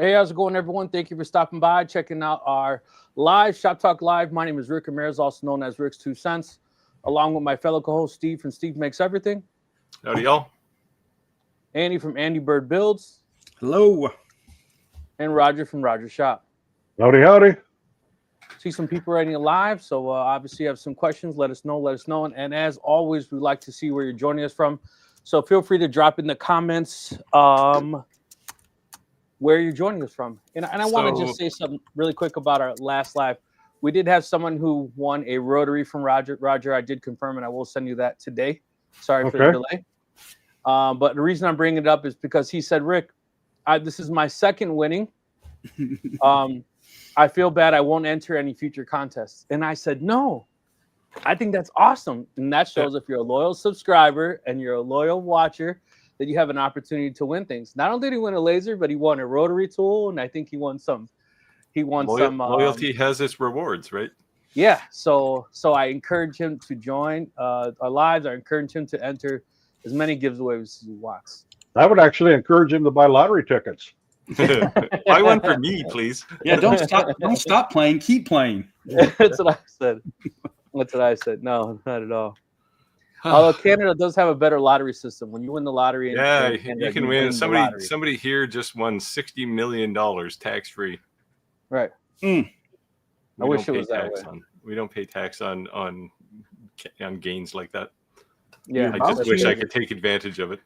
Hey, how's it going, everyone? Thank you for stopping by, checking out our live Shop Talk Live. My name is Rick Ramirez, also known as Rick's 2 Cents, along with my fellow co-host Steve from Steve Makes Everything. Howdy, y'all. Andy from Andy Bird Builds. Hello. And Roger from Roger Shop. Howdy, howdy. See some people writing live, so obviously you have some questions. Let us know. And as always, we like to see where you're joining us from. So feel free to drop in the comments where you're joining us from. And I want to just say something really quick about our last live. We did have someone who won a rotary from Roger. Roger, I did confirm, and I will send you that today. Sorry for the delay. But the reason I'm bringing it up is because he said, Rick, this is my second winning. I feel bad I won't enter any future contests. And I said, no, I think that's awesome. And that shows if you're a loyal subscriber and you're a loyal watcher, that you have an opportunity to win things. Not only did he win a laser, but he won a rotary tool, and I think he won some. Loyalty has its rewards, right? Yeah. So I encourage him to join our lives. I encourage him to enter as many giveaways as he wants. I would actually encourage him to buy lottery tickets. Buy one for me, please. Yeah, don't stop playing. Keep playing. That's what I said. That's what I said. No, not at all. Although Canada does have a better lottery system. When you win the lottery, Canada, you can win. Somebody here just won $60 million tax free. Right. I wish it was that way. We don't pay tax on gains like that. Yeah, I just wish I could take advantage of it.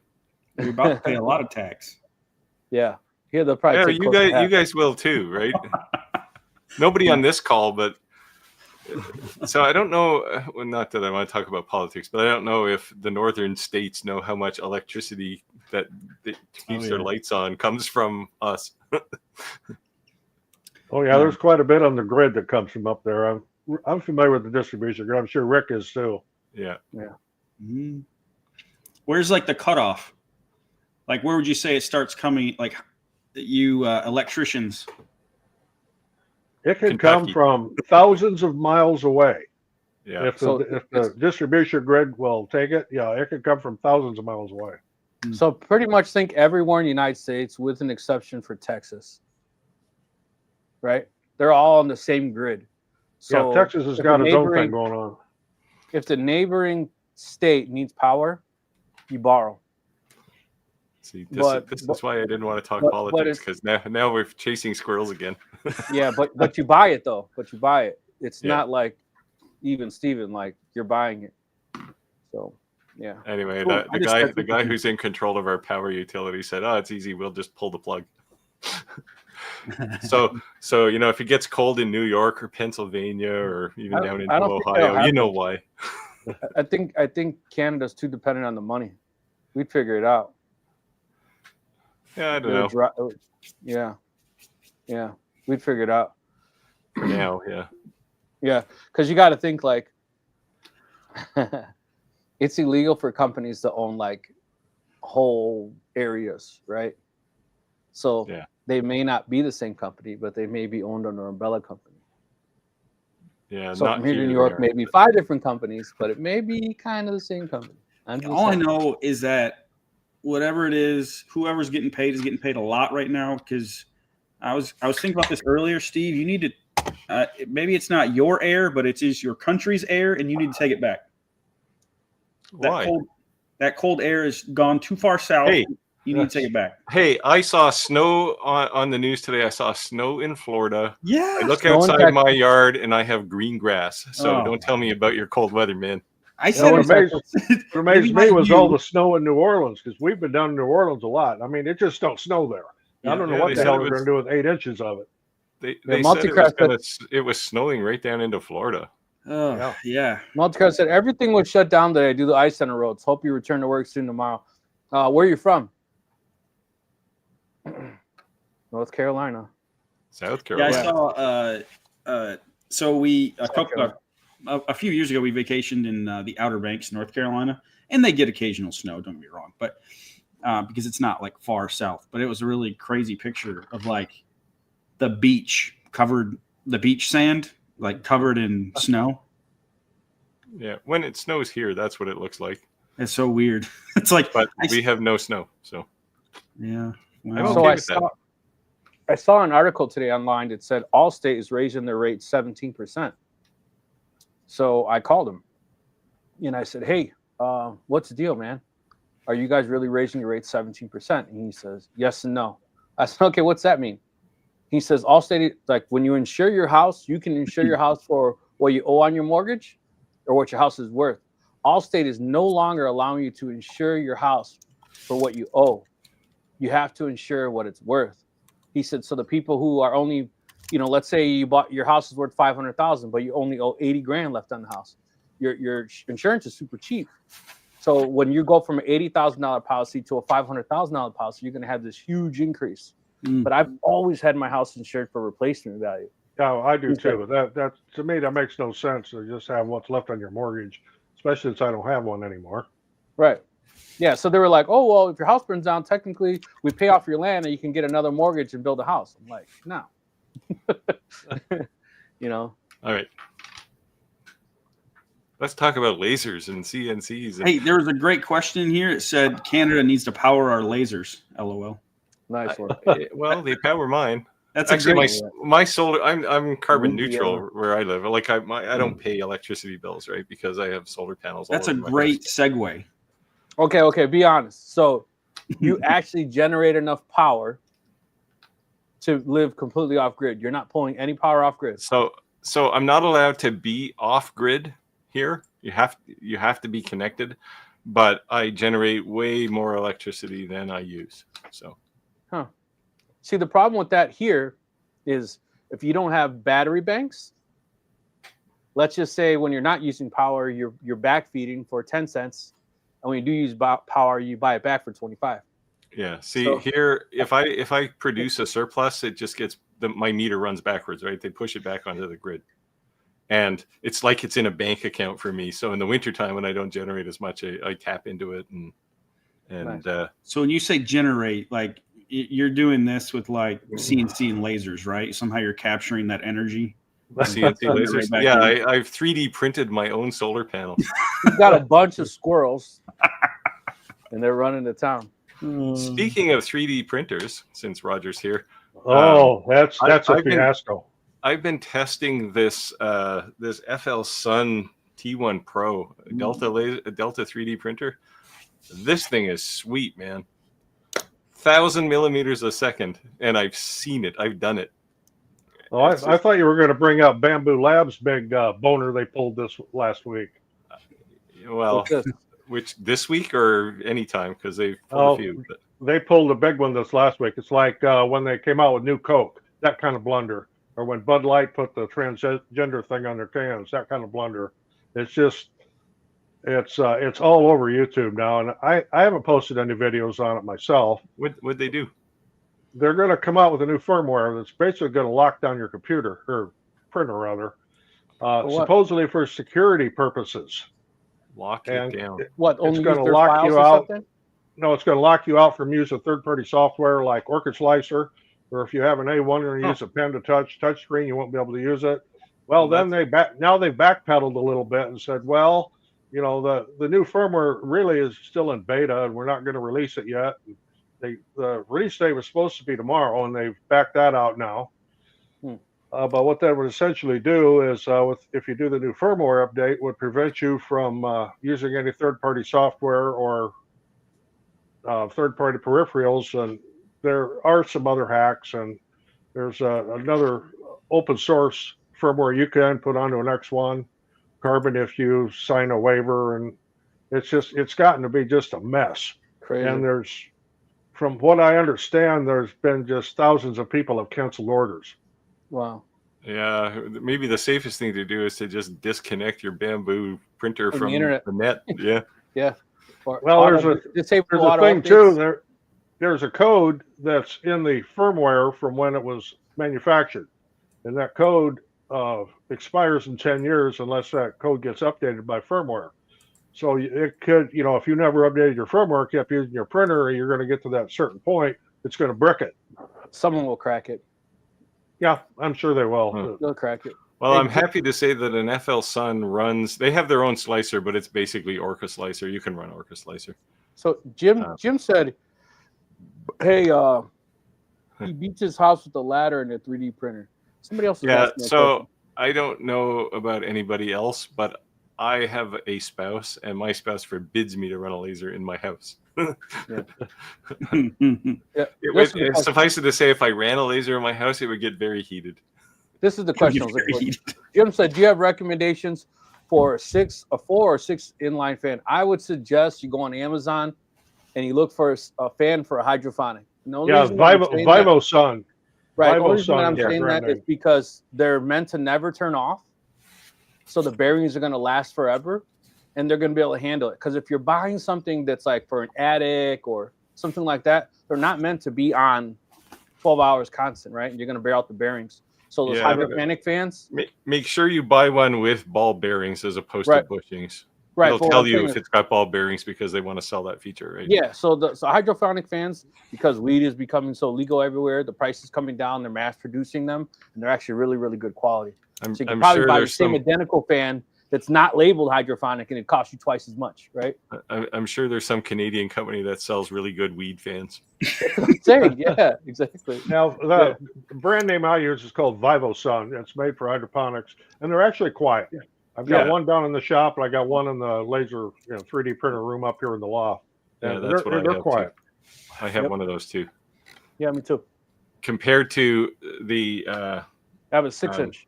You're about to pay a lot of tax. Yeah. Here they'll probably. Yeah, you guys will too, right? Nobody on this call, but. So I don't know, well, not that I want to talk about politics, but I don't know if the northern states know how much electricity that keeps their lights on comes from us. Oh yeah, there's quite a bit on the grid that comes from up there. I'm familiar with the distribution grid. I'm sure Rick is too. Yeah. Mm-hmm. Where's like the cutoff? Like where would you say it starts coming? Like you electricians. It can come from thousands of miles away. Yeah. If the distribution grid will take it, it could come from thousands of miles away. So pretty much think everywhere in the United States, with an exception for Texas. Right? They're all on the same grid. So Texas has got its own thing going on. If the neighboring state needs power, you borrow. See, this is why I didn't want to talk politics, because now we're chasing squirrels again. Yeah, but you buy it though. But you buy it. It's not like even Steven, like you're buying it. So yeah. Anyway, the guy who's in control of our power utility said, "Oh, it's easy. We'll just pull the plug." So if it gets cold in New York or Pennsylvania or even down into Ohio, you know why. I think Canada's too dependent on the money. We'd figure it out. Yeah, I don't know. Yeah, we'd figure it out. For now, yeah, because you got to think like it's illegal for companies to own like whole areas, right? So they may not be the same company, but they may be owned under an umbrella company. Yeah, so from here to New York, maybe 5 different companies, but it may be kind of the same company. All I know is that whatever it is, whoever's getting paid is getting paid a lot right now. Because I was thinking about this earlier, Steve. You need to maybe it's not your air, but it is your country's air, and you need to take it back. Why? That cold air has gone too far south. Hey, you need to take it back. Hey, I saw snow on the news today. I saw snow in Florida. Yeah. I look outside my yard and I have green grass. So don't tell me about your cold weather, man. I said what amazed me was all the snow in New Orleans, because we've been down in New Orleans a lot. I mean, it just don't snow there. I don't know what the hell we're going to do with 8 inches of it. They said it was snowing right down into Florida. Oh, yeah. Multicast said everything was shut down today due to ice on the roads. Hope you return to work soon tomorrow. Where are you from? North Carolina. South Carolina. Yeah, I saw. So we a few years ago we vacationed in the Outer Banks, North Carolina, and they get occasional snow. Don't get me wrong, but because it's not like far south. But it was a really crazy picture of like the beach sand, like covered in snow. Yeah, when it snows here, that's what it looks like. It's so weird. It's like, but we have no snow, so yeah. Well, I'm okay with that. I saw an article today online that said Allstate is raising their rate 17%. So I called him and I said, hey, what's the deal, man? Are you guys really raising your rate 17%? And he says, yes and no. I said, okay, what's that mean? He says, Allstate, like when you insure your house, you can insure your house for what you owe on your mortgage or what your house is worth. Allstate is no longer allowing you to insure your house for what you owe. You have to insure what it's worth. He said, so the people who are only, let's say you bought your house is worth 500,000, but you only owe 80 grand left on the house. Your insurance is super cheap. So when you go from an $80,000 policy to a $500,000 policy, you're going to have this huge increase. But I've always had my house insured for replacement value. Yeah, I do too. That to me, that makes no sense to just have what's left on your mortgage, especially since I don't have one anymore. Right. Yeah. So they were like, oh, well, if your house burns down, technically we pay off your land and you can get another mortgage and build a house. I'm like, no. All right. Let's talk about lasers and CNCs. Hey, there was a great question here. It said Canada needs to power our lasers. LOL. Nice one. Well, they power mine. That's actually my solar. I'm carbon neutral where I live. Like I don't pay electricity bills, right? Because I have solar panels. That's a great segue. Okay. Be honest. So you actually generate enough power to live completely off grid. You're not pulling any power off grid. So I'm not allowed to be off grid here. You have to be connected, but I generate way more electricity than I use. So. See, the problem with that here is if you don't have battery banks, let's just say when you're not using power, you're backfeeding for 10 cents. And when you do use power, you buy it back for 25. Yeah. See, here, if I produce a surplus, it just gets my meter runs backwards, right? They push it back onto the grid. And it's like it's in a bank account for me. So in the wintertime, when I don't generate as much, I tap into it. And nice. So when you say generate, like, you're doing this with like CNC and lasers, right? Somehow you're capturing that energy. CNC lasers. Yeah, I've 3D printed my own solar panels. You've got a bunch of squirrels, and they're running to town. Speaking of 3D printers, since Roger's here, that's a fiasco. I've been testing this FL Sun T1 Pro Delta 3D printer. This thing is sweet, man. 1,000 millimeters a second, and I've seen it. I've done it. Well, I thought you were going to bring up Bamboo Labs' big boner they pulled this last week. Well, which this week or anytime, because they pulled a few. But. They pulled a big one this last week. It's like when they came out with New Coke, that kind of blunder, or when Bud Light put the transgender thing on their cans, that kind of blunder. It's just. It's all over YouTube now, and I haven't posted any videos on it myself. What'd they do? They're going to come out with a new firmware that's basically going to lock down your computer or printer rather, supposedly for security purposes. Lock it down. Only it's going to lock you out? No, it's going to lock you out from using third-party software like Orchid Slicer, or if you have an A1 and use a pen to touch screen, you won't be able to use it. Well, then they've backpedaled a little bit and said, well. The new firmware really is still in beta, and we're not going to release it yet. The release date was supposed to be tomorrow, and they've backed that out now. But what that would essentially do is, if you do the new firmware update, would prevent you from using any third-party software or third-party peripherals. And there are some other hacks, and there's another open source firmware you can put onto an X1 Carbon if you sign a waiver, and it's gotten to be just a mess. Crazy. And from what I understand, there's been just thousands of people have canceled orders. Wow. Yeah, maybe the safest thing to do is to just disconnect your Bamboo printer from the internet. Yeah. Yeah. Well, there's a thing too. There's a code that's in the firmware from when it was manufactured, and that code expires in 10 years unless that code gets updated by firmware. So it could, if you never updated your firmware, kept using your printer, you're going to get to that certain point, it's going to brick it. Someone will crack it. Yeah, I'm sure they will. They'll crack it. Well, I'm happy to say that an FL Sun runs, they have their own slicer, but it's basically Orca Slicer. You can run Orca Slicer. So Jim said, hey, he beats his house with a ladder and a 3D printer. Somebody else. Yeah. So I don't know about anybody else, but I have a spouse, and my spouse forbids me to run a laser in my house. Suffice it to say, if I ran a laser in my house, it would get very heated. This is the question. Jim said, do you have recommendations for a 4 or 6 inline fan? I would suggest you go on Amazon and you look for a fan for a hydrophonic. Vivo Sun. Right. The only reason I'm saying that is because they're meant to never turn off. So the bearings are going to last forever and they're going to be able to handle it. Because if you're buying something that's like for an attic or something like that, they're not meant to be on 12 hours constant, right? And you're going to bear out the bearings. So those hydroponic fans. Make sure you buy one with ball bearings as opposed to bushings. Right. It'll tell you if it's got ball bearings because they want to sell that feature, right? Yeah. So hydrophonic fans, because weed is becoming so legal everywhere, the price is coming down. They're mass producing them, and they're actually really, really good quality. So you can probably buy the same identical fan that's not labeled hydrophonic, and it costs you twice as much, right? I'm sure there's some Canadian company that sells really good weed fans. Yeah, exactly. Now, the brand name I use is called Vivo Sun. It's made for hydroponics, and they're actually quiet. Yeah. I've got one down in the shop, and I got one in the laser 3D printer room up here in the loft. Yeah, that's what I have quiet. Too. I have one of those too. Yeah, me too. Compared to the I have a 6-inch.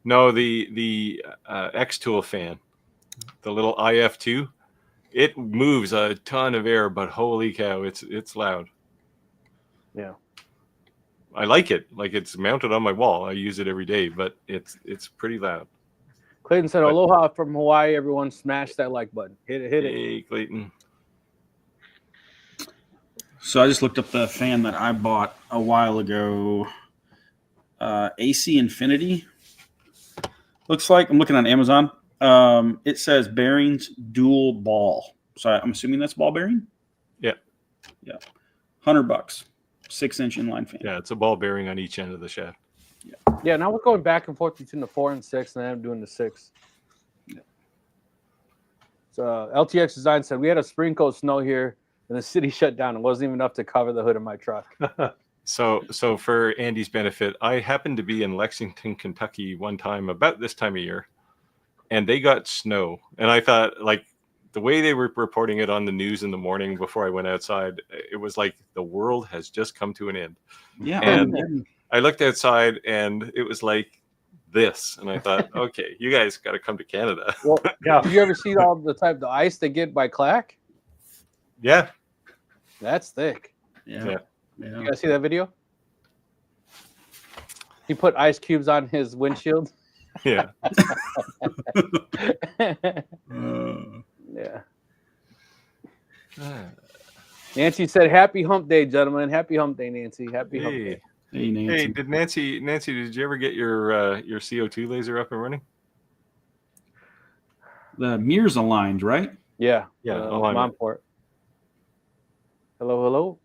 No, the xtool fan, the little IF2, it moves a ton of air, but holy cow, it's loud. Yeah. I like it. Like, it's mounted on my wall. I use it every day, but it's pretty loud. Clayton said, aloha from Hawaii. Everyone smash that like button. Hit it. Hey, Clayton. So I just looked up the fan that I bought a while ago. AC Infinity. Looks like, I'm looking on Amazon. It says bearings dual ball. So I'm assuming that's ball bearing? Yeah. Yeah. $100. 6-inch inline fan. Yeah, it's a ball bearing on each end of the shaft. Yeah, now we're going back and forth between the 4 and 6, and then I'm doing the 6. Yeah. So LTX Design said, we had a sprinkle of snow here, and the city shut down. It wasn't even enough to cover the hood of my truck. So for Andy's benefit, I happened to be in Lexington, Kentucky one time about this time of year, and they got snow. And I thought, like, the way they were reporting it on the news in the morning before I went outside, it was like the world has just come to an end. Yeah. And I looked outside, and it was like this. And I thought, okay, you guys got to come to Canada. Well, yeah. Did you ever see all the ice they get by Clack? Yeah. That's thick. Yeah. You guys see that video? He put ice cubes on his windshield. Yeah. Yeah. Nancy said, "Happy Hump Day, gentlemen. Happy Hump Day, Nancy. Happy Hump Day." Hey, Nancy. Hey, Nancy, did you ever get your CO2 laser up and running? The mirror's aligned, right? Yeah. Alignment. Mom port. Hello.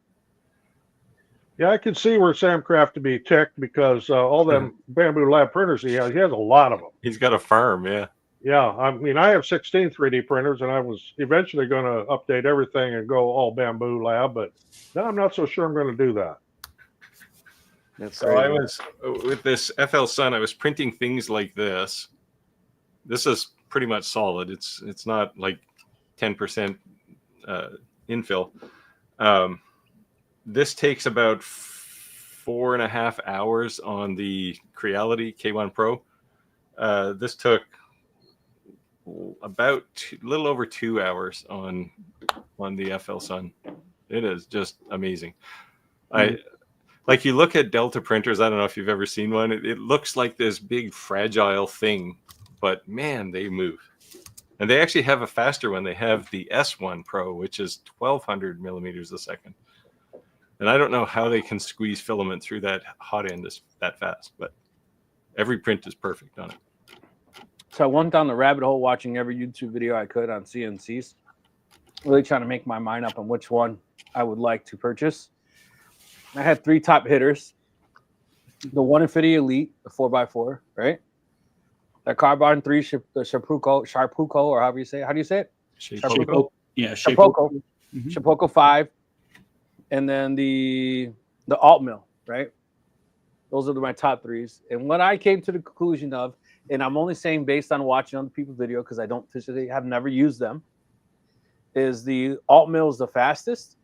Yeah, I can see where Sam Craft to be ticked because all them Bamboo Lab printers he has a lot of them. He's got a farm, yeah. Yeah, I mean, I have 16 3D printers, and I was eventually going to update everything and go all Bamboo Lab, but now I'm not so sure I'm going to do that. So I was, with this FL Sun, I was printing things like this. This is pretty much solid. It's not like 10% infill. This takes about 4.5 hours on the Creality K1 Pro. This took about a little over 2 hours on the FL Sun. It is just amazing. Like, you look at Delta printers, I don't know if you've ever seen one. It looks like this big fragile thing, but man, they move. And they actually have a faster one. They have the S1 Pro, which is 1200 millimeters a second. And I don't know how they can squeeze filament through that hot end that fast, but every print is perfect on it. So I went down the rabbit hole watching every YouTube video I could on CNCs, really trying to make my mind up on which one I would like to purchase. I had 3 top hitters. The 150 Elite, the 4x4, right? The Carbon 3, the Shapeoko, or however you say it. How do you say it? Shapeoko. Yeah, Shapeoko. Shapeoko 5. And then the the alt mill, right? Those are my top threes. And what I came to the conclusion of, and I'm only saying based on watching other people's video because I don't physically have never used them, is the alt mill is the fastest,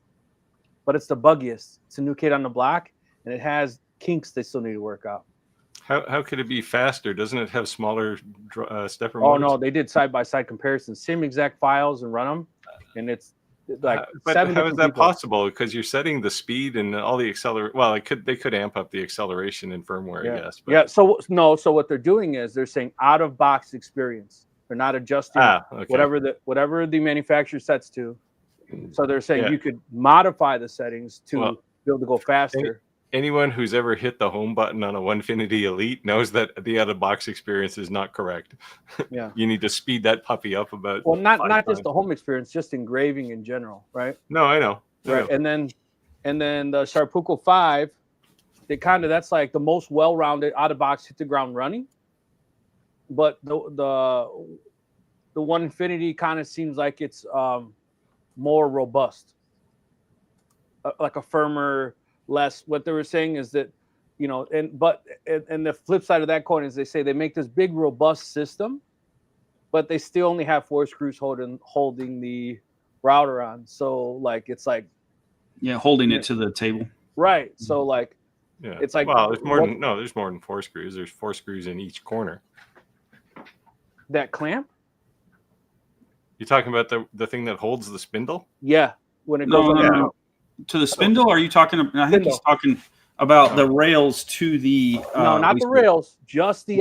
but it's the buggiest. It's a new kid on the block, and it has kinks they still need to work out. How could it be faster? Doesn't it have smaller stepper Oh, motors? no, they did side-by-side comparisons, same exact files and run them, and it's like but how is that possible? Because you're setting the speed and all the acceleration. Well, they could amp up the acceleration in firmware, I guess. But... Yeah. So what they're doing is they're saying out of box experience. They're not adjusting whatever the manufacturer sets to. So they're saying you could modify the settings to be able to go faster. Anyone who's ever hit the home button on a Onefinity Elite knows that the out of box experience is not correct. Yeah, you need to speed that puppy up about. Well, not just the home experience, just engraving in general, right? No, I know. Right, and then the Sharpuko 5, that's like the most well-rounded out of box hit the ground running. But the Onefinity kind of seems like it's more robust, like a firmer. Less. What they were saying is that, and the flip side of that coin is they say they make this big robust system, but they still only have 4 screws holding the router on. So like it's like holding it to the table. Right. So like it's like there's more than 4 screws. There's 4 screws in each corner. That clamp? You're talking about the thing that holds the spindle? Yeah. When it goes no. To the spindle? Or are you talking? I think he's talking about the rails to the. No, not the rails. Just the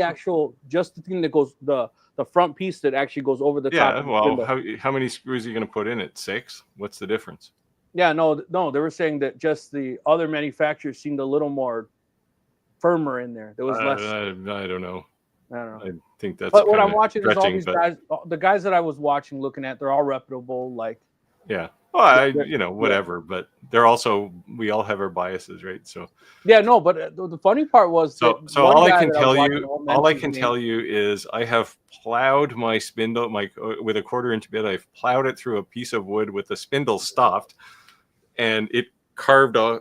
thing that goes the front piece that actually goes over the top. Yeah. Well, how many screws are you going to put in it? 6. What's the difference? Yeah. No. They were saying that just the other manufacturers seemed a little more firmer in there. There was less. I don't know. I don't know. I think that's. But what I'm watching is all these guys. The guys that I was watching, looking at, they're all reputable. Like. Yeah. Well, whatever, but they're also, we all have our biases, right? So yeah, no, but the funny part was so all I can tell you is I have plowed my spindle with a 1/4 inch bit. I've plowed it through a piece of wood with the spindle stopped, and it carved a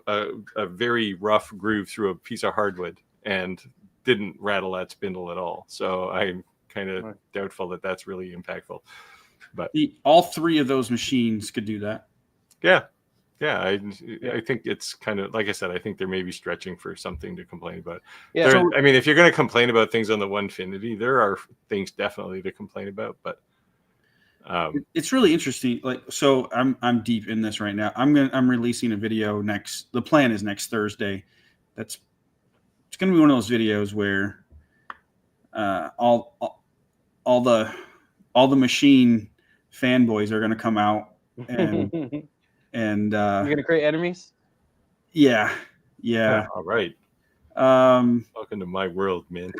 very rough groove through a piece of hardwood and didn't rattle that spindle at all. So I'm kind of doubtful that that's really impactful. But all 3 of those machines could do that. Yeah. I think it's kind of, like I said, I think they're maybe stretching for something to complain about. Yeah. I mean, if you're going to complain about things on the Onefinity, there are things definitely to complain about. But it's really interesting. Like, so I'm deep in this right now. I'm releasing a video the plan is next Thursday. It's going to be one of those videos where all the machine fanboys are going to come out and you're going to create enemies. Yeah. All right. Welcome to my world, man.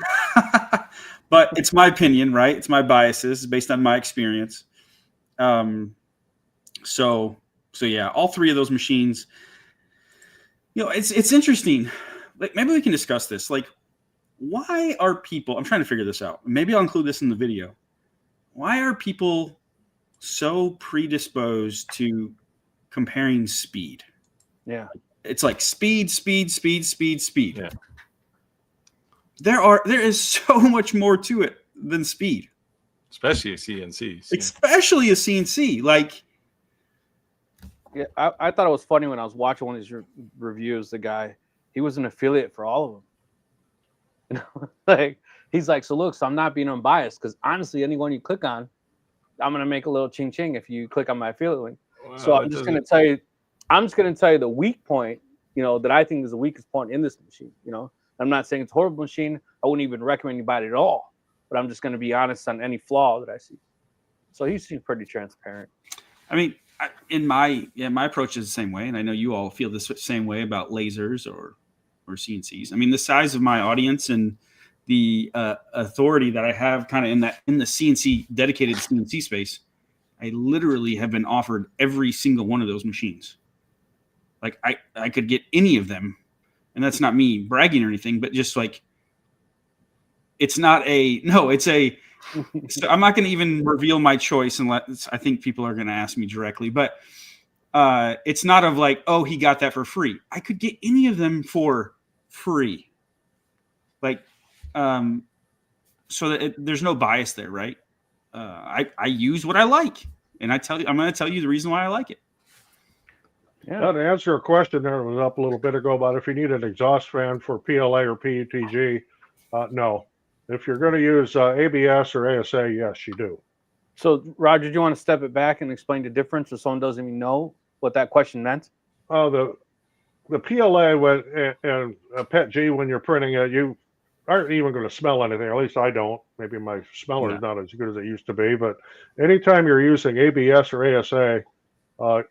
But it's my opinion, right? It's my biases based on my experience. So yeah, all 3 of those machines, it's interesting. Like, maybe we can discuss this. Like, why are people, I'm trying to figure this out. Maybe I'll include this in the video. Why are people so predisposed to comparing speed? Yeah. It's like speed. Yeah. There is so much more to it than speed. Especially a CNC. Especially a CNC. Like, yeah, I thought it was funny when I was watching one of his reviews. The guy, he was an affiliate for all of them. Like, he's like, so I'm not being unbiased because honestly, anyone you click on, I'm gonna make a little ching ching if you click on my affiliate link. Wow, so I'm just gonna tell you the weak point, that I think is the weakest point in this machine. I'm not saying it's a horrible machine. I wouldn't even recommend you buy it at all. But I'm just gonna be honest on any flaw that I see. So he seems pretty transparent. I mean, my approach is the same way, and I know you all feel the same way about lasers or CNCs. I mean, the size of my audience and the authority that I have kind of in the CNC dedicated CNC space, I literally have been offered every single one of those machines. Like, I could get any of them, and that's not me bragging or anything, but just like, it's I'm not going to even reveal my choice unless I think people are going to ask me directly, but it's not of like, oh, he got that for free. I could get any of them for free. Like, so that there's no bias there, right? I use what I like, and I'm going to tell you the reason why I like it. Yeah. Now, to answer a question there was up a little bit ago about if you need an exhaust fan for PLA or PETG, no. If you're going to use ABS or ASA, yes, you do. So, Roger, do you want to step it back and explain the difference if someone doesn't even know what that question meant? The PLA and a PETG, when you're printing it, you aren't even going to smell anything. At least I don't. Maybe my smeller is not as good as it used to be. But anytime you're using ABS or ASA,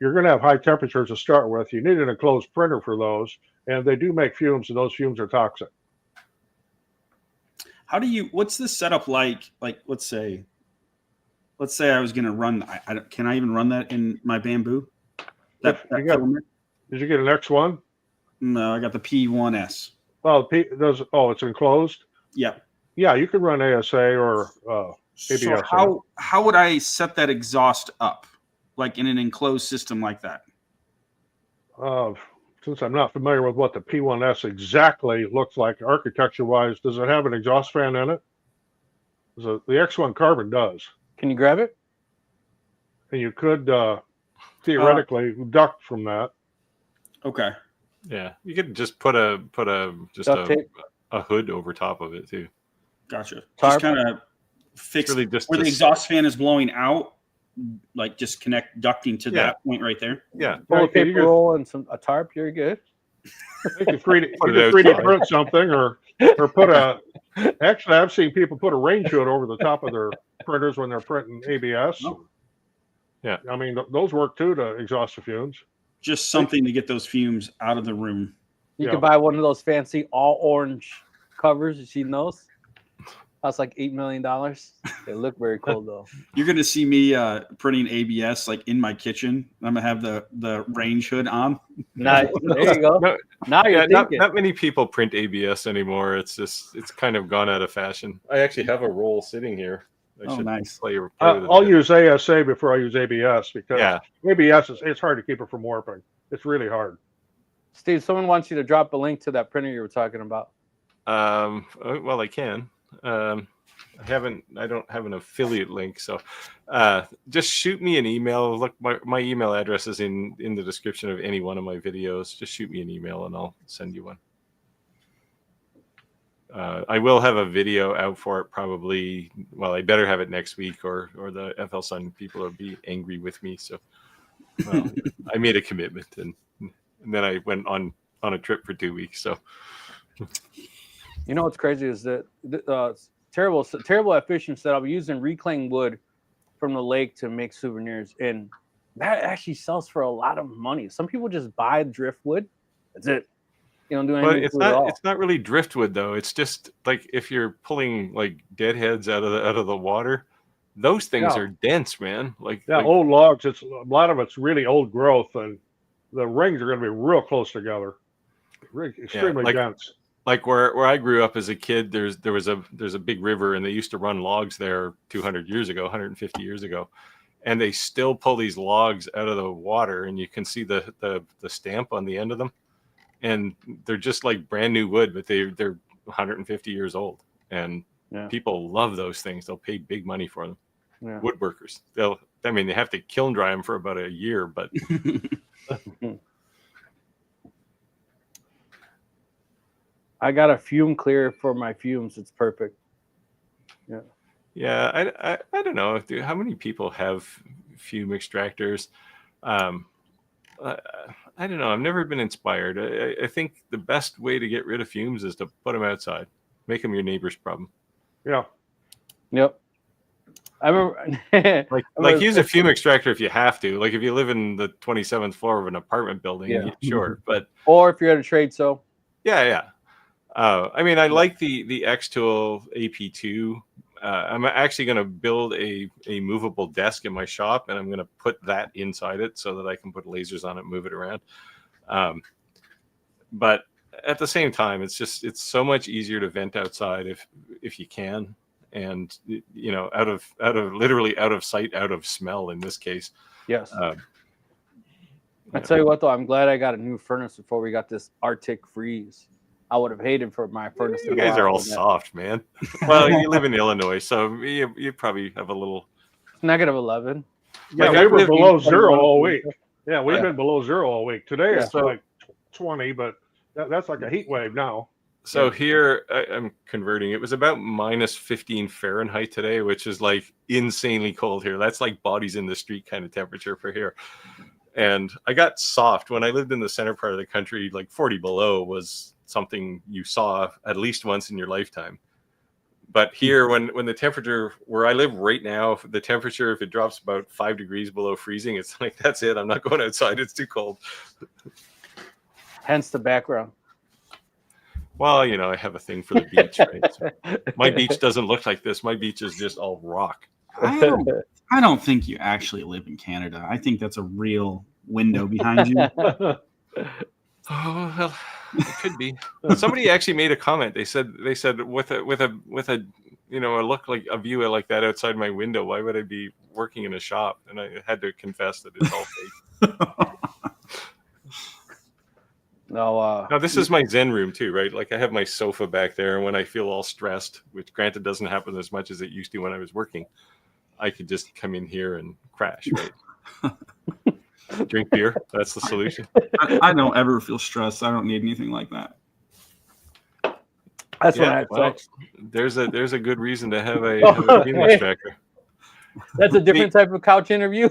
you're going to have high temperatures to start with. You need an enclosed printer for those, and they do make fumes, and those fumes are toxic. What's the setup like? Like, let's say I was going to run. Can I even run that in my bamboo? Did you get an X1? No, I got the P1S. Well, it's enclosed. Yeah. Yeah, you can run ASA or ABS. So how would I set that exhaust up, like in an enclosed system like that? Since I'm not familiar with what the P1S exactly looks like architecture-wise, does it have an exhaust fan in it? The X1 Carbon does. Can you grab it? And you could theoretically duct from that. Okay. Yeah, you could just put a hood over top of it too. Gotcha. Just kind of fix really just where the exhaust fan is blowing out, like just connect ducting to that point right there. Yeah. Pull a paper roll and a tarp. You're good. You can 3D print something or put a. Actually, I've seen people put a rain hood over the top of their printers when they're printing ABS. Oh. Yeah. I mean, those work too to exhaust the fumes. Just something to get those fumes out of the room. You can buy one of those fancy all orange covers. You seen those? That's like $8 million. They look very cool though. You're gonna see me printing ABS like in my kitchen. I'm gonna have the range hood on. Nice. There you go. Now you're thinking. Not many people print ABS anymore. It's kind of gone out of fashion. I actually have a roll sitting here. Nice. I'll use ASA before I use ABS because ABS it's hard to keep it from warping. It's really hard. Steve, someone wants you to drop a link to that printer you were talking about. Well, I can. I don't have an affiliate link, so just shoot me an email. Look, my email address is in the description of any one of my videos. Just shoot me an email and I'll send you one. I will have a video out for it probably. Well, I better have it next week, or the FL Sun people will be angry with me. So I made a commitment, and then I went on a trip for 2 weeks. So you know what's crazy is that terrible efficient setup using reclaimed wood from the lake to make souvenirs, and that actually sells for a lot of money. Some people just buy driftwood. That's it. You don't do anything. But it's not really driftwood though. It's just like if you're pulling like deadheads out of the water, those things are dense, man. Old logs. It's a lot of it's really old growth, and the rings are going to be real close together. Extremely dense. Like where I grew up as a kid, there's a big river, and they used to run logs there 200 years ago, 150 years ago, and they still pull these logs out of the water, and you can see the stamp on the end of them. And they're just like brand new wood, but they're 150 years old. And people love those things. They'll pay big money for them. Yeah. Woodworkers. They have to kiln dry them for about a year, but I got a fume clear for my fumes. It's perfect. Yeah. Yeah. I don't know. How many people have fume extractors? I don't know. I've never been inspired. I think the best way to get rid of fumes is to put them outside. Make them your neighbor's problem. Yeah. Yep. I remember like use a fume extractor if you have to. Like if you live in the 27th floor of an apartment building, sure. But or if you're at a trade show. Yeah. I like the xtool AP2. I'm actually going to build a movable desk in my shop, and I'm going to put that inside it so that I can put lasers on it, move it around. But at the same time, it's so much easier to vent outside if you can, and out of literally out of sight, out of smell in this case. Yes. I tell you what, though, I'm glad I got a new furnace before we got this Arctic freeze. I would have hated for my furnace to You go guys are out all like that. soft, man. Well, you live in Illinois, so you probably have a little. -11. Yeah, Like, we I've were lived in below 0 21 all for week. winter. Yeah, we've been below 0 all week. Today it's So- like 20, but that's like a heat wave now. So here I'm converting. It was about -15 Fahrenheit today, which is like insanely cold here. That's like bodies in the street kind of temperature for here. And I got soft when I lived in the center part of the country. Like 40 below was something you saw at least once in your lifetime. But here, when the temperature where I live right now, the temperature, if it drops about 5 degrees below freezing, it's like, that's it. I'm not going outside. It's too cold. Hence the background. Well, you know, I have a thing for the beach, right? So my beach doesn't look like this. My beach is just all rock. I don't think you actually live in Canada. I think that's a real window behind you. Oh, well, it could be. Somebody actually made a comment. They said with a you know, a look like a view like that outside my window, why would I be working in a shop? And I had to confess that it's all fake. No, Now this is my Zen room too, right? Like I have my sofa back there, and when I feel all stressed, which granted doesn't happen as much as it used to when I was working, I could just come in here and crash, right? Drink beer. That's the solution. I don't ever feel stressed. I don't need anything like that. that's when I Yeah, had well, sex. there's a good reason to have a beam extractor. That's a different type of couch interview.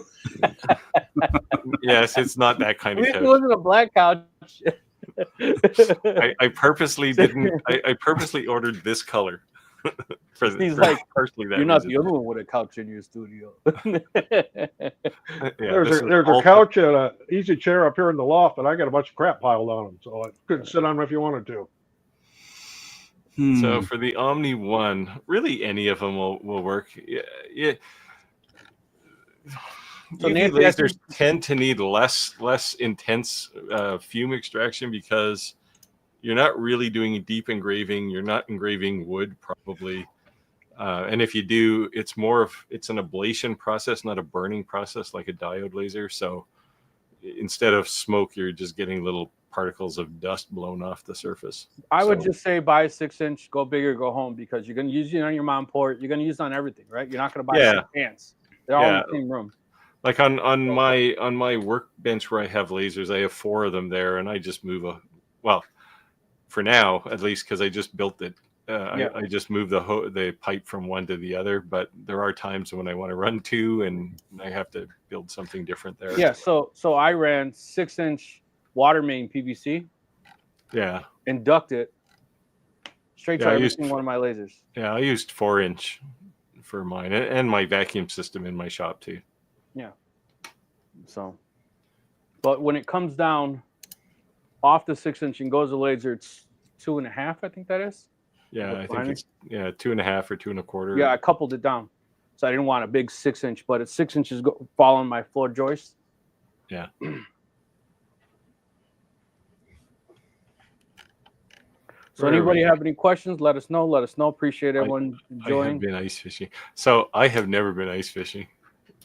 Yes, it's not that kind of It couch. wasn't a black couch. I purposely didn't. I purposely ordered this color. He's like, personally, that you're not the reason. only one with a couch in your studio. Yeah, there's this is a all- couch and an easy chair up here in the loft, and I got a bunch of crap piled on them, so I couldn't sit on them if you wanted to. So for the Omni One, really any of them will work. Yeah. So UV Nancy, I lasers tend to need less intense fume extraction because you're not really doing deep engraving. You're not engraving wood probably, and if you do, it's an ablation process, not a burning process like a diode laser. So instead of smoke, you're just getting little particles of dust blown off the surface. I would just say buy a 6-inch, go bigger, go home, because you're going to use it on your mom port. You're going to use it on everything, right? You're not going to buy 6 pants. They're all in the same room. Like on my workbench where I have lasers, I have 4 of them there, and I just move for now at least, because I just built it. I just move the pipe from one to the other, but there are times when I want to run 2 and I have to build something different there. Yeah, so I ran 6-inch water main PVC. Yeah. And duct it straight to I every used single one of my lasers. Yeah, I used 4-inch for mine and my vacuum system in my shop too. Yeah. So, but when it comes down off the 6-inch and goes to laser, it's 2.5. I think that is. Yeah, I think it's 2.5 or 2 1/4. Yeah, I coupled it down, so I didn't want a big 6-inch, but it's 6 inches fall on my floor joist. Yeah. So anybody have any questions? Let us know. Appreciate everyone I enjoying. have been ice fishing. So I have never been ice fishing.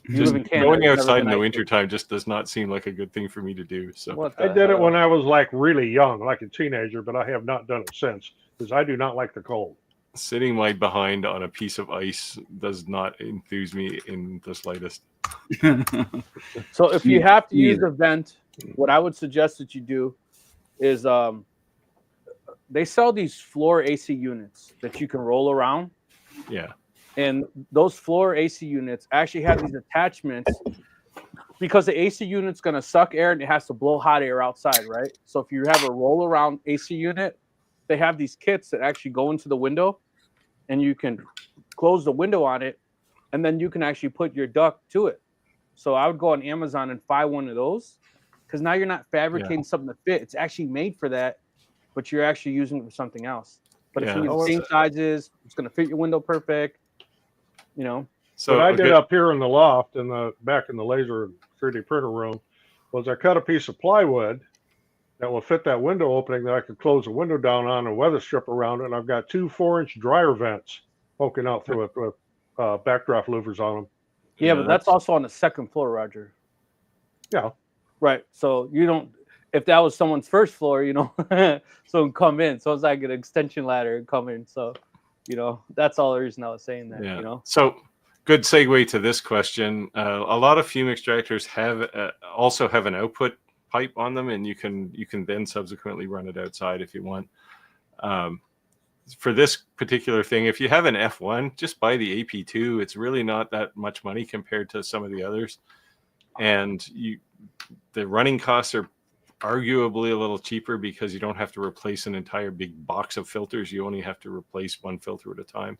You Just live in Canada, going you've never outside been in the ice wintertime just does not seem like a good thing for me to do. So What I the did it hell? when I was like really young, like a teenager, but I have not done it since because I do not like the cold. sitting my behind on a piece of ice does not enthuse me in the slightest. So if you have to use a vent, what I would suggest that you do is they sell these floor AC units that you can roll around. Yeah. And those floor AC units actually have these attachments because the AC unit's going to suck air and it has to blow hot air outside, right? So if you have a roll around AC unit, they have these kits that actually go into the window and you can close the window on it and then you can actually put your duct to it. So I would go on Amazon and buy one of those because now you're not fabricating something to fit. It's actually made for that, but you're actually using it for something else. But it's the same sizes. It's going to fit your window perfect. You know. So what I did up here in the loft and back in the laser 3D printer room was I cut a piece of plywood that will fit that window opening that I could close the window down on and weather strip around it. And I've got 2 4-inch dryer vents poking out through it with backdraft louvers on them. Yeah, but that's also on the second floor, Roger. Yeah. Right. So you don't. If that was someone's first floor, someone come in. So it's like an extension ladder and come in. So, that's all the reason I was saying that. Yeah. So good segue to this question. A lot of fume extractors also have an output pipe on them, and you can then subsequently run it outside if you want. For this particular thing, if you have an F1, just buy the AP2. It's really not that much money compared to some of the others, and the running costs are arguably a little cheaper because you don't have to replace an entire big box of filters. You only have to replace one filter at a time.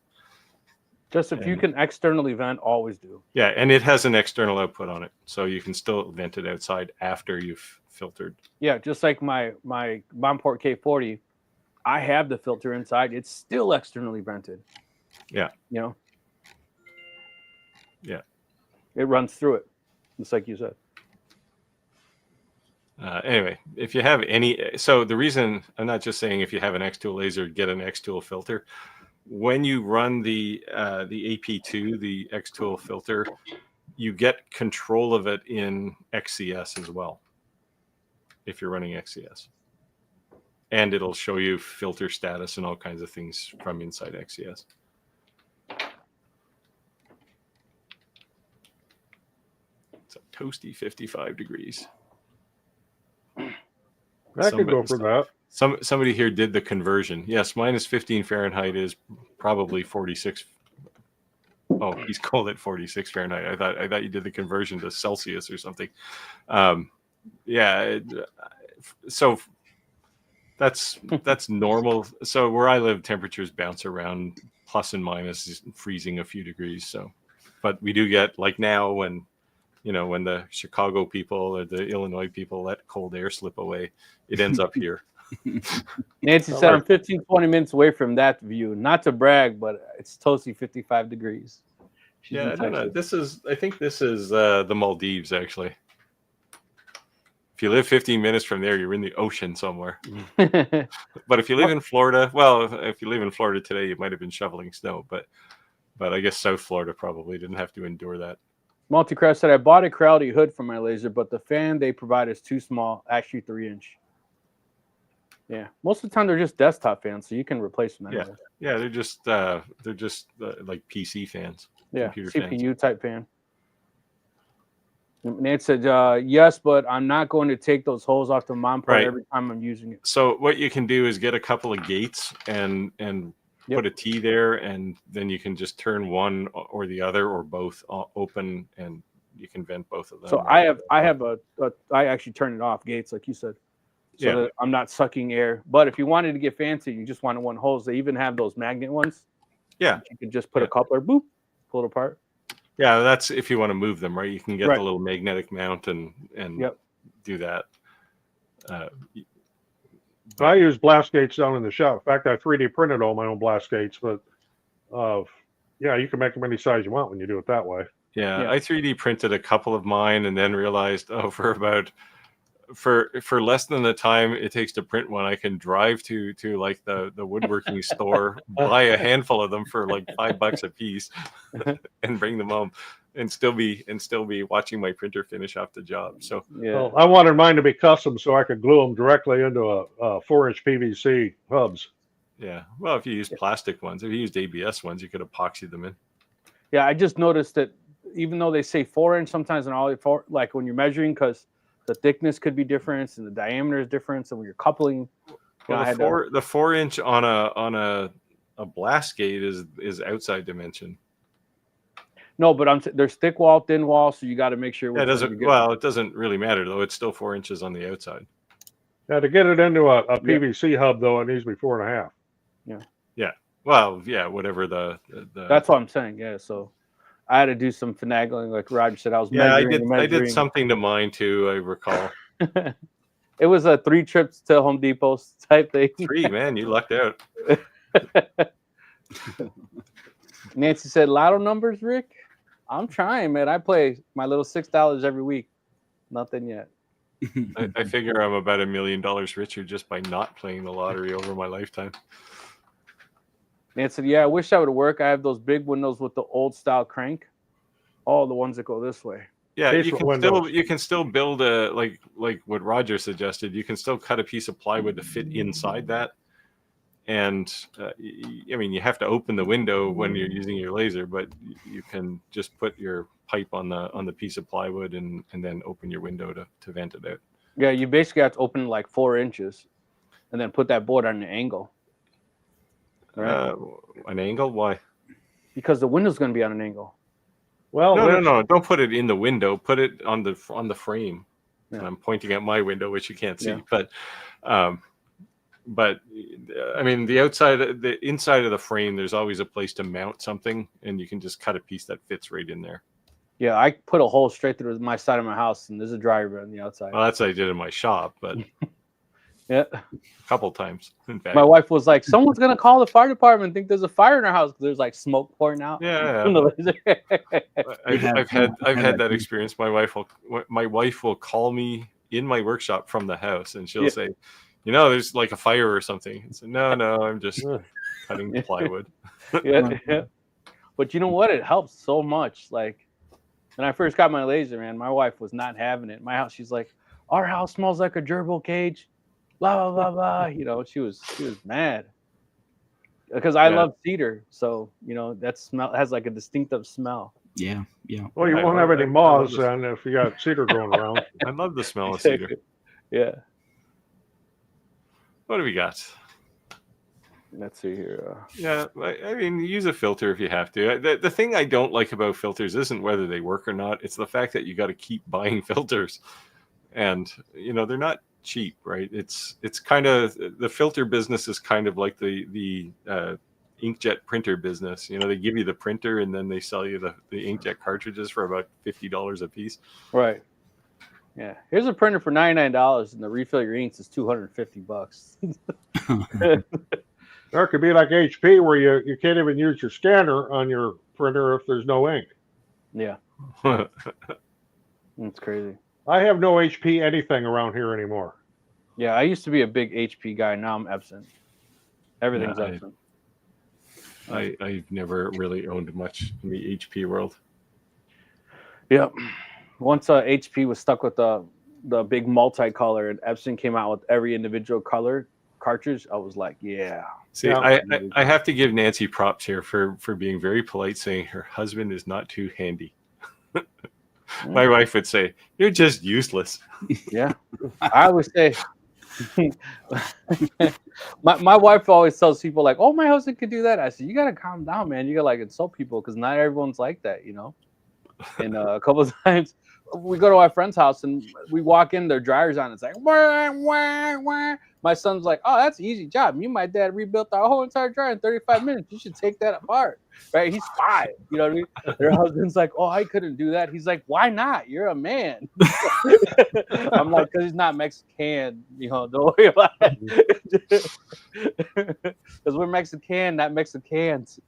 Just if you can externally vent, always do. Yeah, and it has an external output on it, so you can still vent it outside after you've filtered. Yeah, just like my Bonport K40, I have the filter inside. It's still externally vented. Yeah. Yeah. It runs through it, just like you said. Anyway, if you have so the reason I'm not just saying if you have an xtool laser, get an xtool filter. When you run the AP2, the xtool filter, you get control of it in XCS as well. If you're running XCS, and it'll show you filter status and all kinds of things from inside XCS. It's a toasty 55 degrees. I could go for that. Somebody here did the conversion. Yes, minus 15 Fahrenheit is probably 46. Oh, he's called it 46 Fahrenheit. I thought you did the conversion to Celsius or something. So that's normal. So where I live, temperatures bounce around plus and minus, freezing a few degrees. So, but we do get, like now when the Chicago people or the Illinois people let cold air slip away, it ends up here. Nancy said I'm 15, 20 minutes away from that view. Not to brag, but it's toasty 55 degrees. She's I don't know. I think this is the Maldives, actually. If you live 15 minutes from there, you're in the ocean somewhere. But if you live in Florida, if you live in Florida today, you might have been shoveling snow, but I guess South Florida probably didn't have to endure that. Multicraft said, I bought a Crowdy hood for my laser, but the fan they provide is too small, actually 3-inch. Yeah, most of the time they're just desktop fans, so you can replace them anyway. Yeah, they're just like PC fans. Yeah, CPU fans. type fan. Nate said, yes, but I'm not going to take those holes off the mom part every time I'm using it. So what you can do is get a couple of gates and put a T there, and then you can just turn one or the other or both open, and you can vent both of them. So I actually turn it off, gates, like you said. So that I'm not sucking air. But if you wanted to get fancy, you just wanted one hose. They even have those magnet ones. Yeah. You can just put a coupler, boop, pull it apart. Yeah, that's if you want to move them, right? You can get the little magnetic mount and do that. I use blast gates down in the shop. In fact, I 3D printed all my own blast gates, but you can make them any size you want when you do it that way. Yeah, I 3D printed a couple of mine and then realized, for less than the time it takes to print one, I can drive to like the woodworking store, buy a handful of them for like $5 a piece, and bring them home, and still be watching my printer finish off the job. So well, I wanted mine to be custom so I could glue them directly into a 4-inch PVC hubs. Yeah, well, if you use plastic ones, if you used ABS ones, you could epoxy them in. Yeah, I just noticed that even though they say 4-inch, sometimes in all four, like when you're measuring, because the thickness could be different and the diameter is different. So when you're coupling, the 4-inch on a blast gate is outside dimension. No, but there's thick wall, thin wall, so you got to make sure. It doesn't really matter though. It's still 4 inches on the outside. Yeah, to get it into a PVC hub though, it needs to be 4.5. Yeah. Yeah. Well, yeah, whatever the. That's what I'm saying. Yeah. So I had to do some finagling, like Roger said. I did something to mine too. I recall. It was a 3 trips to Home Depot type thing. 3, man, you lucked out. Nancy said, "Lotto numbers, Rick." I'm trying, man. I play my little $6 every week. Nothing yet. I figure I'm about $1 million richer just by not playing the lottery over my lifetime. Nancy said, "Yeah, I wish that would work. I have those big windows with the old style crank. All the ones that go this way. Yeah, windows. you can still build a like what Roger suggested. You can still cut a piece of plywood to fit inside that, and I mean you have to open the window when you're using your laser, but you can just put your pipe on the piece of plywood and then open your window to vent it out. Yeah, you basically have to open like 4 inches, and then put that board on an angle. Right? An angle? Why? Because the window's going to be on an angle. Well, no. Don't put it in the window. Put it on the frame. Yeah. And I'm pointing at my window, which you can't see. Yeah. But I mean, the inside of the frame, there's always a place to mount something, and you can just cut a piece that fits right in there. Yeah, I put a hole straight through my side of my house, and there's a dryer bit on the outside. Well, that's what I did in my shop, but yeah, a couple times. In fact, my wife was like, "Someone's gonna call the fire department and think there's a fire in our house because there's like smoke pouring out." Yeah. I've had that experience. My wife will call me in my workshop from the house, and she'll say, there's like a fire or something. I said, no, I'm just cutting plywood. yeah. But you know what? It helps so much. Like when I first got my laser, man, my wife was not having it. My house, she's like, "Our house smells like a gerbil cage." Blah blah blah blah. She was mad because I love cedar, so that smell has like a distinctive smell. Yeah. Well, you won't have any moths then if you got cedar growing around. I love the smell of cedar. Yeah. What do we got? Let's see here. Yeah, I mean, use a filter if you have to. The thing I don't like about filters isn't whether they work or not. It's the fact that you got to keep buying filters, and they're not cheap, right? It's kind of the filter business is kind of like the inkjet printer business. They give you the printer and then they sell you the inkjet cartridges for about $50 a piece. Right. Yeah. Here's a printer for $99, and the refill your inks is $250. Or it could be like HP where you can't even use your scanner on your printer if there's no ink. Yeah. That's crazy. I have no HP anything around here anymore. Yeah, I used to be a big HP guy. Now I'm Epson. Everything's Epson. I've never really owned much in the HP world. Yep. Once HP was stuck with the big multicolor, and Epson came out with every individual color cartridge, I was like, yeah. See, I have to give Nancy props here for being very polite, saying her husband is not too handy. My wife would say, "You're just useless." Yeah, I always say. my wife always tells people like, "Oh, my husband could do that." I said, "You gotta calm down, man. You gotta like insult people because not everyone's like that, And a couple of times we go to our friend's house and we walk in, their dryer's on. It's like, wah, wah, wah. My son's like, "Oh, that's an easy job. Me and my dad rebuilt our whole entire dryer in 35 minutes. You should take that apart." Right? He's 5. You know what I mean? Their husband's like, "Oh, I couldn't do that." He's like, "Why not? You're a man." I'm like, "Because he's not Mexican. Don't worry about it." Because we're Mexican, not Mexicans.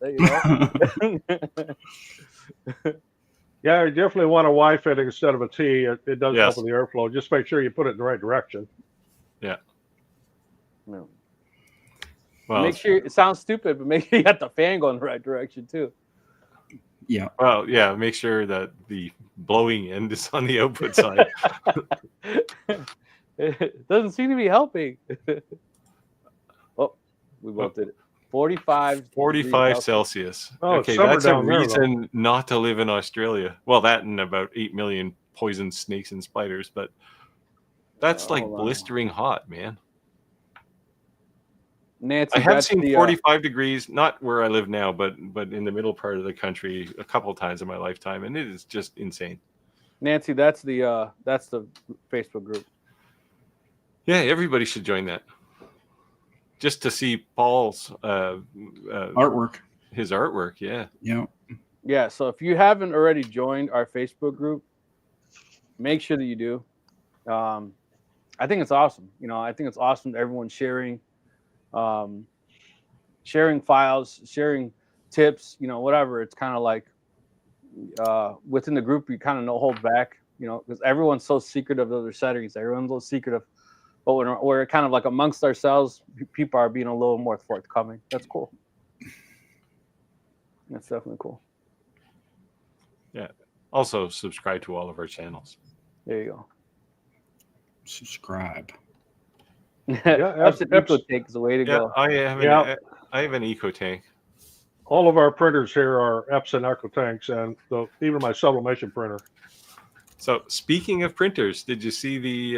Yeah, you definitely want a Y fitting instead of a T. It does help Yes. with the airflow. Just make sure you put it in the right direction. Yeah. No. Well, Make sure it sounds stupid, but make sure you got the fan going in the right direction too. Yeah. Well, yeah. Make sure that the blowing end is on the output side. It doesn't seem to be helping. Oh, we both did it. 45 Celsius. Oh, Okay, it's summer that's a down there, reason not to live in Australia. Well, that and about 8 million poison snakes and spiders, but that's like blistering hot, man. Nancy, I have seen 45 degrees, not where I live now, but in the middle part of the country a couple of times in my lifetime, and it is just insane. Nancy, that's the Facebook group. Yeah, everybody should join that. Just to see Paul's artwork. His artwork, yeah. Yeah. Yeah, so if you haven't already joined our Facebook group, make sure that you do. I think it's awesome. I think it's awesome that everyone's sharing files, sharing tips, whatever. It's kind of like within the group, you kind of no hold back, because everyone's so secretive of their settings. Everyone's so secretive. But when we're kind of like amongst ourselves, people are being a little more forthcoming. That's cool. That's definitely cool. Yeah. Also, subscribe to all of our channels. There you go. Subscribe. That's an eco tank is the way to go. I have an eco tank. All of our printers here are Epson Eco tanks, and even my sublimation printer. So speaking of printers, did you see the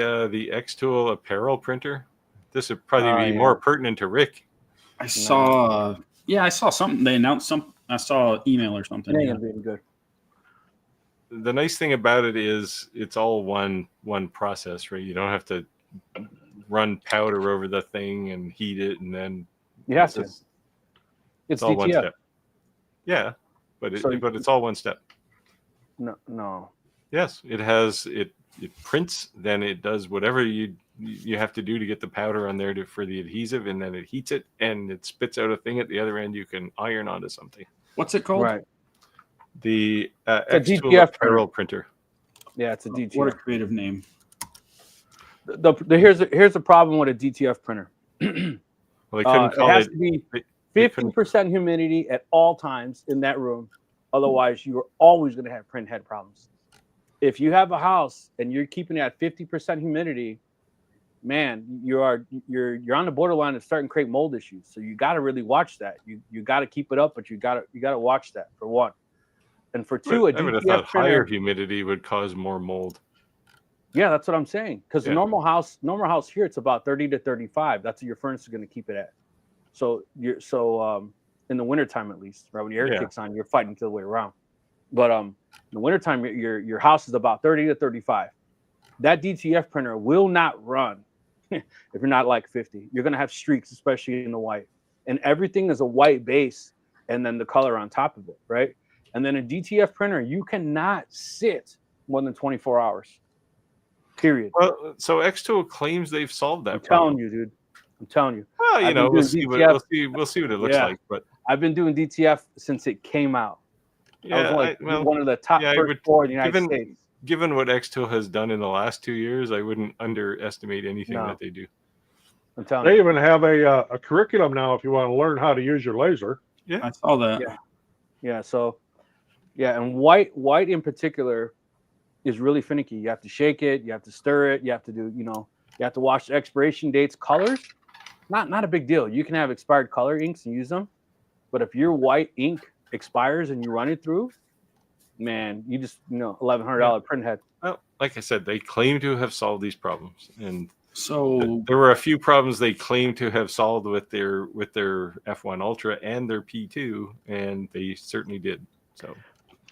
xtool apparel printer? This would probably be more pertinent to Rick. I saw something. They announced some. I saw an email or something. It ain't being good. The nice thing about it is it's all one process, right? You don't have to run powder over the thing and heat it, and then you have to. It's all one step. Yeah, but it's all one step. No. Yes, it prints, then it does whatever you have to do to get the powder on there for the adhesive, and then it heats it, and it spits out a thing at the other end you can iron onto something. What's it called? Right. The xtool apparel printer. Yeah, it's a DTF. What a creative name. Here's the problem with a DTF printer. Well, they couldn't call it has to be 50% humidity at all times in that room. Otherwise, you are always going to have print head problems. If you have a house and you're keeping it at 50% humidity, man, you're on the borderline of starting to create mold issues. So you got to really watch that. You got to keep it up, but you got to watch that for one. And for two, I would have thought higher humidity would cause more mold. Yeah, that's what I'm saying. Because the normal house here, it's about 30 to 35. That's what your furnace is going to keep it at. So in the wintertime at least, right? When your air kicks on, you're fighting the other way around. But in the wintertime, your house is about 30 to 35. That DTF printer will not run if you're not like 50. You're going to have streaks, especially in the white. And everything is a white base and then the color on top of it, right? And then a DTF printer, you cannot sit more than 24 hours. Period. Well, so xtool claims they've solved that problem. I'm telling you, dude. I'm telling you. Well, we'll see what it looks like. But I've been doing DTF since it came out. Yeah, I was one of the top first four in the United States. Given what xtool has done in the last 2 years, I wouldn't underestimate anything that they do. I'm telling you. They even have a curriculum now if you want to learn how to use your laser. Yeah, I saw that. Yeah. So, and white in particular is really finicky. You have to shake it, you have to stir it, you have to do, you have to watch the expiration dates. Colors, not a big deal. You can have expired color inks and use them, but if your white ink expires and you run it through, man, you just $1,100 print head. Well, like I said, they claim to have solved these problems, and so there were a few problems they claim to have solved with their F1 Ultra and their P2, and they certainly did. So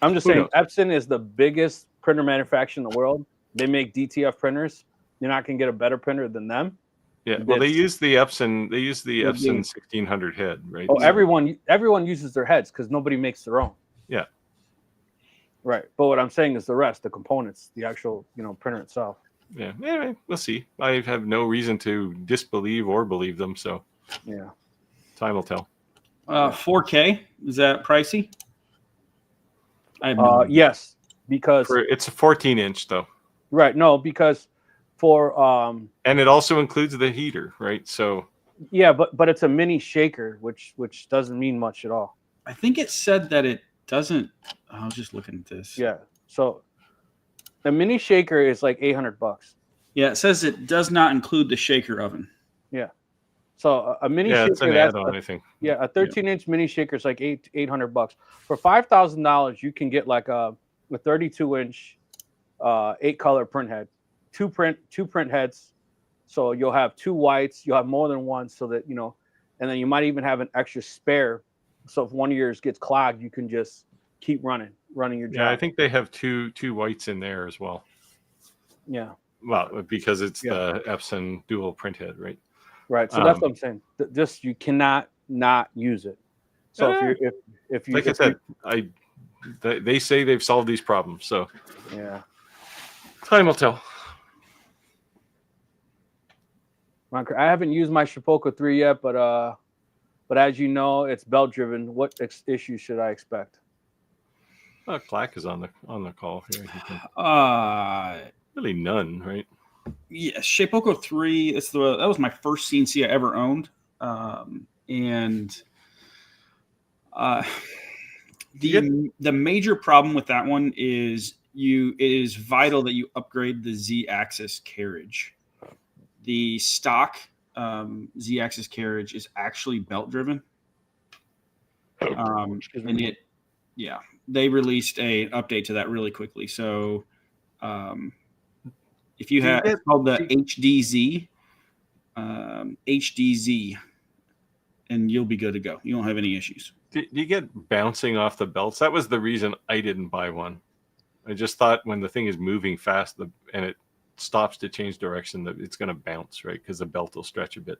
I'm just saying, Epson is the biggest printer manufacturer in the world. They make DTF printers. You're not going to get a better printer than them. Yeah, well, they use the Epson 1600 head, right? Oh, everyone uses their heads because nobody makes their own. Yeah. Right, but what I'm saying is the rest, the components, the actual printer itself. Yeah. Anyway, we'll see. I have no reason to disbelieve or believe them, so time will tell. 4K, is that pricey? I have no idea. Yes, because it's a 14-inch though. Right. No, because for and it also includes the heater, right? So yeah, but it's a mini shaker, which doesn't mean much at all. I think it said that it doesn't. I was just looking at this. Yeah. So the mini shaker is like $800. Yeah, it says it does not include the shaker oven. Yeah. So a mini shaker, it's an add-on, I think. Yeah, a 13-inch mini shaker is like $800. For $5,000, you can get like a 32-inch 8-color print head, two print heads. So you'll have 2 whites, you'll have more than one, so that and then you might even have an extra spare. So if one of yours gets clogged, you can just keep running your job. Yeah, I think they have two whites in there as well. Yeah. Well, because it's the Epson dual print head, right? Right. So that's what I'm saying. Just you cannot not use it. So if you like I said, they say they've solved these problems. So time will tell. I haven't used my Shapoka 3 yet, but as you know, it's belt driven. What issues should I expect? Clack is on the call here. Really none, right? Yeah, Shapeoko 3. That was my first CNC I ever owned, and The major problem with that one is it is vital that you upgrade the Z-axis carriage. The stock Z-axis carriage is actually belt driven. And they released an update to that really quickly. So if you have, it's called the HDZ, and you'll be good to go. You won't have any issues. Do you get bouncing off the belts? That was the reason I didn't buy one. I just thought when the thing is moving fast and it stops to change direction, that it's going to bounce, right? Because the belt will stretch a bit.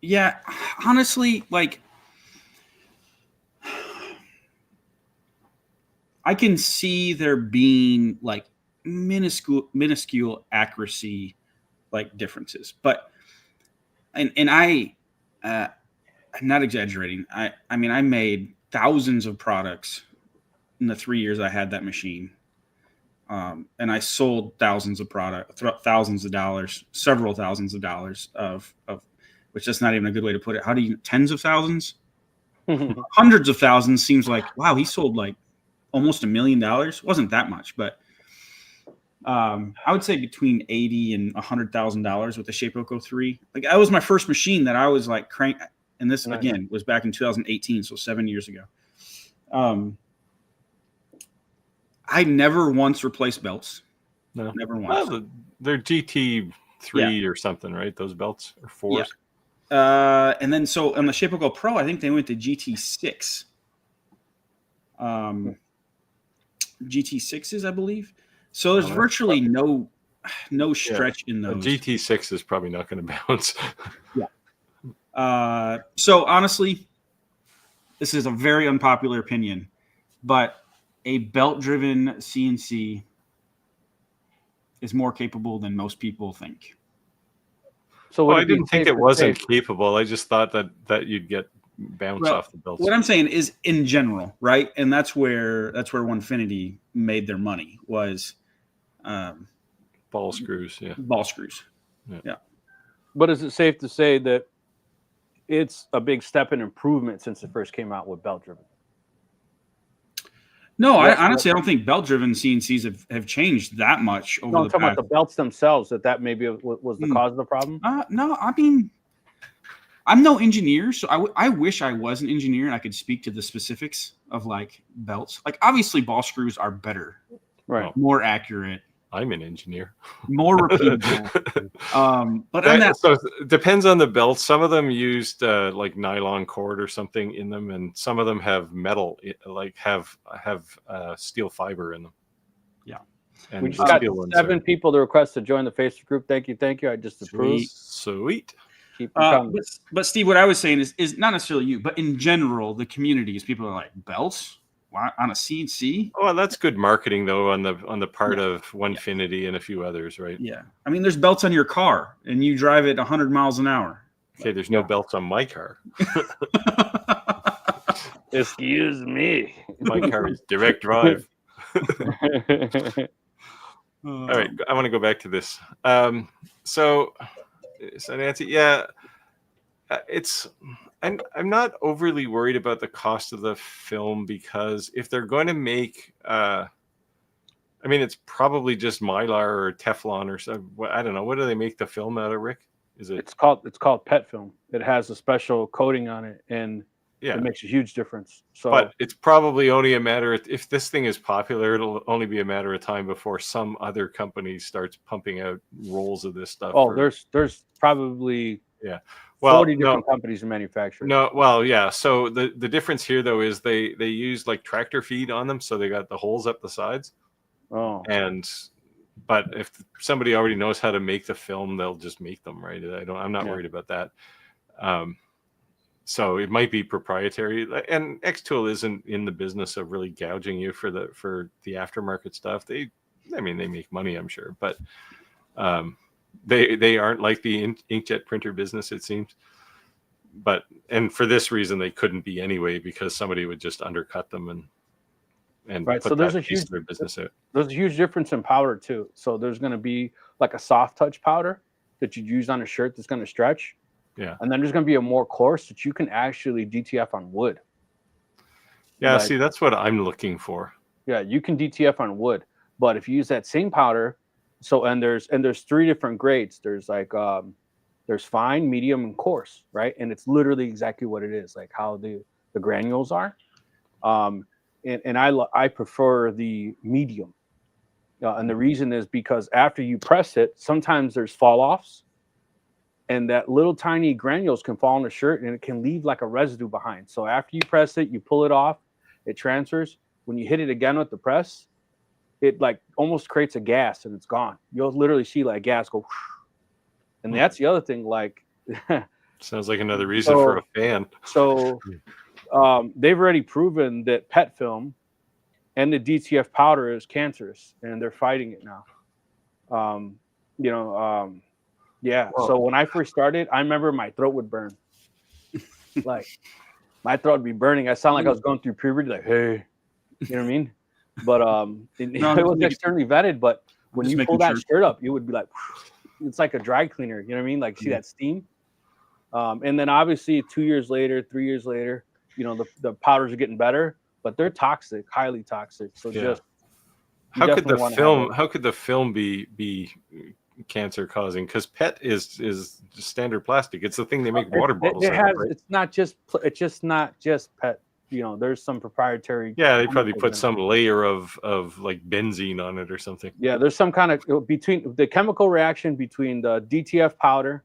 Yeah, honestly, like I can see there being like minuscule accuracy like differences, but I'm not exaggerating. I mean, I made thousands of products in the 3 years I had that machine. And I sold thousands of products, thousands of dollars, several thousands of dollars of which that's not even a good way to put it. How do you, tens of thousands? Hundreds of thousands seems like, wow, he sold like almost $1 million. Wasn't that much, but I would say between $80,000 and $100,000 with the Shapeoko 3. Like that was my first machine that I was like crank. And this again was back in 2018, so 7 years ago. I never once replaced belts. No, never once. Well, they're GT3 or something, right? Those belts or 4s. Yeah. And then so on the Shapeoko Pro, I think they went to GT6. GT6s, I believe. So there's virtually no stretch in those. A GT6 is probably not going to bounce. Yeah. So honestly, this is a very unpopular opinion, but a belt-driven CNC is more capable than most people think. So I didn't think it wasn't capable. I just thought that you'd get bounce off the belts. What I'm saying is in general, right? And that's where Onefinity made their money was ball screws. Yeah. Ball screws. Yeah. But is it safe to say that it's a big step in improvement since it first came out with belt driven? No, I honestly don't think belt-driven CNCs have changed that much over I'm talking about the belts themselves. That maybe was the cause of the problem. No, I mean, I'm no engineer, so I wish I was an engineer and I could speak to the specifics of like belts. Like obviously, ball screws are better, right? More accurate. I'm an engineer. More repeatable. But so it depends on the belt. Some of them used like nylon cord or something in them, and some of them have metal, like have steel fiber in them. Yeah. And we just got 7 people to request to join the Facebook group. Thank you. I just approved. Sweet. Keep coming. But Steve, what I was saying is not necessarily you, but in general, the communities, people are like, belts on a CNC. Oh, well, that's good marketing though on the part of Onefinity and a few others, right? Yeah, I mean, there's belts on your car, and you drive it 100 miles an hour. Okay, there's no belts on my car. Excuse me. My car is direct drive. All right, I want to go back to this. So Nancy, I'm not overly worried about the cost of the film because if they're going to make, I mean, it's probably just Mylar or Teflon or something. I don't know. What do they make the film out of, Rick? It's called PET film. It has a special coating on it, and it makes a huge difference. So, but it's probably only a matter if this thing is popular, it'll only be a matter of time before some other company starts pumping out rolls of this stuff. Oh, there's probably 40 different companies and manufacturers. No, well, yeah. So the difference here though is they use like tractor feed on them, so they got the holes up the sides. Oh. But if somebody already knows how to make the film, they'll just make them, right? I'm not worried about that. So it might be proprietary, and xtool isn't in the business of really gouging you for the aftermarket stuff. They make money, I'm sure, but they aren't like the inkjet printer business, it seems. And for this reason, they couldn't be anyway, because somebody would just undercut them and right. Put so there's that a huge their business out. There's a huge difference in powder too. So there's going to be like a soft touch powder that you use on a shirt that's going to stretch. Yeah. And then there's going to be a more coarse that you can actually DTF on wood. Yeah, Like, see, that's what I'm looking for. yeah, you can DTF on wood, but if you use that same powder, and there's 3 different grades. There's like there's fine, medium, and coarse, right? And it's literally exactly what it is, like how the granules are. And I prefer the medium, and the reason is because after you press it, sometimes there's fall offs, and that little tiny granules can fall on the shirt, and it can leave like a residue behind. So after you press it, you pull it off, it transfers. When you hit it again with the press, it like almost creates a gas, and it's gone. You'll literally see like gas go, and that's the other thing. Like, sounds like another reason for a fan. So they've already proven that PET film and the DTF powder is cancerous, and they're fighting it now. Yeah. Well, so when I first started, I remember my throat would burn. Like, my throat would be burning. I sound like I was going through puberty. Like, hey, you know what I mean? But it was externally vetted. But when you pull that shirt up, it would be like, it's like a dry cleaner. You know what I mean? Like, see that steam? And then obviously 2 years later, 3 years later, the powders are getting better, but they're toxic, highly toxic. So just how could the film be cancer causing? Because PET is just standard plastic. It's the thing they make water bottles out of, right? It's just not just PET. There's some proprietary. Yeah, they probably put some layer of like benzene on it or something. Yeah, there's some kind of between the chemical reaction between the DTF powder,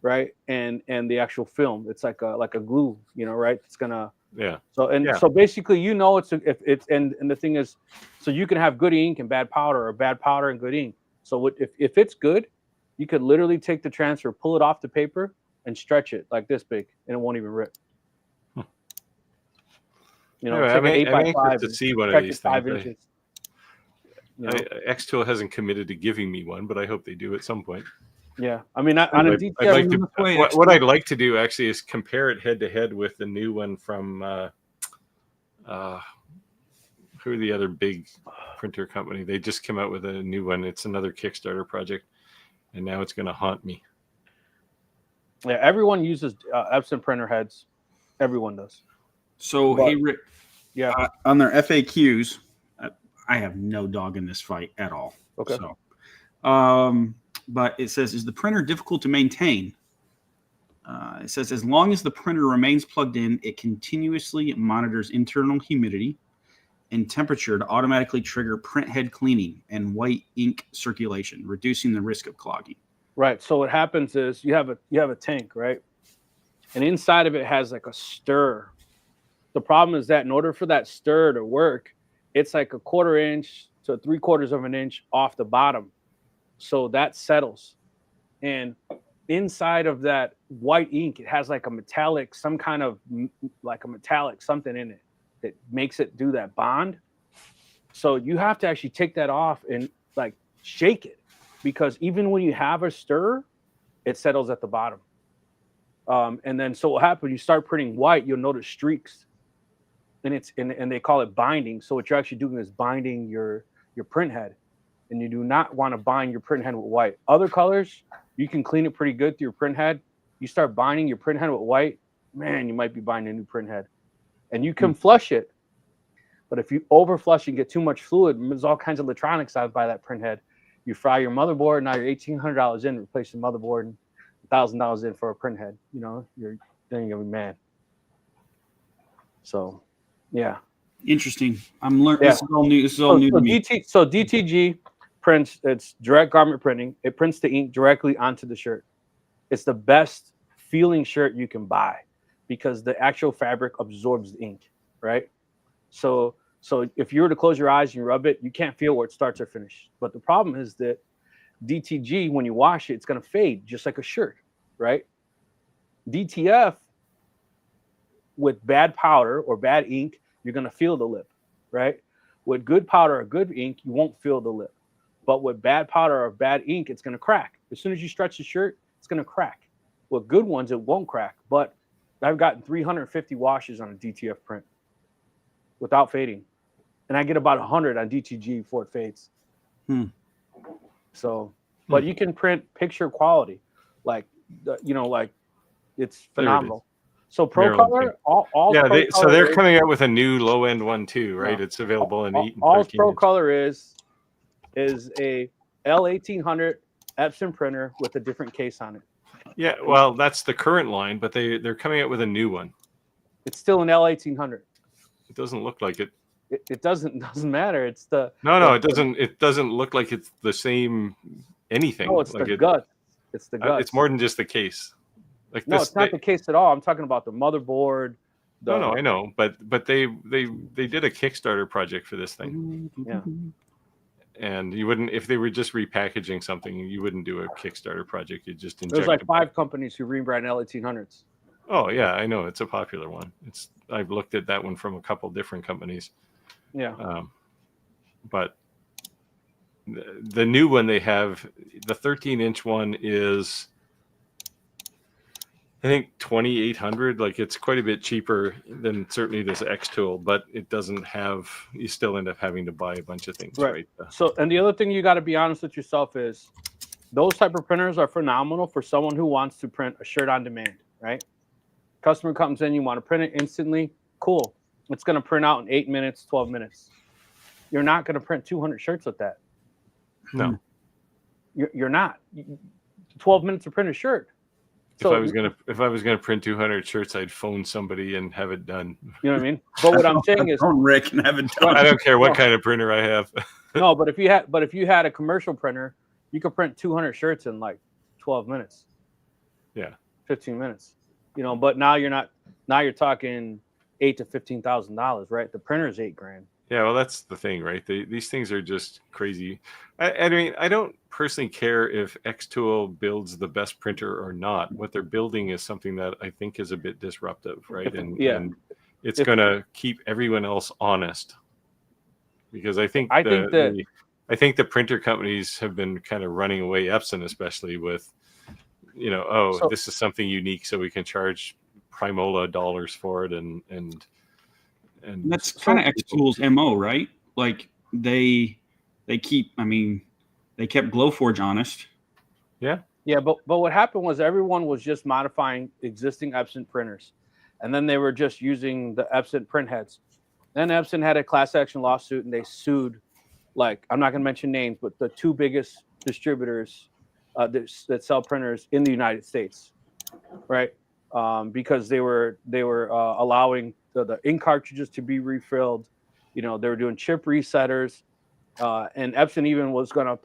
right, and the actual film. It's like a glue, right? It's gonna. Yeah. So basically, it's if it's and the thing is, so you can have good ink and bad powder, or bad powder and good ink. So if it's good, you could literally take the transfer, pull it off the paper, and stretch it like this big, and it won't even rip. I'm anxious to see one of these 5 inches. Xtool hasn't committed to giving me one, but I hope they do at some point. Yeah, I mean, on a DTF, what I'd like to do actually is compare it head to head with the new one from who are the other big printer company? They just came out with a new one. It's another Kickstarter project, and now it's going to haunt me. Yeah, everyone uses Epson printer heads. Everyone does. So, hey, Rick, on their FAQs, I have no dog in this fight at all. Okay. So, but it says, is the printer difficult to maintain? It says, as long as the printer remains plugged in, it continuously monitors internal humidity and temperature to automatically trigger print head cleaning and white ink circulation, reducing the risk of clogging. Right. So what happens is you have a tank, right? And inside of it has like a stir. The problem is that in order for that stir to work, it's like 1/4 inch to 3/4 of an inch off the bottom. So that settles. And inside of that white ink, it has like a metallic, some kind of like a metallic something in it that makes it do that bond. So you have to actually take that off and like shake it, because even when you have a stir, it settles at the bottom. And then so what happens when you start printing white, you'll notice streaks, and they call it binding. So what you're actually doing is binding your print head, and you do not want to bind your print head with white. Other colors, you can clean it pretty good through your print head. You start binding your print head with white, man, you might be binding a new print head. And you can flush it, but if you over flush and get too much fluid, there's all kinds of electronics out by that print head. You fry your motherboard, now you're $1,800 in, replace the motherboard, and $1,000 in for a print head. Then you're gonna be mad. So, yeah. Interesting. I'm learning. Yeah. This is all new. This is all new to me. So DTG prints. It's direct garment printing. It prints the ink directly onto the shirt. It's the best feeling shirt you can buy, because the actual fabric absorbs the ink, right? So if you were to close your eyes and you rub it, you can't feel where it starts or finishes. But the problem is that DTG, when you wash it, it's going to fade just like a shirt, right? DTF, with bad powder or bad ink, you're going to feel the lip, right? With good powder or good ink, you won't feel the lip. But with bad powder or bad ink, it's going to crack. As soon as you stretch the shirt, it's going to crack. With good ones, it won't crack. But I've gotten 350 washes on a DTF print without fading. And I get about 100 on DTG before it fades. So, but you can print picture quality. Like it's phenomenal. So Pro Maryland Color, thing. all Yeah, Pro so Color they're is- coming out with a new low end one too, right? No. It's available in 8 and all 13 Pro inch. Color is a L1800 Epson printer with a different case on it. Yeah, well, that's the current line, but they're coming out with a new one. It's still an L1800. It doesn't look like it. It doesn't matter. It's the No, it doesn't. It doesn't look like it's the same anything. No, it's like the gut. It's the gut. It's more than just the case. Like no, this, it's not the case at all. I'm talking about the motherboard. No, I know, but they did a Kickstarter project for this thing. Yeah. And you wouldn't, if they were just repackaging something, you wouldn't do a Kickstarter project. You just inject. There's like 5 companies who rebrand L1800s. Oh yeah, I know, it's a popular one. I've looked at that one from a couple different companies. Yeah. But the new one they have, the 13-inch one is, I think, 2,800. Like, it's quite a bit cheaper than certainly this xtool, but it doesn't have. You still end up having to buy a bunch of things, right? So, and the other thing you got to be honest with yourself is, those type of printers are phenomenal for someone who wants to print a shirt on demand, right? Customer comes in, you want to print it instantly. Cool. It's going to print out in 8 minutes, 12 minutes. You're not going to print 200 shirts with that. No. You're not. 12 minutes to print a shirt. So, if I was gonna print 200 shirts, I'd phone somebody and have it done. You know what I mean? But what I'm saying is, phone Rick and have it done. I don't care what kind of printer I have. No, but if you had a commercial printer, you could print 200 shirts in like 12 minutes. Yeah. 15 minutes. You know, but now you're not. Now you're talking $8,000 to $15,000, right? The printer is $8,000. Yeah, well, that's the thing, right? These things are just crazy. I mean, I don't personally care if xtool builds the best printer or not. What they're building is something that I think is a bit disruptive, right? And it's going to keep everyone else honest. Because I think the printer companies have been kind of running away, Epson especially, with, this is something unique, so we can charge Primola dollars for it, and that's kind of xtool's MO, right? Like they kept Glowforge honest. Yeah, but what happened was everyone was just modifying existing Epson printers, and then they were just using the Epson print heads. Then Epson had a class action lawsuit, and they sued, like, I'm not going to mention names, but the 2 biggest distributors that sell printers in the United States, right? Because they were allowing the ink cartridges to be refilled. They were doing chip resetters, and Epson even was going to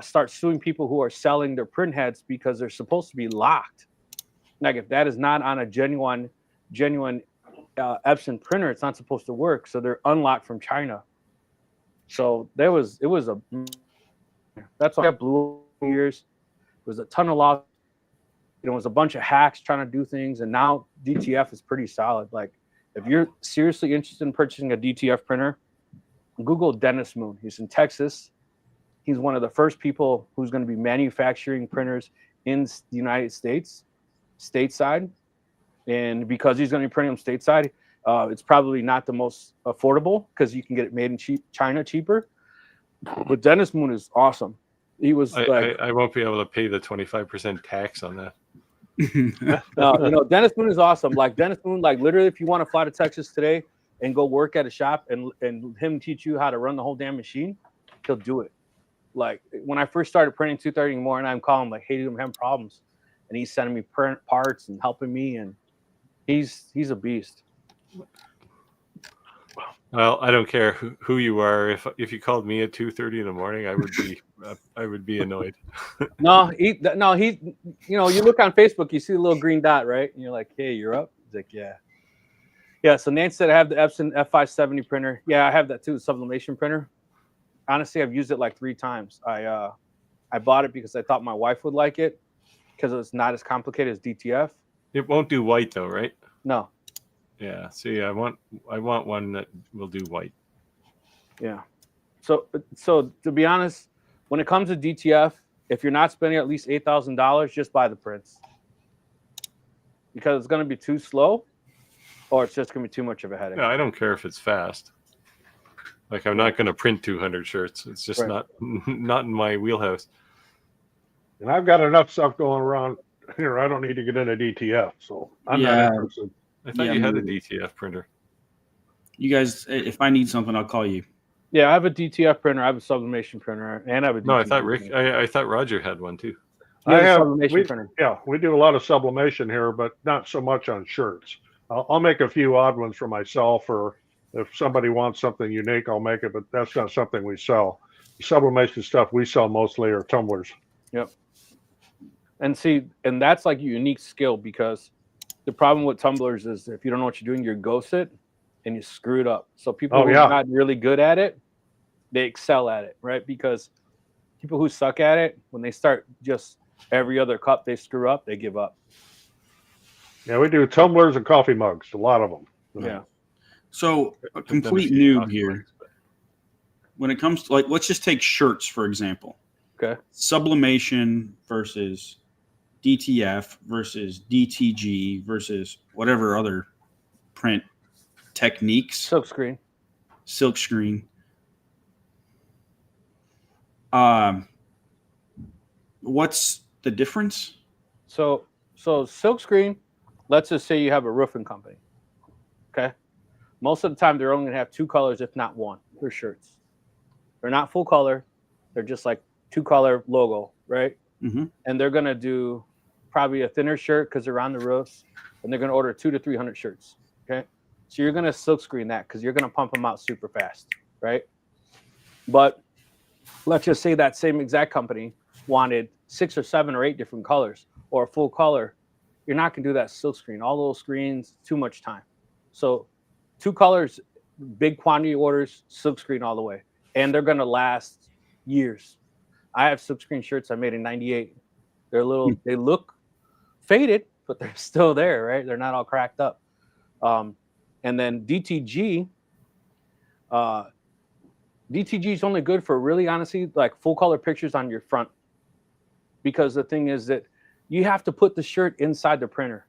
start suing people who are selling their print heads because they're supposed to be locked. Like, if that is not on a genuine Epson printer, it's not supposed to work. So they're unlocked from China. So that's why I blew years. There was a ton of law. It was a bunch of hacks trying to do things, and now DTF is pretty solid. Like, if you're seriously interested in purchasing a DTF printer, Google Dennis Moon. He's in Texas. He's one of the first people who's going to be manufacturing printers in the United States, stateside. And because he's going to be printing them stateside, it's probably not the most affordable because you can get it made in China cheaper. But Dennis Moon is awesome. He was I won't be able to pay the 25% tax on that. No, Dennis Moon is awesome. Like, Dennis Moon, like, literally, if you want to fly to Texas today and go work at a shop and him teach you how to run the whole damn machine, he'll do it. Like, when I first started printing 2:30 in the morning, I'm calling him, like, hey, I'm having problems, and he's sending me print parts and helping me, and he's a beast. Well, I don't care who you are. If you called me at 2:30 in the morning, I would be annoyed. No, he. You look on Facebook, you see the little green dot, right? And you're like, hey, you're up. He's like, yeah. Yeah. So Nance said I have the Epson F570 printer. Yeah, I have that too, sublimation printer. Honestly, I've used it like 3 times. I bought it because I thought my wife would like it because it's not as complicated as DTF. It won't do white though, right? No. Yeah. See, I want one that will do white. Yeah. So to be honest, when it comes to DTF, if you're not spending at least $8,000, just buy the prints, because it's going to be too slow, or it's just going to be too much of a headache. No, I don't care if it's fast. Like, I'm not going to print 200 shirts. It's just not in my wheelhouse. And I've got enough stuff going around here, I don't need to get into DTF, so I'm Yeah. not interested. I thought Yeah, you had a maybe. DTF printer. You guys, if I need something, I'll call you. Yeah, I have a DTF printer. I have a sublimation printer, and I have a DTG No, I thought Rick. printer. I thought Roger had one too. He has I a have, sublimation printer. yeah, we do a lot of sublimation here, but not so much on shirts. I'll make a few odd ones for myself, or if somebody wants something unique, I'll make it, but that's not something we sell. The sublimation stuff we sell mostly are tumblers. Yep. And see, and that's like a unique skill, because the problem with tumblers is if you don't know what you're doing, you ghost it and you screw it up. So people who are not really good at it, they excel at it, right? Because people who suck at it, when they start just every other cup they screw up, they give up. Yeah, we do tumblers and coffee mugs, a lot of them. Yeah. So a I've done a complete few noob coffee here. mugs, but- When it comes to, like, let's just take shirts, for example. Okay. Sublimation versus DTF versus DTG versus whatever other print techniques. Silkscreen. Silkscreen. What's the difference? So silkscreen, let's just say you have a roofing company. Okay. Most of the time they're only gonna have two colors, if not one, for shirts. They're not full color, they're just like two color logo, right? Mm-hmm. And they're gonna do probably a thinner shirt because they're on the roofs, and they're gonna order 200 to 300 shirts. Okay. So you're gonna silkscreen that because you're gonna pump them out super fast, right? But let's just say that same exact company wanted 6 or 7 or 8 different colors or a full color. You're not gonna do that silkscreen. All those screens, too much time. So 2 colors, big quantity orders, silkscreen all the way, and they're gonna last years. I have silkscreen shirts I made in '98. They're a little, they look faded, but they're still there, right? They're not all cracked up. And then DTG, DTG is only good for really, honestly, like full color pictures on your front. Because the thing is that you have to put the shirt inside the printer.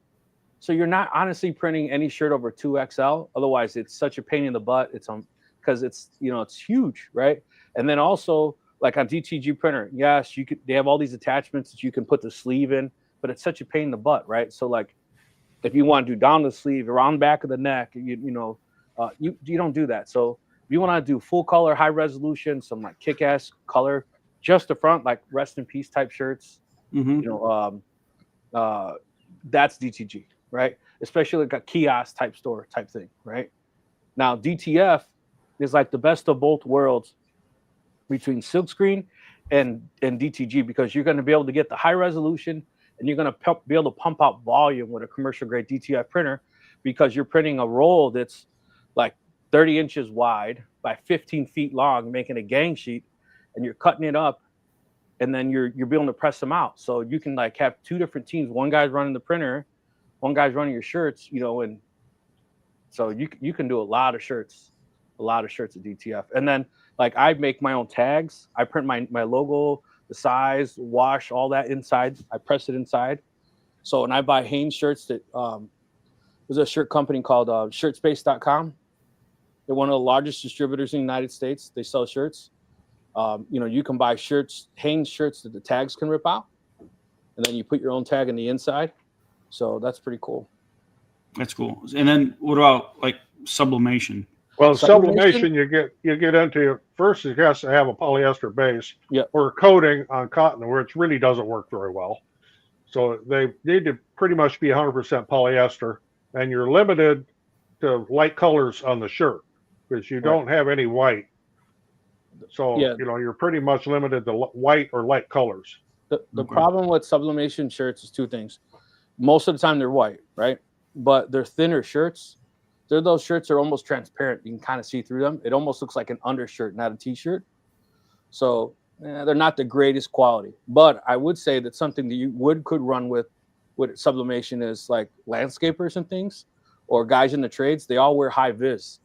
So you're not honestly printing any shirt over 2XL. Otherwise, it's such a pain in the butt. It's on, because it's, you know, it's huge, right? And then also, like on DTG printer, yes, you could, they have all these attachments that you can put the sleeve in, but it's such a pain in the butt, right? So like, if you want to do down the sleeve, around the back of the neck, you don't do that. So if you want to do full color, high resolution, some like kick-ass color, just the front, like rest in peace type shirts, Mm-hmm. That's DTG, right? Especially like a kiosk type store type thing, right? Now DTF is like the best of both worlds between silkscreen and DTG, because you're going to be able to get the high resolution and you're going to be able to pump out volume with a commercial grade DTF printer, because you're printing a roll that's like 30 inches wide by 15 feet long, making a gang sheet, and you're cutting it up, and then you're being able to press them out. So you can like have 2 different teams. One guy's running the printer, one guy's running your shirts, you know, and so you can do a lot of shirts at DTF. And then like I make my own tags. I print my logo, the size, wash, all that inside. I press it inside. So when I buy Hanes shirts, that there's a shirt company called shirtspace.com. They're one of the largest distributors in the United States. They sell shirts. You can buy shirts, Hanes shirts that the tags can rip out, and then you put your own tag in the inside. So that's pretty cool. That's cool. And then what about like sublimation? Well, sublimation you get into first. It has to have a polyester base, or coating on cotton, which really doesn't work very well. So they need to pretty much be 100% polyester, and you're limited to light colors on the shirt because you don't have any white. So you're pretty much limited to white or light colors. The problem with sublimation shirts is 2 things. Most of the time they're white, right? But they're thinner shirts. Those shirts are almost transparent. You can kind of see through them. It almost looks like an undershirt, not a t-shirt. So they're not the greatest quality. But I would say that something that you could run with sublimation is like landscapers and things, or guys in the trades. They all wear high vis.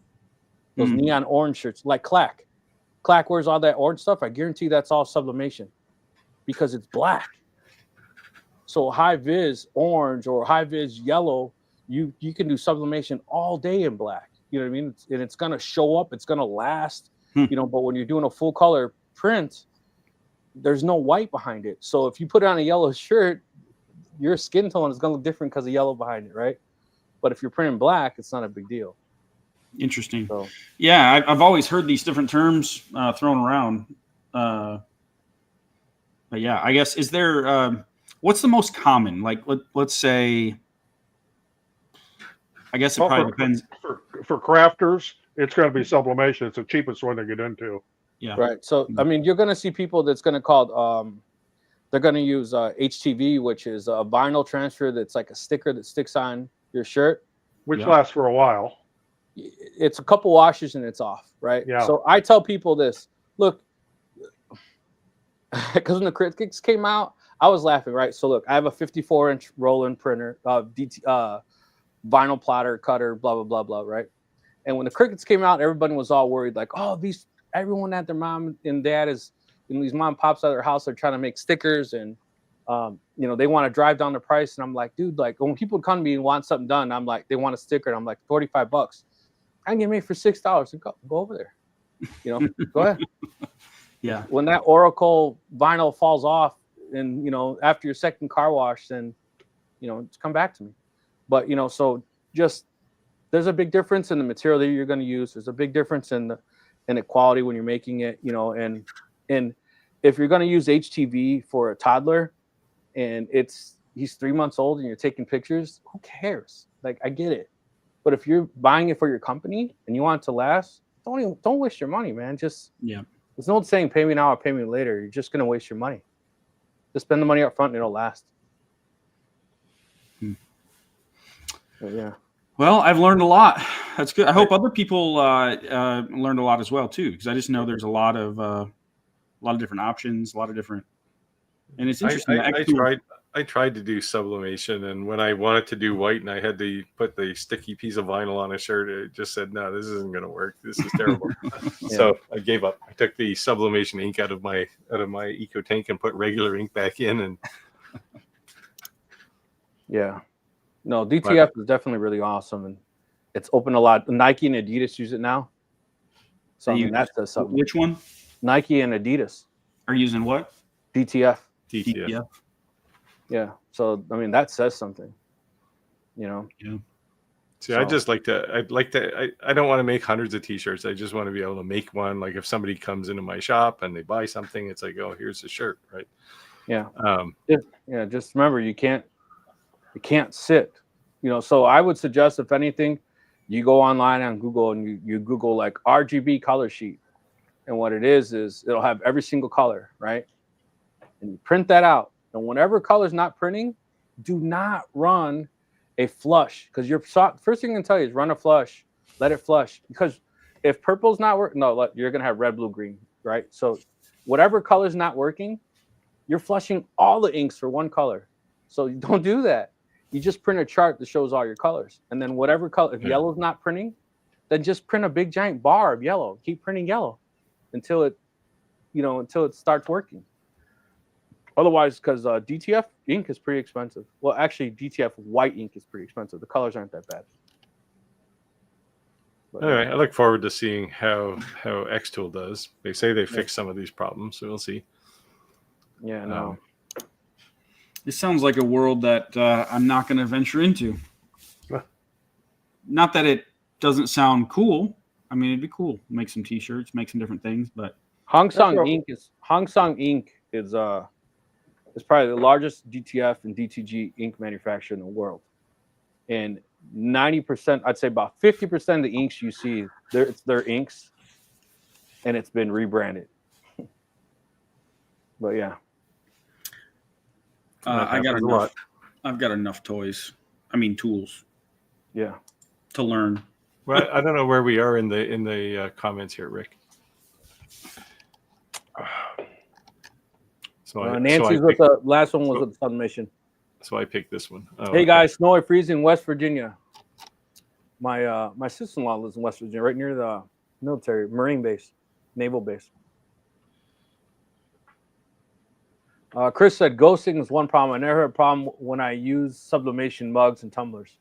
Those neon orange shirts, like Clack. Clack wears all that orange stuff. I guarantee that's all sublimation because it's black. So high vis orange or high vis yellow, you can do sublimation all day in black. You know what I mean? And it's gonna show up. It's gonna last. But when you're doing a full color print, there's no white behind it. So if you put it on a yellow shirt, your skin tone is going to look different because of yellow behind it, right? But if you're printing black, it's not a big deal. Interesting. So, yeah, I've always heard these different terms thrown around. But yeah, I guess, is there, what's the most common? Like, let's say, I guess it probably depends. For crafters, it's going to be sublimation. It's the cheapest one to get into. Yeah. right. So, I mean, you're going to see people that's going to call, they're going to use HTV, which is a vinyl transfer that's like a sticker that sticks on your shirt. Which lasts for a while. It's a couple washes and it's off, right? Yeah. So I tell people this, look, because when the Critics came out, I was laughing, right? So look, I have a 54-inch roll-in printer, vinyl plotter, cutter, blah, blah, blah, blah, right? And when the Crickets came out, everybody was all worried, like, oh, everyone at their mom and dad is, these mom and pops at their house are trying to make stickers and, they want to drive down the price. And I'm like, dude, like when people come to me and want something done, I'm like, they want a sticker. And I'm like, $45. I can get made for $6. And go over there. Go ahead. Yeah. When that Oracle vinyl falls off and, after your second car wash, then, just come back to me. But, so just, there's a big difference in the material that you're going to use. There's a big difference in the quality when you're making it, and if you're going to use HTV for a toddler and he's 3 months old and you're taking pictures, who cares? Like, I get it. But if you're buying it for your company and you want it to last, don't waste your money, man. Just, there's no saying pay me now or pay me later. You're just going to waste your money. Just spend the money up front and it'll last. But yeah. Well, I've learned a lot. That's good. I hope other people learned a lot as well too, because I just know there's a lot of different options, a lot of different, and it's interesting. I tried to do sublimation, and when I wanted to do white and I had to put the sticky piece of vinyl on a shirt, it just said, no, this isn't going to work. This is terrible. So I gave up. I took the sublimation ink out of my eco tank and put regular ink back in. And yeah, no, DTF is definitely really awesome, and it's open a lot. Nike and Adidas use it now. So that says something. Which one? Nike and Adidas are using what? DTF. DTF. Yeah. So that says something. Yeah. See, I don't want to make hundreds of t-shirts. I just want to be able to make one. Like if somebody comes into my shop and they buy something, it's like, oh, here's the shirt, right? Yeah. Just remember, you can't sit. So I would suggest, if anything, you go online on Google and you Google like RGB color sheet. And what it is it'll have every single color, right? And you print that out. And whenever color's not printing, do not run a flush, because first thing I can tell you is run a flush, let it flush. Because if purple's not working, you're gonna have red, blue, green, right? So whatever color's not working, you're flushing all the inks for one color. So don't do that. You just print a chart that shows all your colors, and then whatever color, if yellow's not printing, then just print a big giant bar of yellow. Keep printing yellow until it starts working. Otherwise, because DTF ink is pretty expensive. Well, actually, DTF white ink is pretty expensive. The colors aren't that bad. But, all right, I look forward to seeing how xtool does. They say they fixed some of these problems, so we'll see. Yeah, no. This sounds like a world that I'm not going to venture into. Not that it doesn't sound cool. I mean, it'd be cool. Make some t-shirts, make some different things, but Hong Song Ink is probably the largest DTF and DTG ink manufacturer in the world. And 90%, I'd say about 50% of the inks you see, it's their inks, and it's been rebranded. But yeah. I've got enough toys. I mean, tools. Yeah. To learn. Well, I don't know where we are in the comments here, Rick. Nancy's with the last one was with the submission. So I picked this one. Oh, hey guys, snow or freezing in West Virginia. My sister-in-law lives in West Virginia, right near the military Marine base, naval base. Chris said ghosting is one problem. I never had a problem when I use sublimation mugs and tumblers.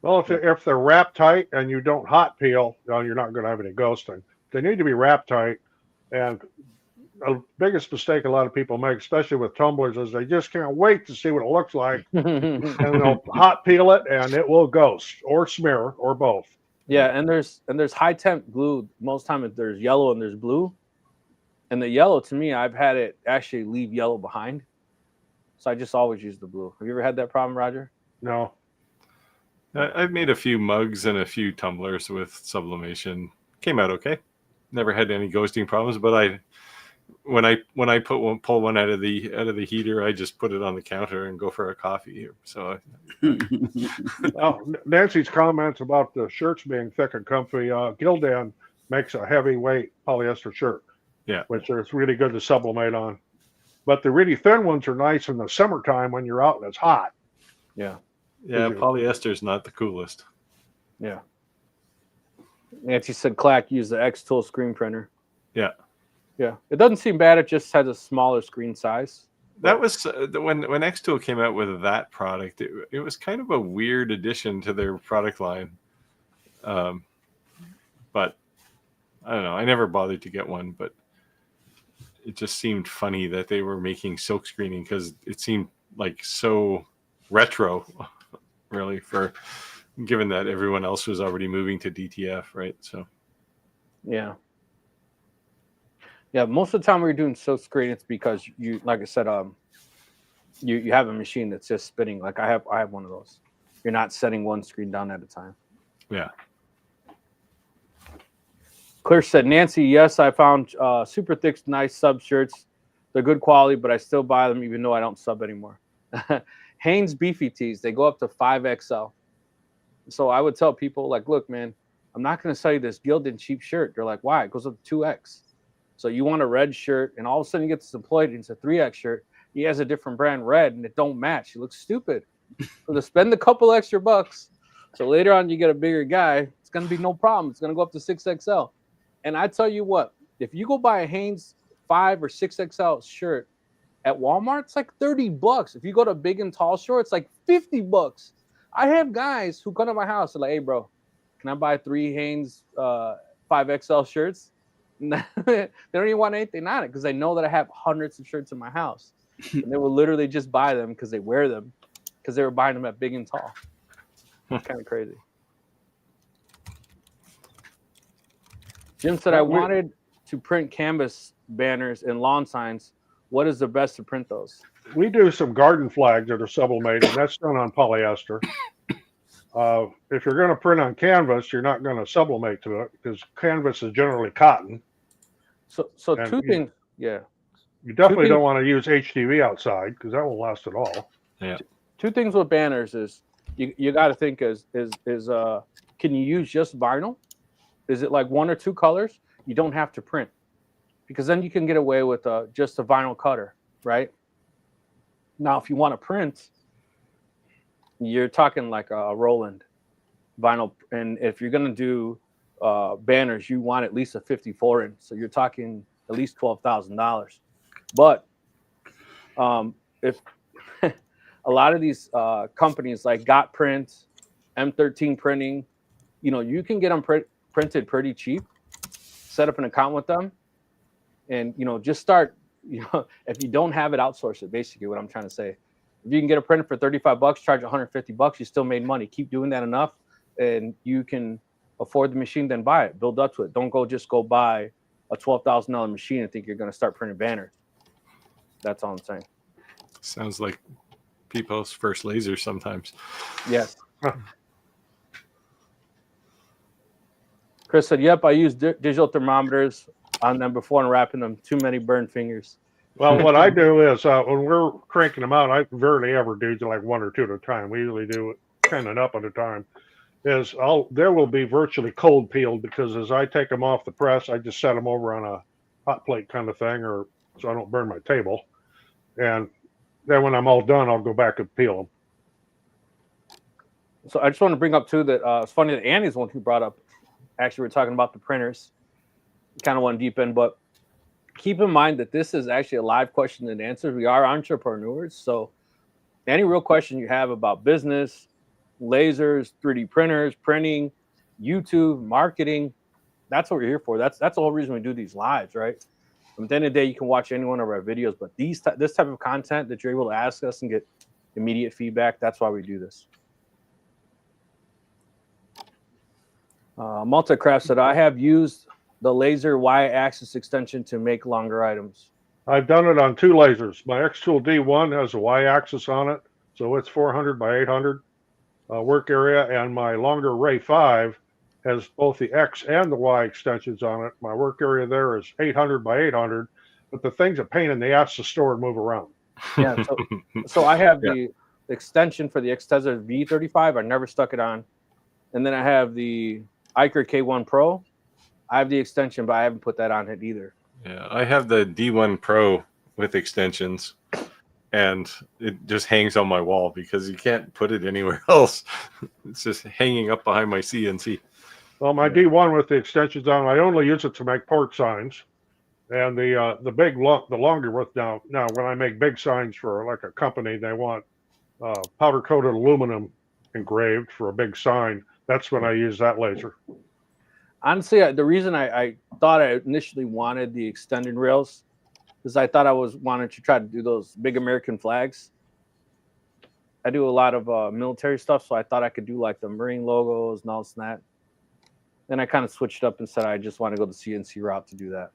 Well, if they're wrapped tight and you don't hot peel, you're not going to have any ghosting. They need to be wrapped tight, and biggest mistake a lot of people make, especially with tumblers, is they just can't wait to see what it looks like, and they'll hot peel it, and it will ghost or smear or both. Yeah, and there's high temp glue. Most time if there's yellow and there's blue, and the yellow to me, I've had it actually leave yellow behind, so I just always use the blue. Have you ever had that problem, Roger? No. I've made a few mugs and a few tumblers with sublimation. Came out okay. Never had any ghosting problems, but when I pull one out of the heater, I just put it on the counter and go for a coffee. So, Nancy's comments about the shirts being thick and comfy. Gildan makes a heavyweight polyester shirt, which is really good to sublimate on. But the really thin ones are nice in the summertime when you're out and it's hot. Yeah, polyester is not the coolest. Yeah. Nancy said, "Clack, use the xtool screen printer." Yeah, it doesn't seem bad. It just has a smaller screen size. That was when xtool came out with that product. It was kind of a weird addition to their product line. But I don't know. I never bothered to get one, but it just seemed funny that they were making silk screening because it seemed like so retro, really, for given that everyone else was already moving to DTF, right? So, yeah. Most of the time when you're doing silk screen, it's because you, like I said, you have a machine that's just spinning. Like I have one of those. You're not setting one screen down at a time. Yeah. Clear said, Nancy, yes, I found super thick, nice sub shirts. They're good quality, but I still buy them even though I don't sub anymore. Hanes beefy tees, they go up to 5XL. So I would tell people, like, look, man, I'm not going to sell you this Gildan cheap shirt. They're like, why? It goes up to 2X. So you want a red shirt, and all of a sudden you get this employee, and it's a 3X shirt. He has a different brand red, and it don't match. He looks stupid. So to spend a couple extra bucks, so later on you get a bigger guy, it's going to be no problem. It's going to go up to 6XL. And I tell you what, if you go buy a Hanes 5 or 6XL shirt at Walmart, it's like $30. If you go to big and tall store, it's like $50. I have guys who come to my house and like, hey, bro, can I buy 3 Hanes 5XL shirts? They don't even want anything on it because they know that I have hundreds of shirts in my house. And they will literally just buy them because they wear them because they were buying them at big and tall. It's kind of crazy. Jim said, I wanted to print canvas banners and lawn signs. What is the best to print those? We do some garden flags that are sublimated. That's done on polyester. If you're going to print on canvas, you're not going to sublimate to it because canvas is generally cotton. So two things. Yeah. You definitely don't want to use HTV outside because that won't last at all. Yeah. Two things with banners is you got to think is can you use just vinyl? Is it like 1 or 2 colors? You don't have to print because then you can get away with just a vinyl cutter, right? Now, if you want to print, you're talking like a Roland vinyl, and if you're gonna do banners, you want at least a 54 inch. So you're talking at least $12,000. But if a lot of these companies like Got Print, M13 Printing, you can get them printed pretty cheap. Set up an account with them, and just start. If you don't have it, outsource it. Basically, what I'm trying to say. If you can get a printer for $35, charge $150, you still made money. Keep doing that enough, and you can afford the machine. Then buy it. Build up to it. Don't go buy a $12,000 machine and think you're going to start printing banners. That's all I'm saying. Sounds like people's first laser sometimes. Yes. Chris said, "Yep, I use digital thermometers on them before unwrapping them. Too many burned fingers." Well, what I do is when we're cranking them out, I rarely ever do like 1 or 2 at a time. We usually do 10 and up at a time. There will be virtually cold peeled because as I take them off the press, I just set them over on a hot plate kind of thing, or so I don't burn my table. And then when I'm all done, I'll go back and peel them. So I just want to bring up too that it's funny that Annie's the one who brought up. Actually, we're talking about the printers. Kind of went deep in, but keep in mind that this is actually a live question and answer. We are entrepreneurs, so any real question you have about business, lasers, 3D printers, printing, YouTube, marketing, that's what we're here for. That's the whole reason we do these lives, right? At the end of the day, you can watch any one of our videos, but this type of content that you're able to ask us and get immediate feedback, that's why we do this. Multicraft said, I have used the laser Y-axis extension to make longer items. I've done it on 2 lasers. My xtool D1 has a Y-axis on it, so it's 400 by 800 work area, and my longer Ray 5 has both the X and the Y extensions on it. My work area there is 800 by 800, but the thing's a pain in the ass to store and move around. Yeah, so I have the extension for the Xteza V35. I never stuck it on. And then I have the Iker K1 Pro. I have the extension, but I haven't put that on it either. Yeah, I have the D1 Pro with extensions, and it just hangs on my wall because you can't put it anywhere else. It's just hanging up behind my CNC. Well, my D1 with the extensions on, I only use it to make port signs, and the longer with now when I make big signs for like a company, they want powder coated aluminum engraved for a big sign. That's when I use that laser. Honestly, the reason I thought I initially wanted the extended rails is I thought I wanted to try to do those big American flags. I do a lot of military stuff, so I thought I could do like the Marine logos and all this and that. Then I kind of switched up and said I just want to go the CNC route to do that.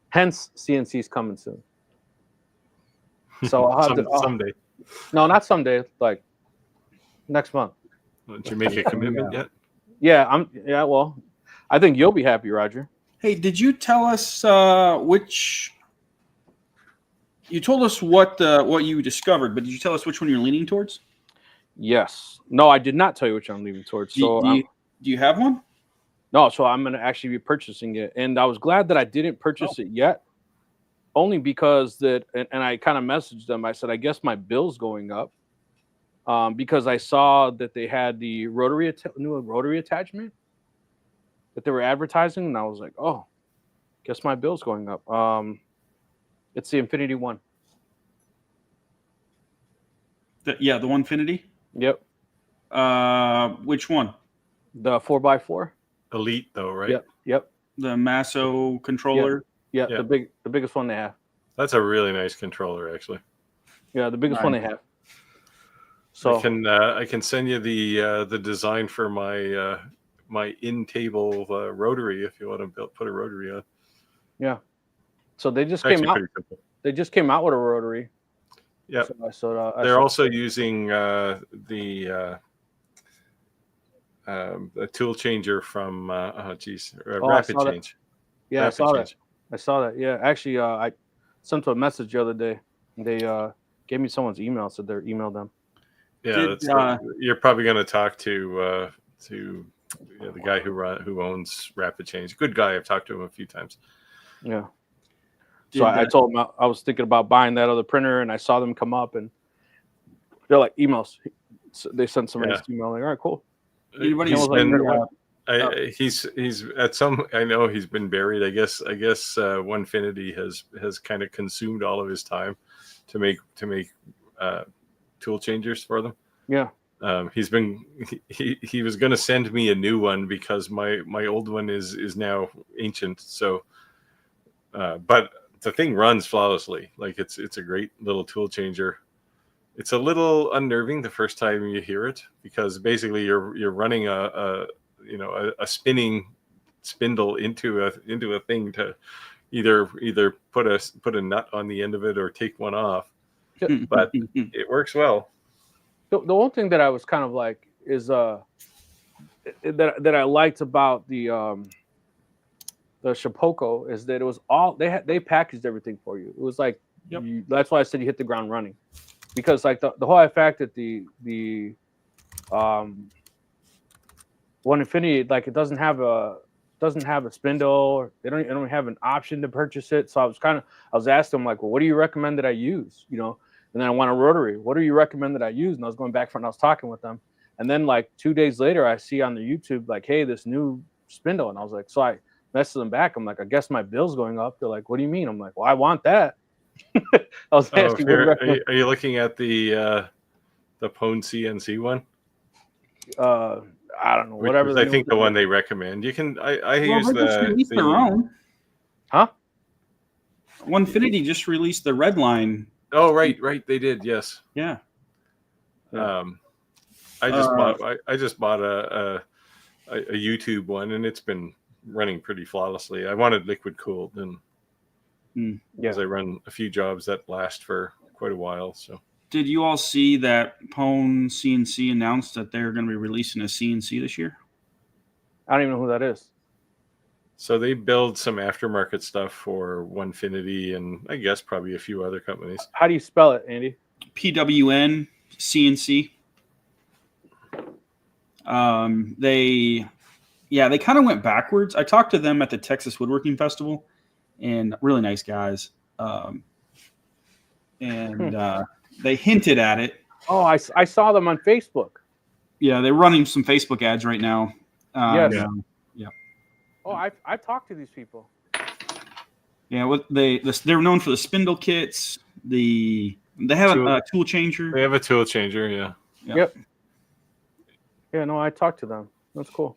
Hence, CNC's coming soon. So I'll have someday. No, not someday. Like next month. Did you make a commitment yet? Yeah, well, I think you'll be happy, Roger. Hey, did you tell us which? You told us what you discovered, but did you tell us which one you're leaning towards? Yes. No, I did not tell you which I'm leaning towards. So do you have one? No, so I'm going to actually be purchasing it. And I was glad that I didn't purchase it yet, only because and I kind of messaged them. I said, I guess my bill's going up because I saw that they had the new rotary attachment that they were advertising. And I was like, oh, guess my bill's going up. It's the Infinity One. The Onefinity? Yep. Which one? The 4x4. Elite, though, right? Yep. The Masso controller. Yeah. The biggest one they have. That's a really nice controller, actually. Yeah, the biggest one they have. So I can send you the design for my my in-table rotary if you want to put a rotary on. Yeah. So they just came out. They just came out with a rotary. Yeah. So they're also using the tool changer from Rapid Change. Yeah, Rapid Change. I saw that. Yeah, actually, I sent them a message the other day. They gave me someone's email, so they emailed them. Yeah, you're probably going to talk to the guy who owns Rapid Change. Good guy. I've talked to him a few times. Yeah. So I told them I was thinking about buying that other printer, and I saw them come up, and they're like emails. So they sent somebody an email like, all right, cool. He's at some. I know he's been buried. I guess Onefinity has kind of consumed all of his time to make tool changers for them. Yeah. He was going to send me a new one because my old one is now ancient. So, but the thing runs flawlessly. Like it's a great little tool changer. It's a little unnerving the first time you hear it because basically you're running a spinning spindle into a thing to either put a nut on the end of it or take one off. But it works well. The one thing that I was kind of like is that I liked about the Shapeoko is that it was all they packaged everything for you. It was like that's why I said you hit the ground running, because like the whole fact that the Onefinity, like it doesn't have a spindle, or they don't have an option to purchase it. So I was asking them like, well, what do you recommend that I use? And then I want a rotary. What do you recommend that I use? And I was going back and I was talking with them. And then like 2 days later, I see on the YouTube, like, hey, this new spindle. And I was like, so I messaged them back. I'm like, I guess my bill's going up. They're like, what do you mean? I'm like, well, I want that. I was asking. Are you looking at the Pone CNC one? I don't know. Whatever. I think the one they recommend. You can. I use their own. Huh? Onefinity just released the red line. Oh, right, they did. Yes. Yeah. I just bought a YouTube one, and it's been running pretty flawlessly. I wanted liquid cooled, and because I run a few jobs that last for quite a while. So, did you all see that Pone CNC announced that they're going to be releasing a CNC this year? I don't even know who that is. So they build some aftermarket stuff for Onefinity and I guess probably a few other companies. How do you spell it, Andy? PWN CNC. They kind of went backwards. I talked to them at the Texas Woodworking Festival, and really nice guys. They hinted at it. Oh, I saw them on Facebook. Yeah, they're running some Facebook ads right now. Yes. Yeah. Oh, I've talked to these people. Yeah, they're known for the spindle kits. They have a tool changer. They have a tool changer. Yeah. Yep. Yeah, no, I talked to them. That's cool.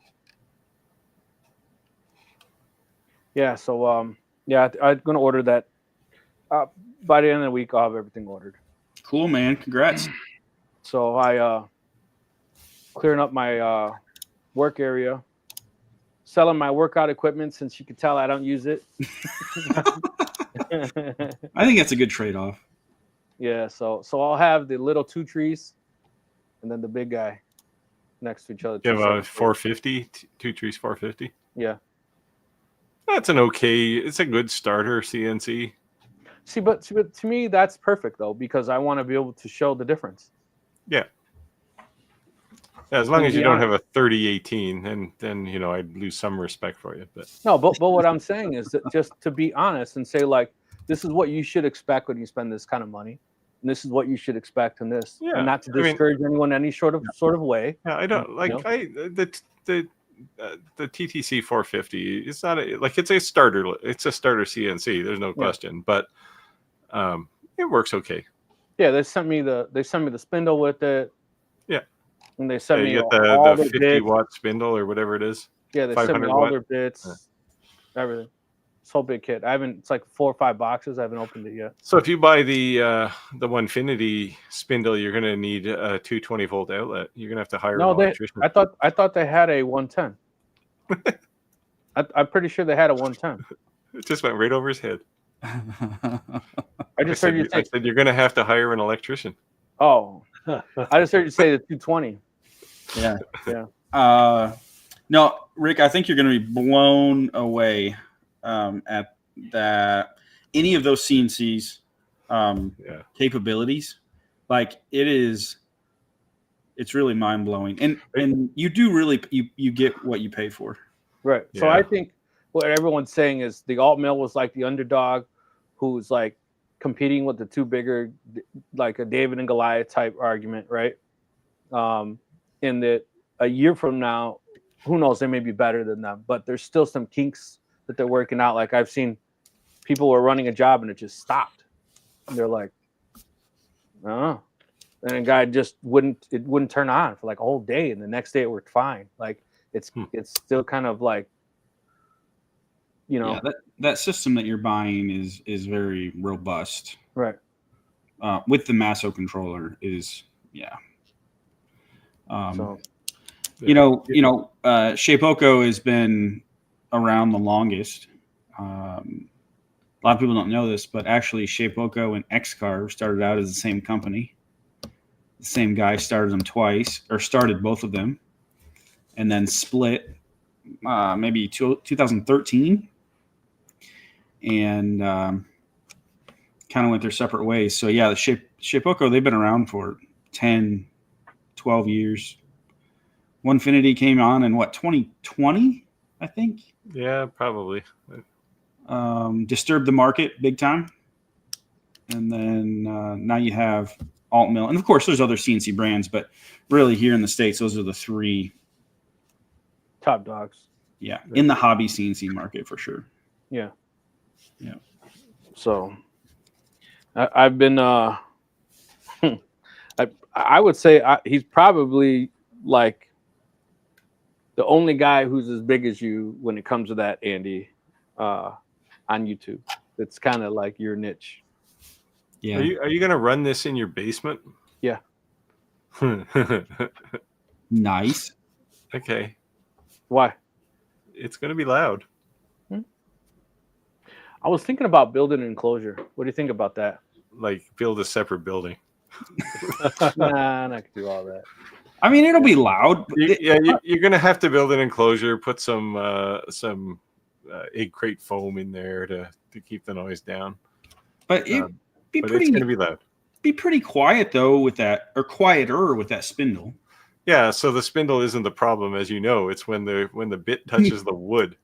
Yeah, so I'm gonna order that. By the end of the week, I'll have everything ordered. Cool, man. Congrats. So I clearing up my work area, selling my workout equipment since you can tell I don't use it. I think that's a good trade-off. Yeah, so I'll have the little 2 trees and then the big guy next to each other. You have a 450, 2 trees 450. Yeah. That's it's a good starter CNC. See, but to me, that's perfect, though, because I want to be able to show the difference. Yeah. As long as you don't have a 3018, then I'd lose some respect for you. But no, but what I'm saying is that just to be honest and say, like, this is what you should expect when you spend this kind of money, and this is what you should expect in this, and not to discourage anyone in any sort of way. Yeah, I don't the TTC 450. It's not it's a starter. It's a starter CNC. There's no question, but it works okay. Yeah, they sent me the spindle with it. Yeah. And they sent me all the 50-watt spindle or whatever it is. Yeah, they sent me all their bits, everything. This whole big kit. It's like 4 or 5 boxes. I haven't opened it yet. So if you buy the Onefinity spindle, you're going to need a 220-volt outlet. You're going to have to hire an electrician. I thought they had a 110. I'm pretty sure they had a 110. It just went right over his head. I just heard you say. I said you're going to have to hire an electrician. Oh, I just heard you say the 220. Yeah. No, Rick, I think you're going to be blown away at that. Any of those CNCs capabilities, like it's really mind blowing, and you do really you get what you pay for. Right. Yeah. So I think what everyone's saying is the alt mill was like the underdog, who's like competing with the 2 bigger, like a David and Goliath type argument, right? In that a year from now, who knows, they may be better than them, but there's still some kinks that they're working out. Like I've seen people were running a job and it just stopped. And they're like, oh, and a guy just wouldn't turn on for like a whole day, and the next day it worked fine. Like it's still kind of like, that system that you're buying is very robust, right? With the Masso controller is Shapeoko has been around the longest. A lot of people don't know this, but actually Shapeoko and X-Carve started out as the same company. The same guy started them twice, or started both of them, and then split maybe 2013, and kind of went their separate ways. So yeah, the Shapeoko, they've been around for 10, 12 years. Onefinity came on in 2020, I think. Yeah, probably. Disturbed the market big time, and then now you have alt mill, and of course there's other CNC brands, but really here in the States, those are the 3 top dogs. Yeah, in the hobby CNC market for sure. Yeah. So I've been I would say he's probably like the only guy who's as big as you when it comes to that, Andy, on YouTube. It's kind of like your niche. Yeah. Are you gonna run this in your basement? Yeah. Nice. Okay. Why? It's gonna be loud. I was thinking about building an enclosure. What do you think about that? Like build a separate building. Nah, I could do all that. I mean, it'll be loud. But You're gonna have to build an enclosure. Put some egg crate foam in there to keep the noise down. But it'd be but pretty. It's gonna be loud. Be pretty quiet though with that, or quieter with that spindle. Yeah. So the spindle isn't the problem, as you know. It's when the bit touches the wood.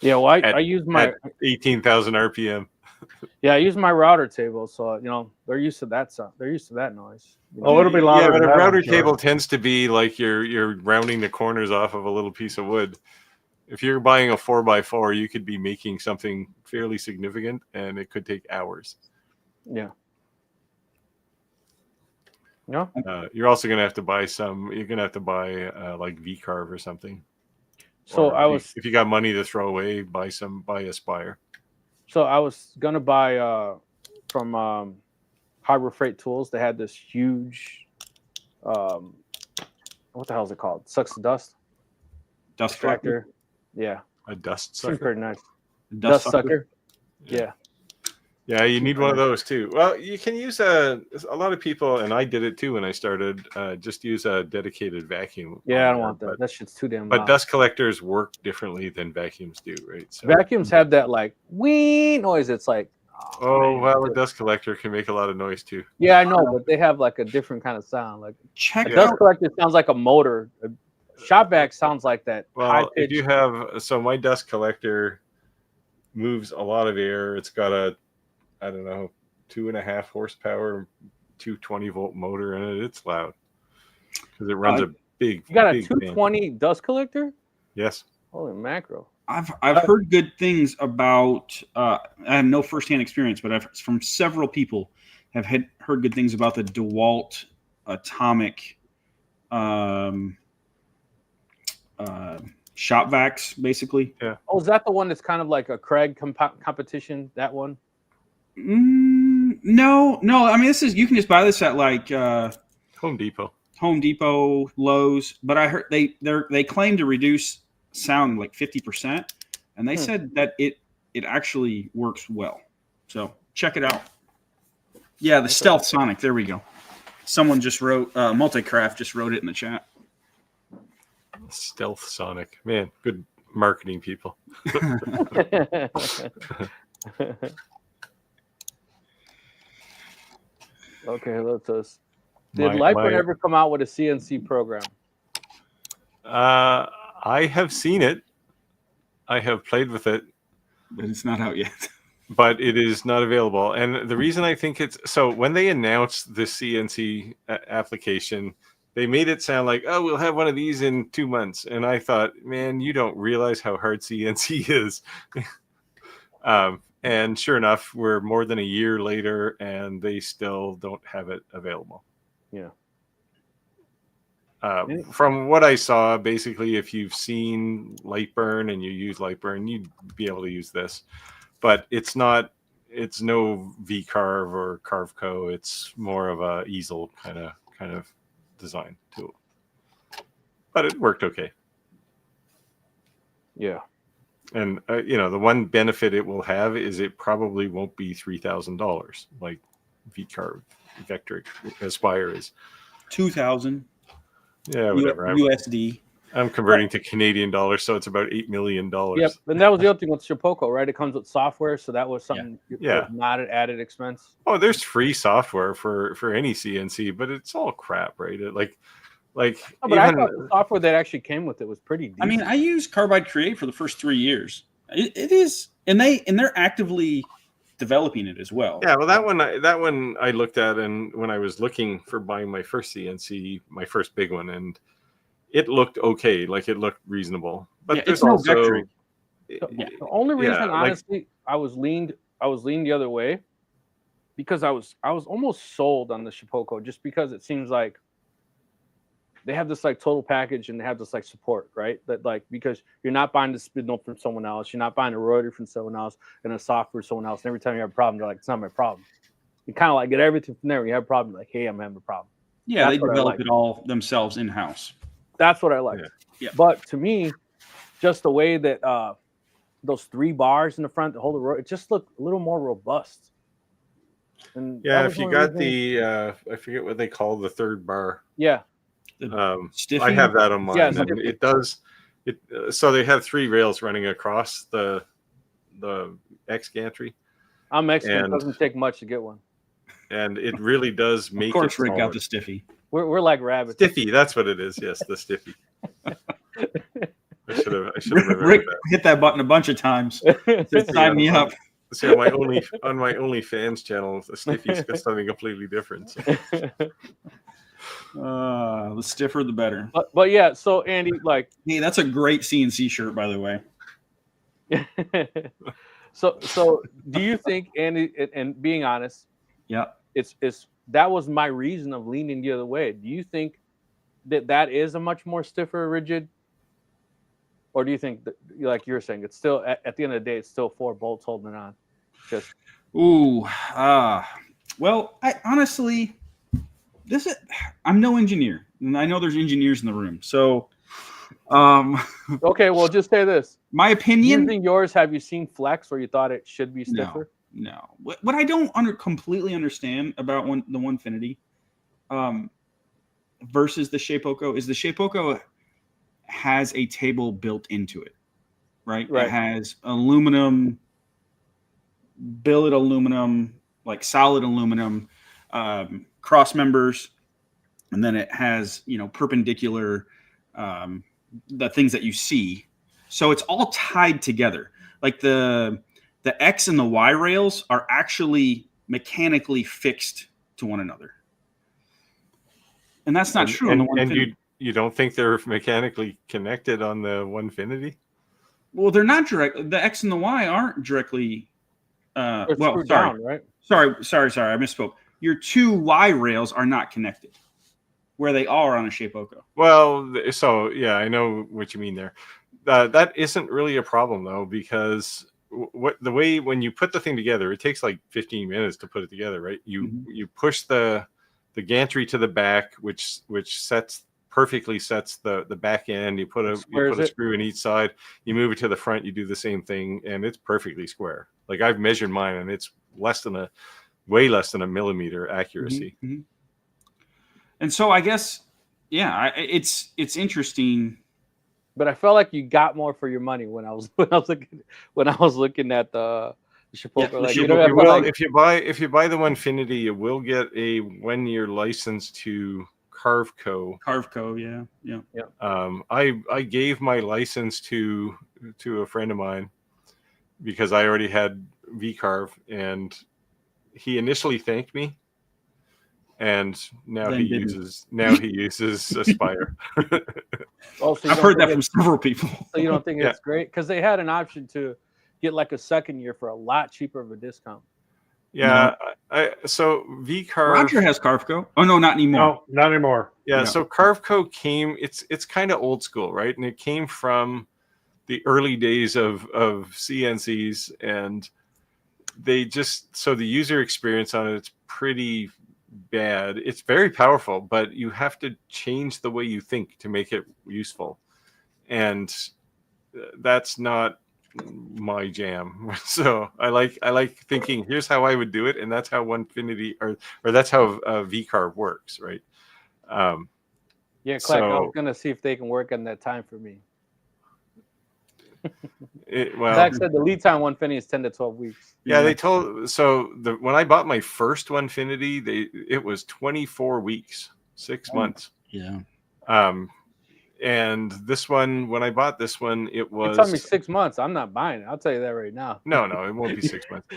Yeah, well, I use my 18,000 RPM. Yeah, I use my router table, so they're used to that sound. They're used to that noise. Oh, it'll be louder. Yeah, but than a that, router I'm sure. table tends to be like you're rounding the corners off of a little piece of wood. If you're buying a 4x4, you could be making something fairly significant, and it could take hours. Yeah. No. You're also gonna have to buy some. You're gonna have to buy like V-carve or something. So Or if you got money to throw away, buy a Spire. So I was gonna buy from Harbor Freight Tools. They had this huge, what the hell is it called? Sucks the dust. Dust Extractor. Yeah. A dust Seems sucker. pretty nice. Dust Sucker. Yeah. Yeah, you need one of those too. Well, you can use a lot of people, and I did it too when I started. Just use a dedicated vacuum. Yeah, I don't want that. That shit's too damn loud. But dust collectors work differently than vacuums do, right? So, vacuums have that like wee noise. It's like, well, a dust collector can make a lot of noise too. Yeah, I know, but they have like a different kind of sound. Like Check a out. dust collector sounds like a motor. A shop vac sounds like that. Well, if you have my dust collector moves a lot of air. It's got a 2.5 horsepower, 220-volt motor in it. It's loud because it runs a big. You got a big 220 fan. dust collector? Yes. Holy mackerel! I've heard good things about. I have no firsthand experience, but I've from several people have heard good things about the DeWalt atomic shop vacs, basically. Yeah. Oh, is that the one that's kind of like a Craig competition? That one? No. I mean, you can just buy this at like Home Depot, Lowe's. But I heard they claim to reduce sound like 50%, and they said that it actually works well. So check it out. Yeah, the Stealth Sonic. There we go. Someone just wrote Multicraft just wrote it in the chat. Stealth Sonic. Man, good marketing people. Okay, let's. Did Lightburn ever come out with a CNC program? I have seen it. I have played with it, but it's not out yet. But it is not available. And the reason I think it's so when they announced the CNC application, they made it sound like, oh, we'll have one of these in 2 months. And I thought, man, you don't realize how hard CNC is. And sure enough, we're more than a year later and they still don't have it available. Yeah. From what I saw, basically, if you've seen Lightburn and you use Lightburn, you'd be able to use this. But it's no V-carve or Carveco. It's more of a easel kind of design tool. But it worked okay. Yeah. And the one benefit it will have is it probably won't be $3,000 like V-carve Vectric Aspire is. 2,000. Yeah, whatever. USD. I'm converting to Canadian dollars, so it's about $8 million. Yep, and that was the other thing with Shapeoko, right? It comes with software, so that was something Yeah. was not an added expense. Oh, there's free software for any CNC, but it's all crap, right? But I thought the software that actually came with it was pretty decent. I mean, I used Carbide Create for the first 3 years. It is, and they're actively developing it as well. Yeah, well, that one I looked at, and when I was looking for buying my first CNC, my first big one, and it looked okay, like it looked reasonable. But there's also Vectric. The only reason, honestly, I was leaned the other way because I was almost sold on the Shapeoko just because it seems like they have this like total package, and they have this like support, right? That like, because you're not buying the spindle from someone else, you're not buying a rotary from someone else, and a software from someone else. And every time you have a problem, they're like, it's not my problem. You kind of like get everything from there. When you have a problem, like, hey, I'm having a problem. Yeah, That's they what I develop like. it all themselves in house. That's what I like. Yeah. But to me, just the way that those 3 bars in the front to hold the road, it just looked a little more robust. And Yeah, if you got the I forget what they call the third bar. Yeah. Stiffy? I have that on mine, Yes. and it does it. So they have 3 rails running across the X gantry, I'm Mexican. It And- doesn't take much to get one. and it really does make Of course, it Rick got taller. the stiffy. We're like rabbits. Stiffy. That's what it is. Yes, the stiffy. I should have remembered Rick that. hit that button a bunch of times to sign me up. See, on my OnlyFans channel, the stiffy's got something completely different. So. The stiffer, the better. But yeah, so Andy, like, Hey, that's a great CNC shirt, by the way. so do you think, Andy, and being honest, Yeah. it's that was my reason of leaning the other way. Do you think that is a much more stiffer, rigid, or do you think that, like you were saying, it's still at the end of the day, it's still 4 bolts holding it on? Just Ooh. Well, I honestly, I'm no engineer, and I know there's engineers in the room. So, okay. Well, just say this. my opinion. Using yours, have you seen flex where you thought it should be stiffer? No. What I don't completely understand about the Onefinity versus the Shapeoko is the Shapeoko has a table built into it, right? Right. It has aluminum, billet aluminum, like solid aluminum, cross members, and then it has, perpendicular, the things that you see. So it's all tied together. Like the X and the Y rails are actually mechanically fixed to one another. And that's not true on the And Onefinity. you don't think they're mechanically connected on the Onefinity? Well, they're not direct. The X and the Y aren't directly. They're Well, screwed sorry. down, right? Sorry. I misspoke. Your 2 Y rails are not connected where they are on a Shapeoko. Well, so yeah, I know what you mean there. That isn't really a problem though, because when you put the thing together, it takes like 15 minutes to put it together, right? You push the gantry to the back, which perfectly sets the back end. You put a screw in each side. You move it to the front. You do the same thing, and it's perfectly square. Like I've measured mine, and it's way less than a millimeter accuracy. Mm-hmm. And so I guess, yeah, it's interesting. But I felt like you got more for your money when I was looking at the Shapeoko. Yeah, if you buy the Onefinity, you will get a 1-year license to Carveco. Carveco, yeah. I gave my license to a friend of mine because I already had VCarve, and he initially thanked me, and now he uses Aspire. So I've heard that from several people. So you don't think it's great? Because they had an option to get like a 2nd year for a lot cheaper of a discount. Yeah, so VCarve. Roger has Carveco. Oh no, not anymore. No, not anymore. Yeah, No. so Carveco came. It's kind of old school, right? And it came from the early days of CNCs, and they so the user experience on it's pretty bad. It's very powerful, but you have to change the way you think to make it useful, and that's not my jam. So I like thinking, here's how I would do it, and that's how Onefinity or that's how VCarve works, right? Yeah, Clark, I was gonna see if they can work on that time for me. Zach said the lead time Onefinity is 10 to 12 weeks. Yeah, they told when I bought my first Onefinity, it was 24 weeks, 6 months. Yeah. And this one, when I bought this one, it was. You told me 6 months. I'm not buying it. I'll tell you that right now. No, it won't be 6 months.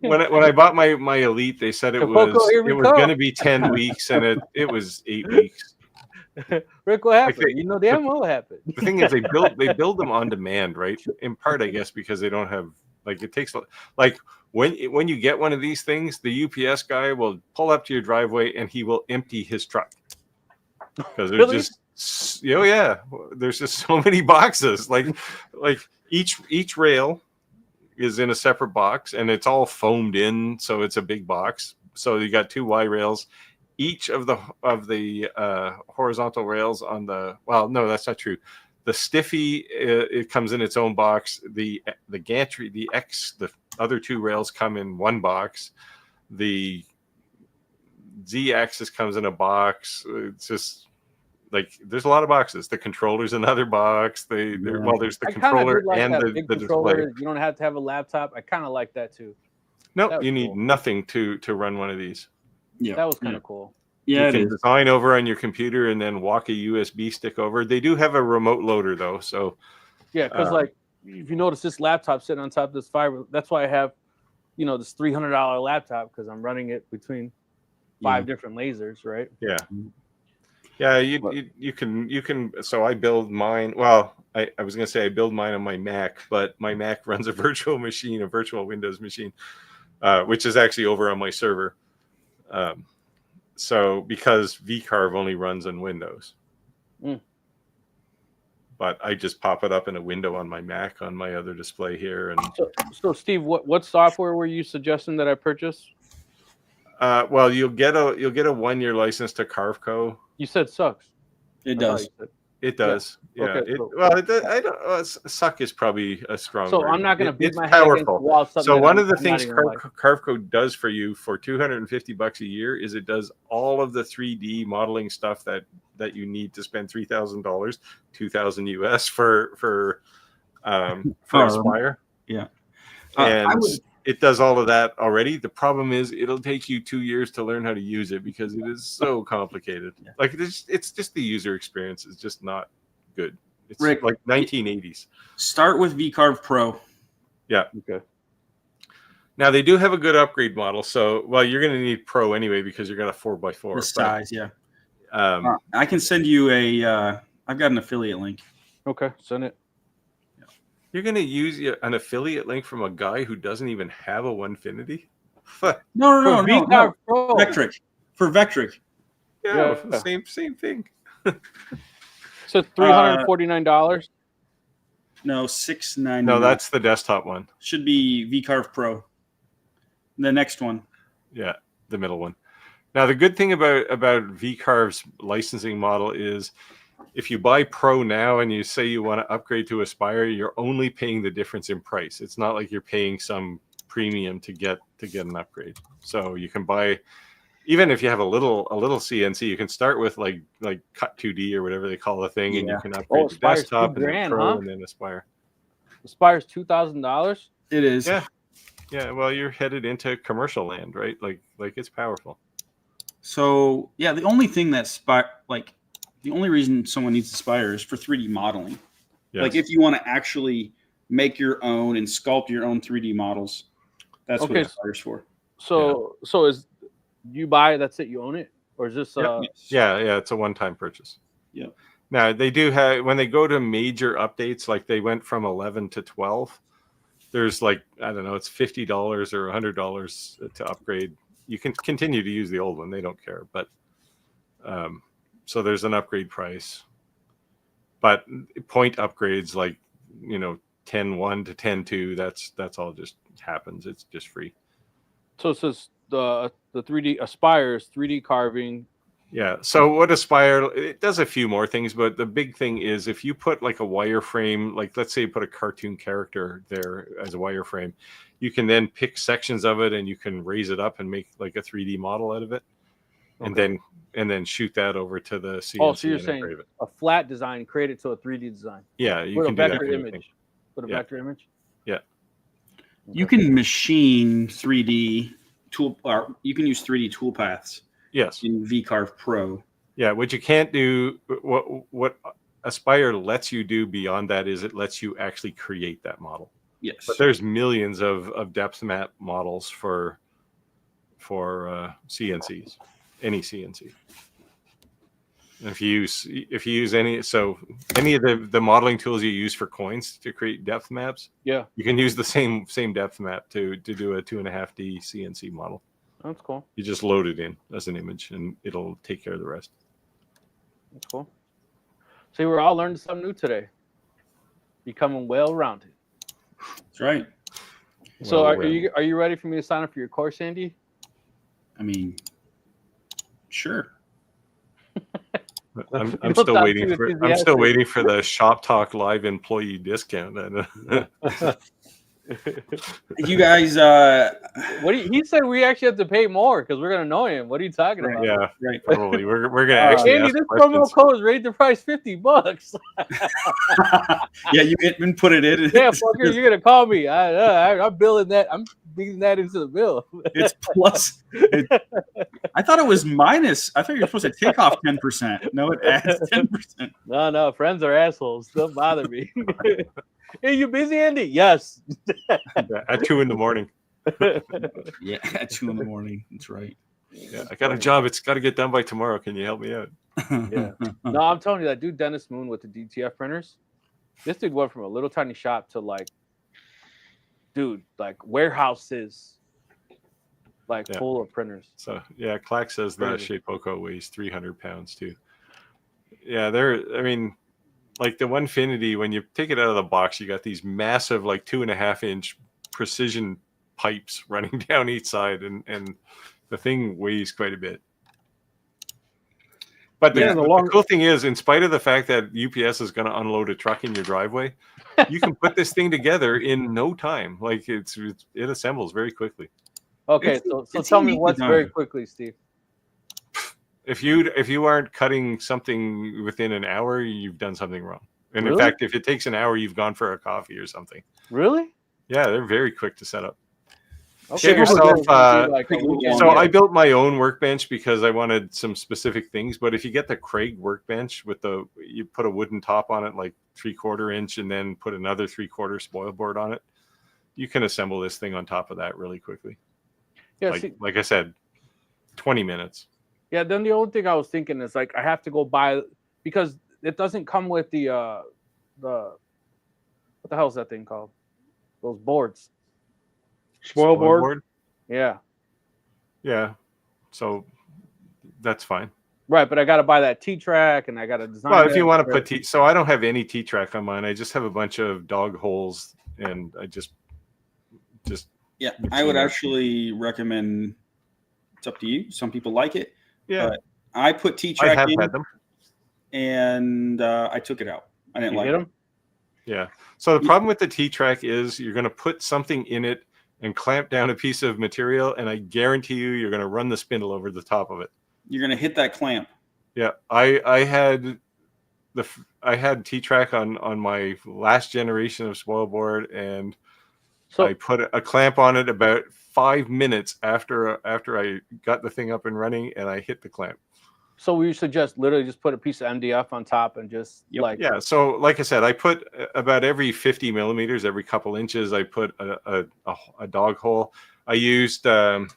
When I bought my Elite, they said it was going to be 10 weeks, and it was 8 weeks. Rick, what happened? Damn well what happened. The thing is, they build them on demand, right? In part, I guess, because they don't have it takes when you get one of these things, the UPS guy will pull up to your driveway and he will empty his truck. because there's Really? just yeah, there's just so many boxes. Like each rail is in a separate box, and it's all foamed in, so it's a big box. So you got 2 Y rails. Each of the horizontal rails on the no, that's not true. The stiffy it comes in its own box. The gantry, the other 2 rails come in one box. The Z-axis comes in a box. It's just like there's a lot of boxes. The controller's another box. There's the controller and the display. You don't have to have a laptop. I kind of like that too. Nope, you need nothing to run one of these. Yeah, that was kind of cool. Yeah, you can design over on your computer and then walk a USB stick over. They do have a remote loader though, so yeah. Because like if you notice, this laptop sitting on top of this fiber. That's why I have, this $300 laptop, because I'm running it between 5 different lasers, right? Yeah. Yeah, you can. So I build mine. Well, I was gonna say I build mine on my Mac, but my Mac runs a virtual machine, a virtual Windows machine, which is actually over on my server. So because vCarve only runs on Windows, but I just pop it up in a window on my Mac on my other display here. And so Steve, what software were you suggesting that I purchase? Well, you'll get a 1-year license to Carveco. You said sucks. It does. It does. Yeah. Okay, I don't. Suck is probably a strong word. So I'm not going to beat my powerful. head against the wall. So one of the things Carveco does for you for $250 a year is it does all of the 3D modeling stuff that you need to spend $3,000, $2,000 US for Aspire. Yeah. And it does all of that already. The problem is it'll take you 2 years to learn how to use it because it is so complicated. Yeah. Like it's just the user experience is just not good. It's Rick, like 1980s. Start with vCarve Pro. Yeah. Okay. Now they do have a good upgrade model. So, you're going to need Pro anyway because you're going to 4x4. The size, yeah. I can send you I've got an affiliate link. Okay, send it. You're going to use an affiliate link from a guy who doesn't even have a Onefinity? No. Pro. Vectric. For Vectric. Yeah. Same thing. So $349? No, $699. No, that's the desktop one. Should be vCarve Pro. The next one. Yeah, the middle one. Now, the good thing about vCarve's licensing model is if you buy Pro now and you say you want to upgrade to Aspire, you're only paying the difference in price. It's not like you're paying some premium to get an upgrade. So you can buy, even if you have a little CNC, you can start with like Cut 2D or whatever they call the thing, and you can upgrade to desktop and then Pro and then Aspire. Aspire's $2,000. It is. Yeah. Well, you're headed into commercial land, right? Like it's powerful. So yeah, the only thing the only reason someone needs Aspire is for 3D modeling. Yes. Like if you want to actually make your own and sculpt your own 3D models, that's what Aspire's for. So is you buy it, that's it, you own it? Or is this Yeah, it's a one-time purchase. Yeah. Now they do have, when they go to major updates, like they went from 11 to 12, there's like, I don't know, it's $50 or $100 to upgrade. You can continue to use the old one, they don't care, but so there's an upgrade price, but point upgrades like 10.1 to 10.2, that's all just happens. It's just free. So it says the 3D Aspire's 3D carving. Yeah. So what Aspire, it does a few more things, but the big thing is if you put like a wireframe, like let's say you put a cartoon character there as a wireframe, you can then pick sections of it and you can raise it up and make like a 3D model out of it. Okay. And then shoot that over to the CNC. Oh, so you're saying a flat design, create it to a 3D design. Yeah, you with can a vector image. With a vector image. Yeah. You can machine 3D tool, or you can use 3D toolpaths. Yes. In vCarve Pro. Yeah, what you can't do, what Aspire lets you do beyond that is it lets you actually create that model. Yes. But there's millions of depth map models for CNCs. Any CNC. If you use any of the modeling tools you use for coins to create depth maps, you can use the same depth map to do a 2.5D CNC model. That's cool. You just load it in as an image and it'll take care of the rest. That's cool. See, we're all learning something new today. Becoming well-rounded. That's right. So, are you ready for me to sign up for your course, Andy? I mean, sure. I'm still waiting for the Shop Talk Live employee discount. You guys, he said we actually have to pay more because we're gonna annoy him. What are you talking about? Yeah, right. Probably. We're gonna actually Andy, ask this questions. promo code is rate the price $50. Yeah, you didn't put it in. Yeah, fucker, you're gonna call me. I'm billing that. I'm digging that into the bill. It's plus. I thought it was minus. I thought you were supposed to take off 10%. No, it adds 10%. No, friends are assholes. Don't bother me. Hey, you busy, Andy? Yes. At 2 a.m. Yeah, at 2 a.m. That's right. Yeah, I got a job. It's got to get done by tomorrow. Can you help me out? Yeah. No, I'm telling you, that dude Dennis Moon with the DTF printers. This dude went from a little tiny shop to like warehouses, full of printers. So yeah, Clack says the Shapeoko weighs 300 pounds too. Yeah, like the Onefinity, when you take it out of the box, you got these massive, like 2.5-inch precision pipes running down each side, and the thing weighs quite a bit. But the cool thing is, in spite of the fact that UPS is going to unload a truck in your driveway, you can put this thing together in no time. Like it assembles very quickly. Okay, so tell me what's very quickly, Steve. If you aren't cutting something within an hour, you've done something wrong. And really? In fact, if it takes an hour, you've gone for a coffee or something. Really? Yeah, they're very quick to set up. Okay. So I built my own workbench because I wanted some specific things. But if you get the Craig workbench you put a wooden top on it, like 3/4 inch, and then put another 3/4 spoil board on it, you can assemble this thing on top of that really quickly. Yeah, like I said, 20 minutes. Yeah, then the only thing I was thinking is I have to go buy, because it doesn't come with the what the hell is that thing called? Those boards. Spoil board? Yeah. Yeah. So that's fine. Right, but I got to buy that T-track and I got to design. Well, if you want to put so I don't have any T-track on mine. I just have a bunch of dog holes, and I just. Yeah, I would actually recommend. It's up to you. Some people like it. Yeah, but I put T-track in, had them, and I took it out. I didn't like them. Yeah. So the problem with the T-track is you're going to put something in it and clamp down a piece of material, and I guarantee you're going to run the spindle over the top of it. You're going to hit that clamp. Yeah, I had T-track on my last generation of spoil board, and I put a clamp on it about 5 minutes after I got the thing up and running, and I hit the clamp. So we suggest literally just put a piece of MDF on top and just yeah. So like I said, I put about every 50 millimeters, every couple inches, I put a dog hole. I used you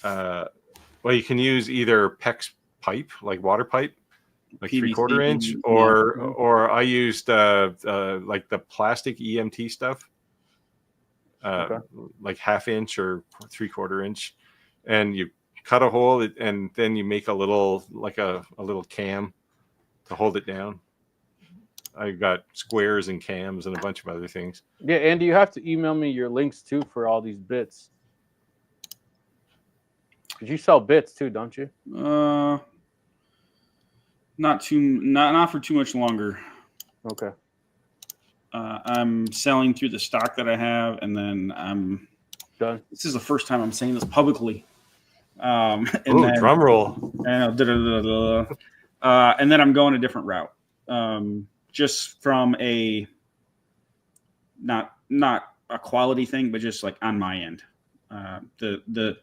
can use either PEX pipe, like water pipe, like PVC, 3/4 inch, or I used like the plastic EMT stuff, like 1/2 inch or 3/4 inch, and you cut a hole, and then you make a little cam to hold it down. I got squares and cams and a bunch of other things. Yeah, Andy, you have to email me your links too for all these bits. Because you sell bits too, don't you? Not for too much longer. Okay. I'm selling through the stock that I have, and then I'm done. This is the first time I'm saying this publicly. Drum roll. And then I'm going a different route. Just from a not a quality thing, but just like on my end. The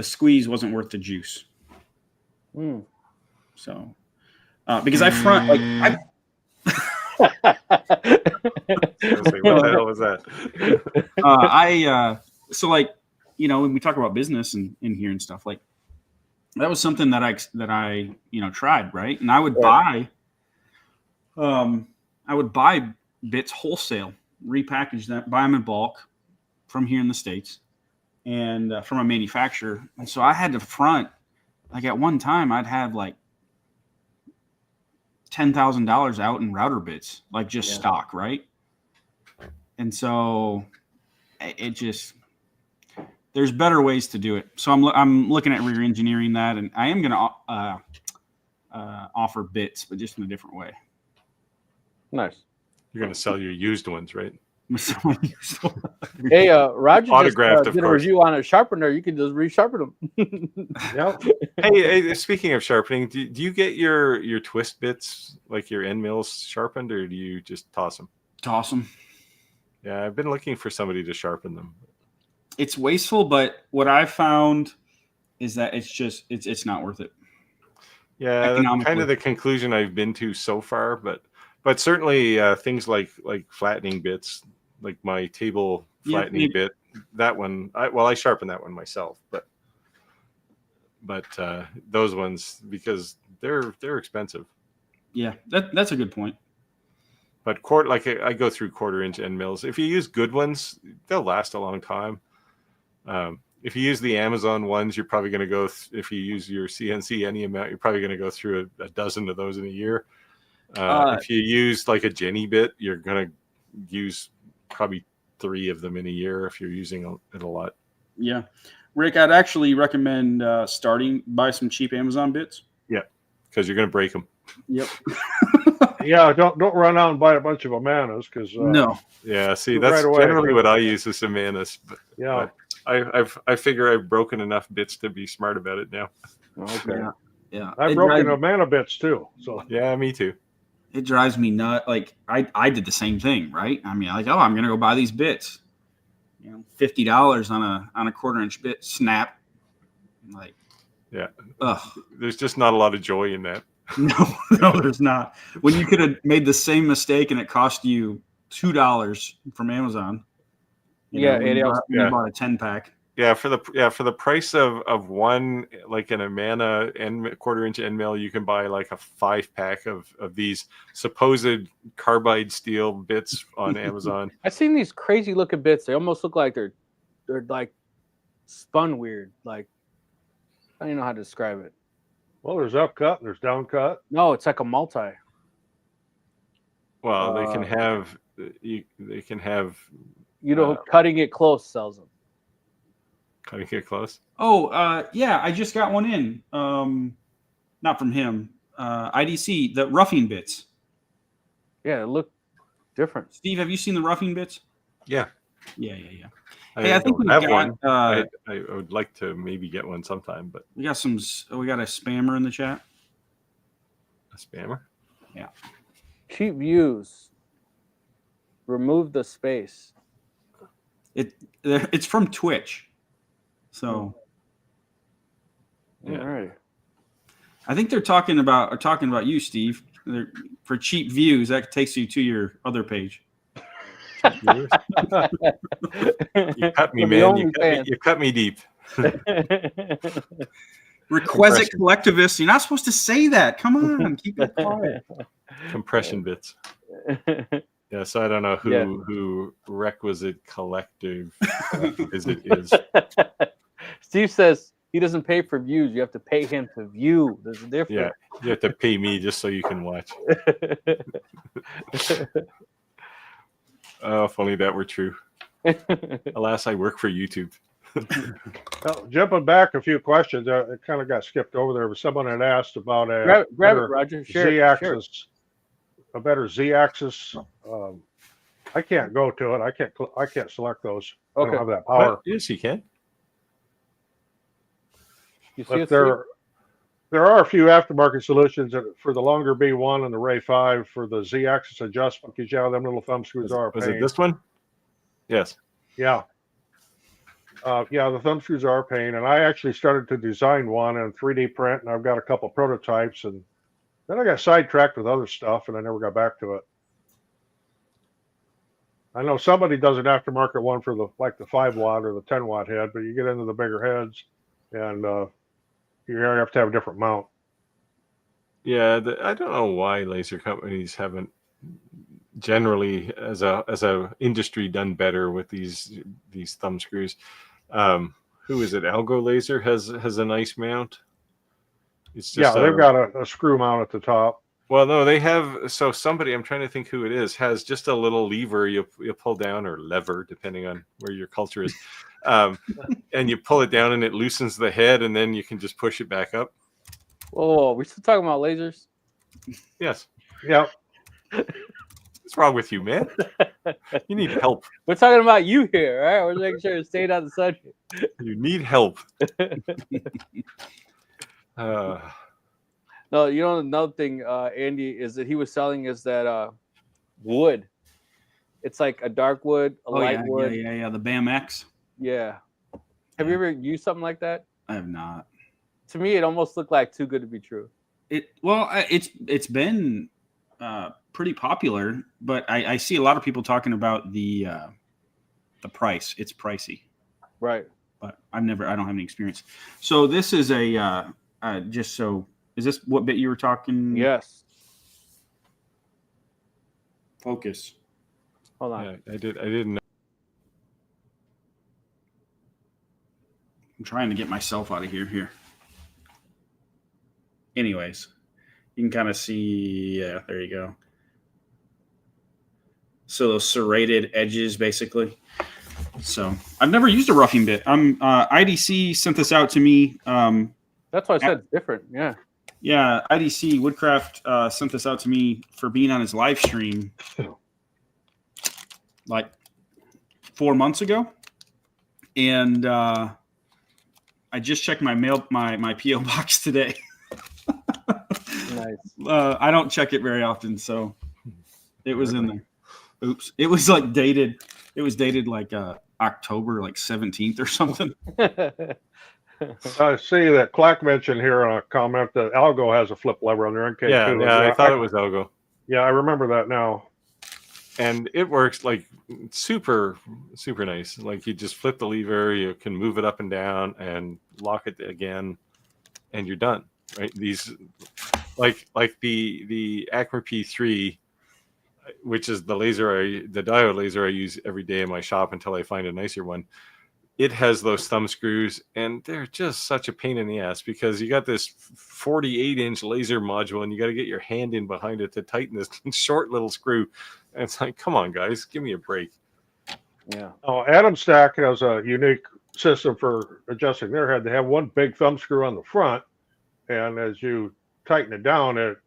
squeeze wasn't worth the juice. So because I front what the hell was that? So like, when we talk about business and in here and stuff, like that was something that I tried, right? And I would buy bits wholesale, repackage them, buy them in bulk from here in the States and from a manufacturer. And so I had to front, like at one time I'd have like $10,000 out in router bits, like just stock, right? And so it just, there's better ways to do it. So I'm looking at re-engineering that, and I am going to offer bits, but just in a different way. Nice. You're going to sell your used ones, right? Hey, Roger Autographed, just of did a course. review on a sharpener. You can just resharpen them. Yep. Hey, speaking of sharpening, do you get your twist bits, like your end mills, sharpened, or do you just toss them? Toss them. Yeah, I've been looking for somebody to sharpen them. It's wasteful, but what I've found is that it's not worth it. Yeah, that's kind of the conclusion I've been to so far, but certainly things like flattening bits, like my table flattening bit, that one, I sharpen that one myself, but those ones, because they're expensive. Yeah, that's a good point. But I go through 1/4-inch end mills. If you use good ones, they'll last a long time. If you use the Amazon ones, you're probably going to go. If you use your CNC any amount, you're probably going to go through a dozen of those in a year. If you use like a Jenny bit, you're going to use probably 3 of them in a year if you're using it a lot. Yeah, Rick, I'd actually recommend starting buy some cheap Amazon bits. Yeah, because you're going to break them. Yep. Yeah, don't run out and buy a bunch of Amanas because no. Yeah, see, that's generally what I use is Amanas. But, yeah, I figure I've broken enough bits to be smart about it now. Okay. Yeah. I've broken Amana bits too. So yeah, me too. It drives me nuts. Like I did the same thing, right? I mean, like, I'm gonna go buy these bits. $50 on a 1/4-inch bit snap. Like, yeah. There's just not a lot of joy in that. No, there's not. When you could have made the same mistake and it cost you $2 from Amazon. You bought a 10-pack. Yeah, for the price of one, like an Amana 1/4-inch end mill, you can buy like a 5-pack of these supposed carbide steel bits on Amazon. I've seen these crazy looking bits. They almost look like they're like spun weird. Like, I don't even know how to describe it. well, there's up cut, there's down cut. No, it's like a multi. Well, they can have Cutting It Close sells them. Cutting It Close. Oh, yeah, I just got one in. Not from him. IDC, the roughing bits. Yeah, it look different. Steve, have you seen the roughing bits? Yeah. Yeah. Hey, I think we have got one. I would like to maybe get one sometime, but we got a spammer in the chat. A spammer? Yeah. Cheap views. Remove the space. It's from Twitch. So yeah. All right. I think they're talking about you, Steve. For cheap views, that takes you to your other page. You cut me, man. You cut me deep. Requisite collectivists. You're not supposed to say that. Come on, keep it quiet. Compression bits. Yeah, so I don't know who requisite collective is. Steve says he doesn't pay for views. You have to pay him to view. There's a difference. Yeah, you have to pay me just so you can watch. Oh, if only that were true. Alas, I work for YouTube. Well, jumping back a few questions, it kind of got skipped over there, but someone had asked about grab it, Roger. Z-axis, a better Z-axis. I can't go to it. I can't select those. Okay. I don't have that power. What? Yes, you can. You see But there are a few aftermarket solutions for the longer B1 and the Ray 5 for the Z-axis adjustment because them little thumb screws are a pain. Was it this one? Yes. Yeah. The thumb screws are a pain, and I actually started to design one and 3D print, and I've got a couple prototypes, and then I got sidetracked with other stuff, and I never got back to it. I know somebody does an aftermarket one for the 5-watt or the 10-watt head, but you get into the bigger heads, and you have to have a different mount. Yeah, I don't know why laser companies haven't generally, as a industry, done better with these thumb screws. Who is it? Algo Laser has a nice mount. It's just they've got a screw mount at the top. Well, no, they have. So somebody, I'm trying to think who it is, has just a little lever you pull down, or lever, depending on where your culture is, and you pull it down and it loosens the head, and then you can just push it back up. Whoa, we're still talking about lasers? Yes. Yeah. What's wrong with you, man? You need help. We're talking about you here, all right? We're making sure to stay on the subject. You need help. No, you know, another thing, Andy, is that he was selling is that wood. It's like a dark wood, a light wood. Yeah. The BAM X. Yeah. Have you ever used something like that? I have not. To me, it almost looked like too good to be true. It's been pretty popular, but I see a lot of people talking about the price. It's pricey, right? But I don't have any experience. So this is is this what bit you were talking? Yes. Focus. Hold on. Yeah, I didn't know. I'm trying to get myself out of here. Here. Anyways, you can kind of see. Yeah, there you go. So those serrated edges, basically. So I've never used a roughing bit. IDC sent this out to me. That's why I said it's different. Yeah. Yeah, IDC Woodcraft sent this out to me for being on his live stream like 4 months ago, and I just checked my my PO box today. Nice. I don't check it very often, so it was in there. Oops, it was like dated. It was dated like October like 17th or something. I see that Clack mentioned here on a comment that Algo has a flip lever on their NK2. Yeah, I thought it was Algo. Yeah, I remember that now. And it works like super, super nice. Like you just flip the lever, you can move it up and down and lock it again, and you're done. Right? These, like the Acme P3, which is the diode laser I use every day in my shop until I find a nicer one. It has those thumb screws, and they're just such a pain in the ass because you got this 48-inch laser module, and you got to get your hand in behind it to tighten this short little screw. And it's like, come on, guys, give me a break. Yeah. Oh, Adam Stack has a unique system for adjusting their head. They have one big thumb screw on the front, and as you tighten it down, it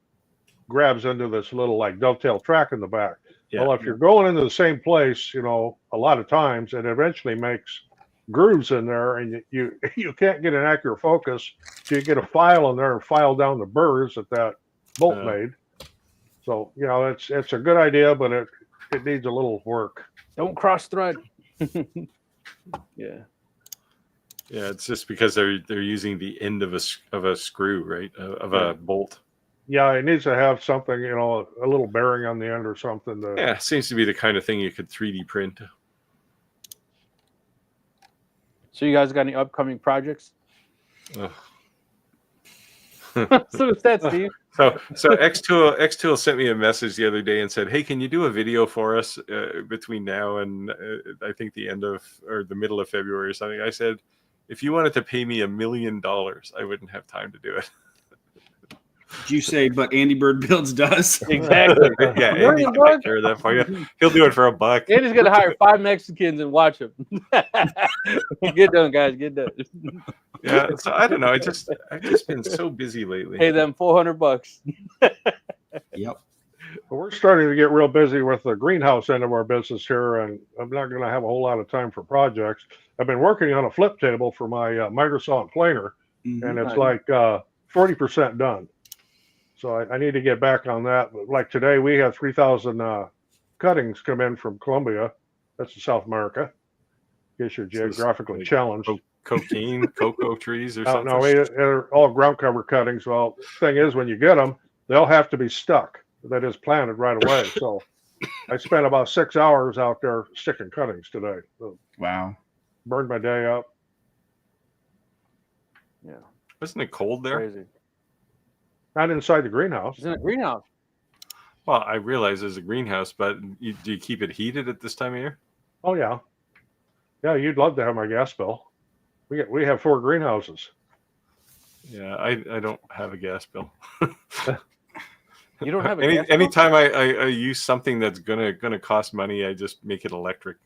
grabs into this little like dovetail track in the back. Yeah. Well, if you're going into the same place, a lot of times it eventually makes grooves in there, and you can't get an accurate focus. So you get a file in there and file down the burrs that bolt made. So it's a good idea, but it needs a little work. Don't cross thread. Yeah. Yeah, it's just because they're using the end of a screw, right? Of a bolt. Yeah, it needs to have something, a little bearing on the end or something. Yeah, seems to be the kind of thing you could 3D print. So you guys got any upcoming projects? So what's that, Steve? So xtool sent me a message the other day and said, "Hey, can you do a video for us between now and I think the end of or the middle of February or something?" I said, "If you wanted to pay me $1 million, I wouldn't have time to do it." Did you say, but Andy Bird Builds does? Exactly. Yeah, Andy can take care of that for you. He'll do it for $1. Andy's gonna hire 5 Mexicans and watch them. Get done, guys. Get done. Yeah, so I don't know. I've just been so busy lately. Pay them $400. Yep. Well, we're starting to get real busy with the greenhouse end of our business here, and I'm not going to have a whole lot of time for projects. I've been working on a flip table for my miter saw and planer, and it's like 40% done. So I need to get back on that. But like today, we had 3,000 cuttings come in from Colombia. That's in South America. In case you're geographically challenged. Cocaine, cocoa trees or something? No, they're all ground cover cuttings. Well, the thing is, when you get them, they'll have to be stuck. That is planted right away. So I spent about 6 hours out there sticking cuttings today. So wow. Burned my day up. Yeah. Wasn't it cold there? Crazy. Not inside the greenhouse. It's in a greenhouse. Well, I realize there's a greenhouse, but do you keep it heated at this time of year? Oh, yeah. Yeah, you'd love to have my gas bill. We have 4 greenhouses. Yeah, I don't have a gas bill. You don't have a gas anytime I use something that's gonna cost money, I just make it electric.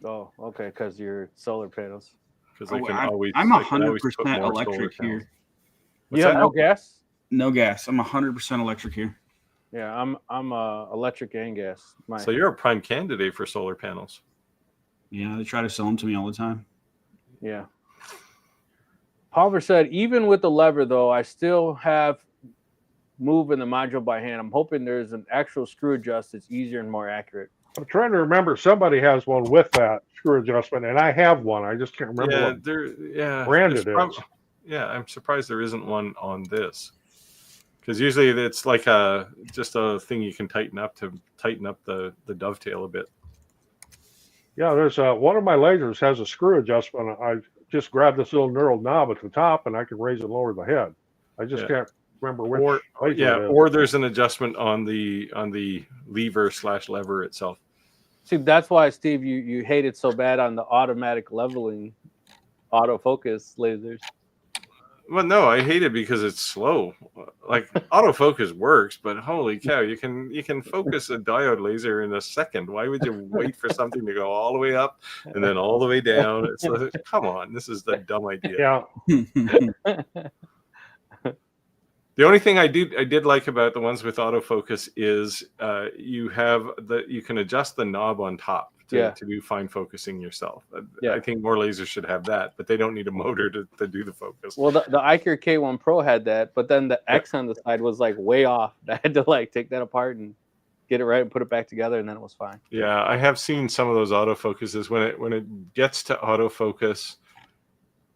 Oh, okay, because your solar panels. Because I can always I'm I can always put 100% more electric solar panels. here. You have no gas? No gas. I'm 100% electric here. Yeah, I'm electric and gas. So you're a prime candidate for solar panels. Yeah, they try to sell them to me all the time. Yeah. Palmer said, even with the lever, though, I still have moving the module by hand. I'm hoping there's an actual screw adjust that's easier and more accurate. I'm trying to remember. Somebody has one with that screw adjustment, and I have one. I just can't remember what brand it is. Yeah, I'm surprised there isn't one on this. Because usually it's like just a thing you can tighten up to tighten up the dovetail a bit. Yeah, there's one of my lasers has a screw adjustment. I just grab this little knurled knob at the top, and I can raise and lower the head. I just can't remember which. Or there's an adjustment on the lever/lever itself. See, that's why, Steve, you hate it so bad on the automatic leveling autofocus lasers. Well, no, I hate it because it's slow. Like autofocus works, but holy cow, you can focus a diode laser in a second. Why would you wait for something to go all the way up and then all the way down? It's like, come on, this is the dumb idea. Yeah. The only thing I did like about the ones with autofocus is you can adjust the knob on top to do fine focusing yourself. I think more lasers should have that, but they don't need a motor to do the focus. Well, the Iker K1 Pro had that, but then the X on the side was like way off. I had to like take that apart and get it right and put it back together, and then it was fine. Yeah, I have seen some of those autofocuses when it gets to autofocus.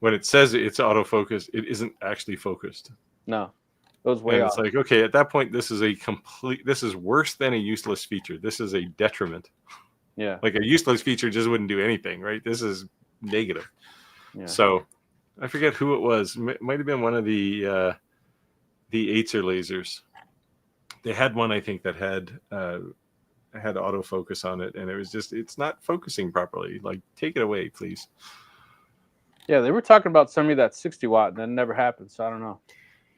When it says it's autofocus, it isn't actually focused. No. It was way off. It's like, okay, at that point, this is worse than a useless feature. This is a detriment. Yeah. Like a useless feature just wouldn't do anything, right? This is negative. Yeah. So I forget who it was. It might have been one of the Acer lasers. They had one, I think, that had autofocus on it, and it was just, it's not focusing properly. Like, take it away, please. Yeah, they were talking about somebody that's 60 watt, and that never happened, so I don't know.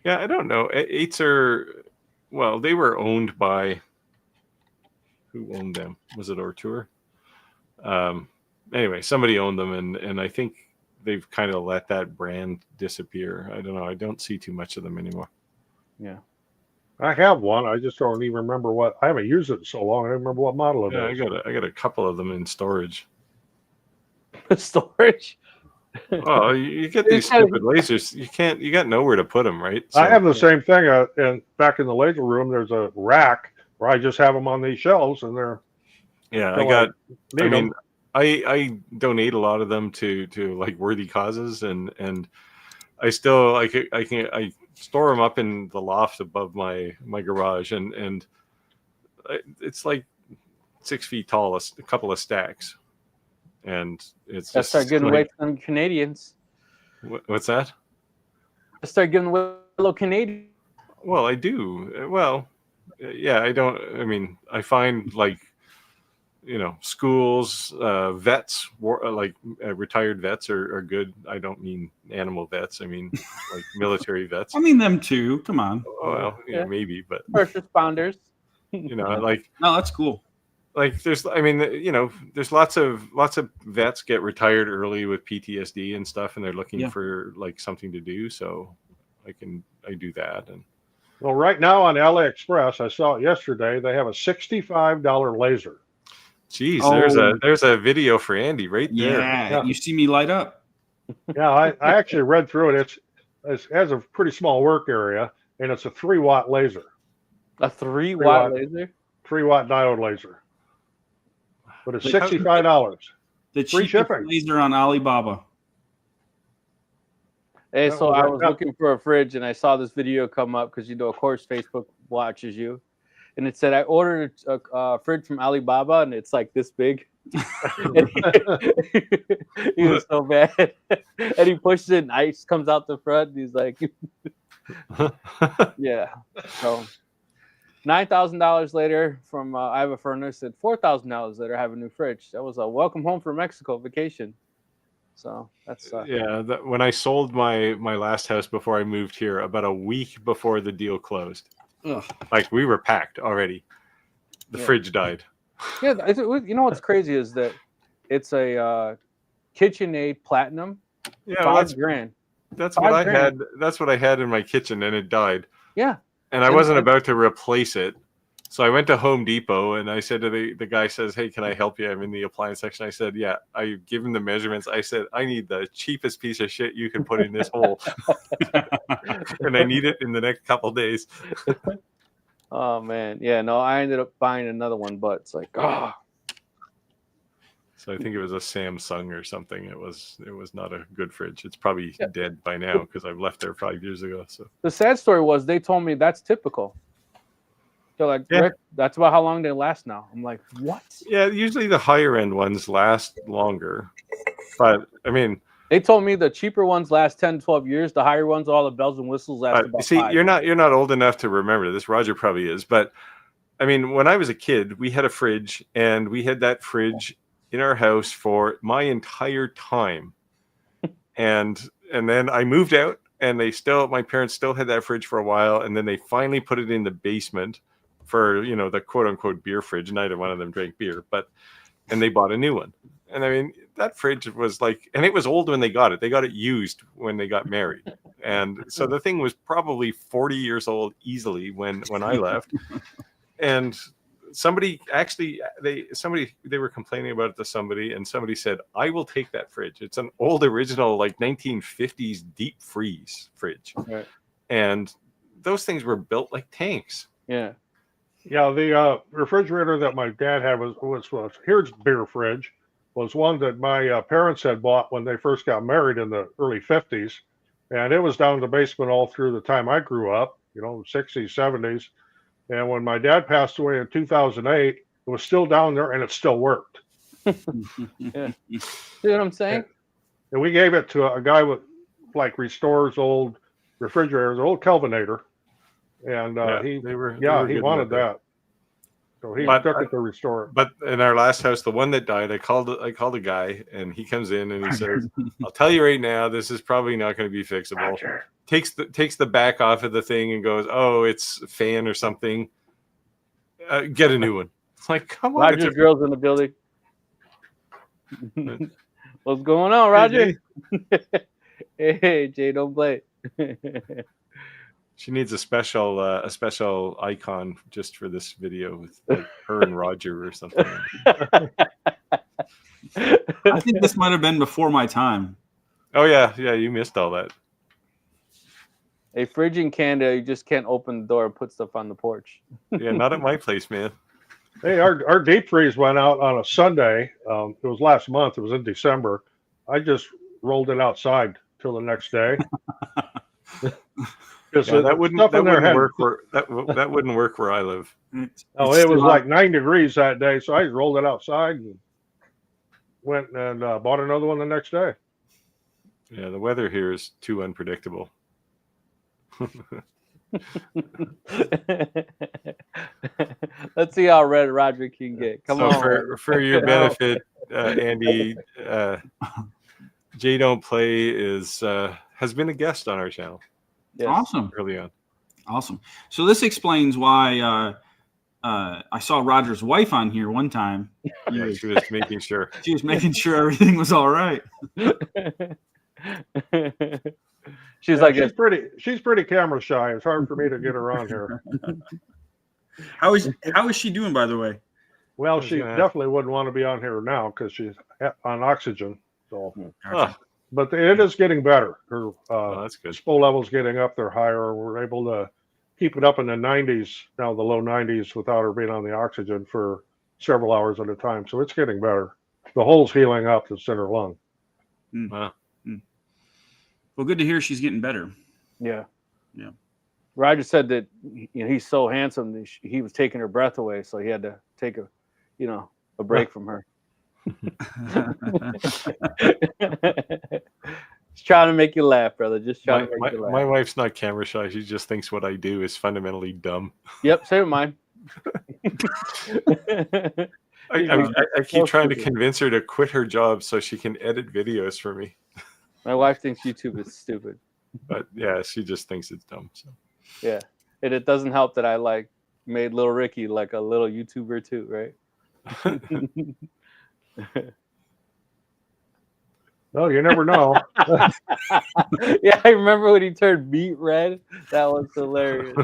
Yeah, I don't know. Acer, well, they were owned by, who owned them? Was it Ortour? Anyway, somebody owned them, and I think they've kind of let that brand disappear. I don't know. I don't see too much of them anymore. Yeah. I have one. I just don't even remember what. I haven't used it in so long. I don't remember what model it is. I got a couple of them in storage. Storage? Oh, you get these stupid lasers. You got nowhere to put them, right? So, I have the same thing. And back in the laser room, there's a rack where I just have them on these shelves, and they're. Yeah, I donate a lot of them to like worthy causes, and I still I store them up in the loft above my garage, and it's like 6 feet tall, a couple of stacks. And it's just start giving away from Canadians. What's that? Just start giving away little Canadian. Well, I do. Well, yeah, I don't. I mean, I find like, schools, vets, retired vets are good. I don't mean animal vets. I mean like military vets. I mean them too. Come on. Well, maybe, but first responders. Like no, that's cool. Like there's lots of vets get retired early with PTSD and stuff, and they're looking for like something to do. So I do that. And well, right now on AliExpress, I saw it yesterday. They have a $65 laser. Geez, there's a video for Andy right there. Yeah, you see me light up. Yeah, I actually read through it. It has a pretty small work area, and it's a 3-watt laser. A 3-watt laser? 3-watt diode laser. But it's $65. The cheapest laser on Alibaba. Hey, so I was looking for a fridge, and I saw this video come up because, of course, Facebook watches you. And it said, I ordered a fridge from Alibaba, and it's like this big. He was so bad. And he pushes it, and ice comes out the front. And he's like, yeah. So $9,000 later from I have a furnace, and $4,000 later I have a new fridge. That was a welcome home from Mexico vacation. So that's when I sold my last house before I moved here, about a week before the deal closed. Ugh. Like we were packed already. The fridge died. Yeah, you know what's crazy is that it's a KitchenAid Platinum. Yeah, $5,000. That's what I had. That's what I had in my kitchen, and it died. Yeah, and I wasn't about to replace it. So I went to Home Depot and I said to the guy says, "Hey, can I help you? I'm in the appliance section." I said, "Yeah." I give him the measurements. I said, "I need the cheapest piece of shit you can put in this hole." And I need it in the next couple days. Oh man. Yeah, no, I ended up buying another one, but it's like, oh. So I think it was a Samsung or something. It was not a good fridge. It's probably dead by now because I've left there 5 years ago. So the sad story was they told me that's typical. They're like, Rick, that's about how long they last now. I'm like, what? Yeah, usually the higher end ones last longer. But I mean, they told me the cheaper ones last 10, 12 years. The higher ones, all the bells and whistles last about 5 you're not old enough to remember this. Roger probably is. But I mean, when I was a kid, we had a fridge and we had that fridge in our house for my entire time. and then I moved out and my parents still had that fridge for a while. And then they finally put it in the basement for, the quote unquote beer fridge. Neither one of them drank beer, and they bought a new one. And I mean, that fridge was and it was old when they got it. They got it used when they got married. And so the thing was probably 40 years old easily when I left. And somebody they were complaining about it to somebody, and somebody said, "I will take that fridge. It's an old original 1950s deep freeze fridge." Right. And those things were built like tanks. Yeah. Yeah, the refrigerator that my dad had was here's beer fridge, was one that my parents had bought when they first got married in the early 50s. And it was down in the basement all through the time I grew up, 60s, 70s. And when my dad passed away in 2008, it was still down there and it still worked. Yeah. See what I'm saying? And we gave it to a guy with restores old refrigerators, old Kelvinator. And he wanted that. So he took it to restore it. But in our last house, the one that died, I called a guy, and he comes in and he says, "I'll tell you right now, this is probably not going to be fixable." Roger. Takes the back off of the thing and goes, "Oh, it's a fan or something. Get a new one." It's like, come on. Roger's girls in the building. What's going on, Roger? Hey, Jay, don't play. She needs a special icon just for this video with her and Roger or something. I think this might have been before my time. Oh yeah, you missed all that. A fridge in Canada, you just can't open the door and put stuff on the porch. Yeah, not at my place, man. Hey, our deep freeze went out on a Sunday. It was last month. It was in December. I just rolled it outside till the next day. That wouldn't work where I live. Oh, it was 9 degrees that day, so I just rolled it outside and went and bought another one the next day. Yeah, the weather here is too unpredictable. Let's see how red Roger can get. Come on. For your benefit, Andy, Jay Don't Play has been a guest on our channel. Yes. Awesome. Early on. Awesome. So this explains why I saw Roger's wife on here one time. Yeah, she was making sure. She was making sure everything was all right. She's pretty camera shy. It's hard for me to get her on here. How is she doing, by the way? Well, she definitely wouldn't want to be on here now because she's on oxygen. So, but it is getting better. Her that's good. SPO level's getting up. They're higher. We're able to keep it up in the 90s, now the low 90s, without her being on the oxygen for several hours at a time. So it's getting better. The hole's healing up that's in her lung. Wow. Well, good to hear she's getting better. Yeah. Yeah. Roger said that he's so handsome that he was taking her breath away, so he had to take a break from her. Just trying to make you laugh, brother. Just trying to make you laugh. My wife's not camera shy. She just thinks what I do is fundamentally dumb. Yep, same with mine. I keep trying to convince her to quit her job so she can edit videos for me. My wife thinks YouTube is stupid. But yeah, she just thinks it's dumb. So. Yeah. And it doesn't help that I like made Little Ricky like a little YouTuber too, right? No, you never know. Yeah, I remember when he turned beet red. That was hilarious.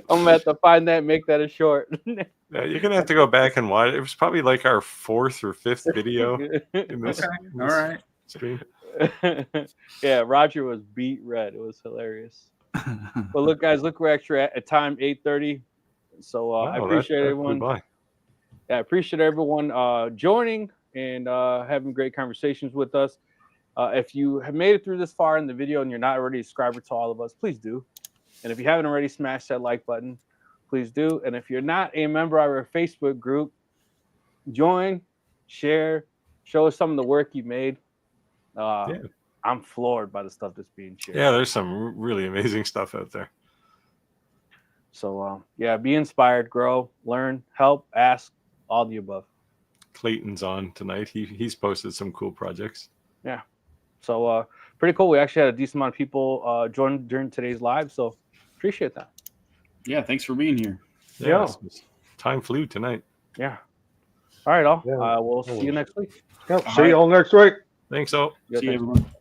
I'm gonna have to find that and make that a short. Yeah, you're gonna have to go back and watch. It was probably like our 4th or 5th video in this, Okay. in All this right. stream. Yeah, Roger was beet red. It was hilarious. Well, look, guys, look, we're actually at time 8:30. So I Wow, appreciate that flew everyone. by. Yeah, I appreciate everyone joining and having great conversations with us. If you have made it through this far in the video and you're not already a subscriber to all of us, please do. And if you haven't already, smash that like button. Please do. And if you're not a member of our Facebook group, join, share, show us some of the work you made. Yeah. I'm floored by the stuff that's being shared. Yeah, there's some really amazing stuff out there. So, yeah, be inspired, grow, learn, help, ask, all the above. Clayton's on tonight. He's posted some cool projects. Yeah. So, pretty cool. We actually had a decent amount of people join during today's live. So, appreciate that. Yeah, thanks for being here. Yeah. Time flew tonight. Yeah. All right, all. Yeah. We'll see you next week. Yep. See you all next week. Thanks, all. Yeah, See you, thanks. everyone.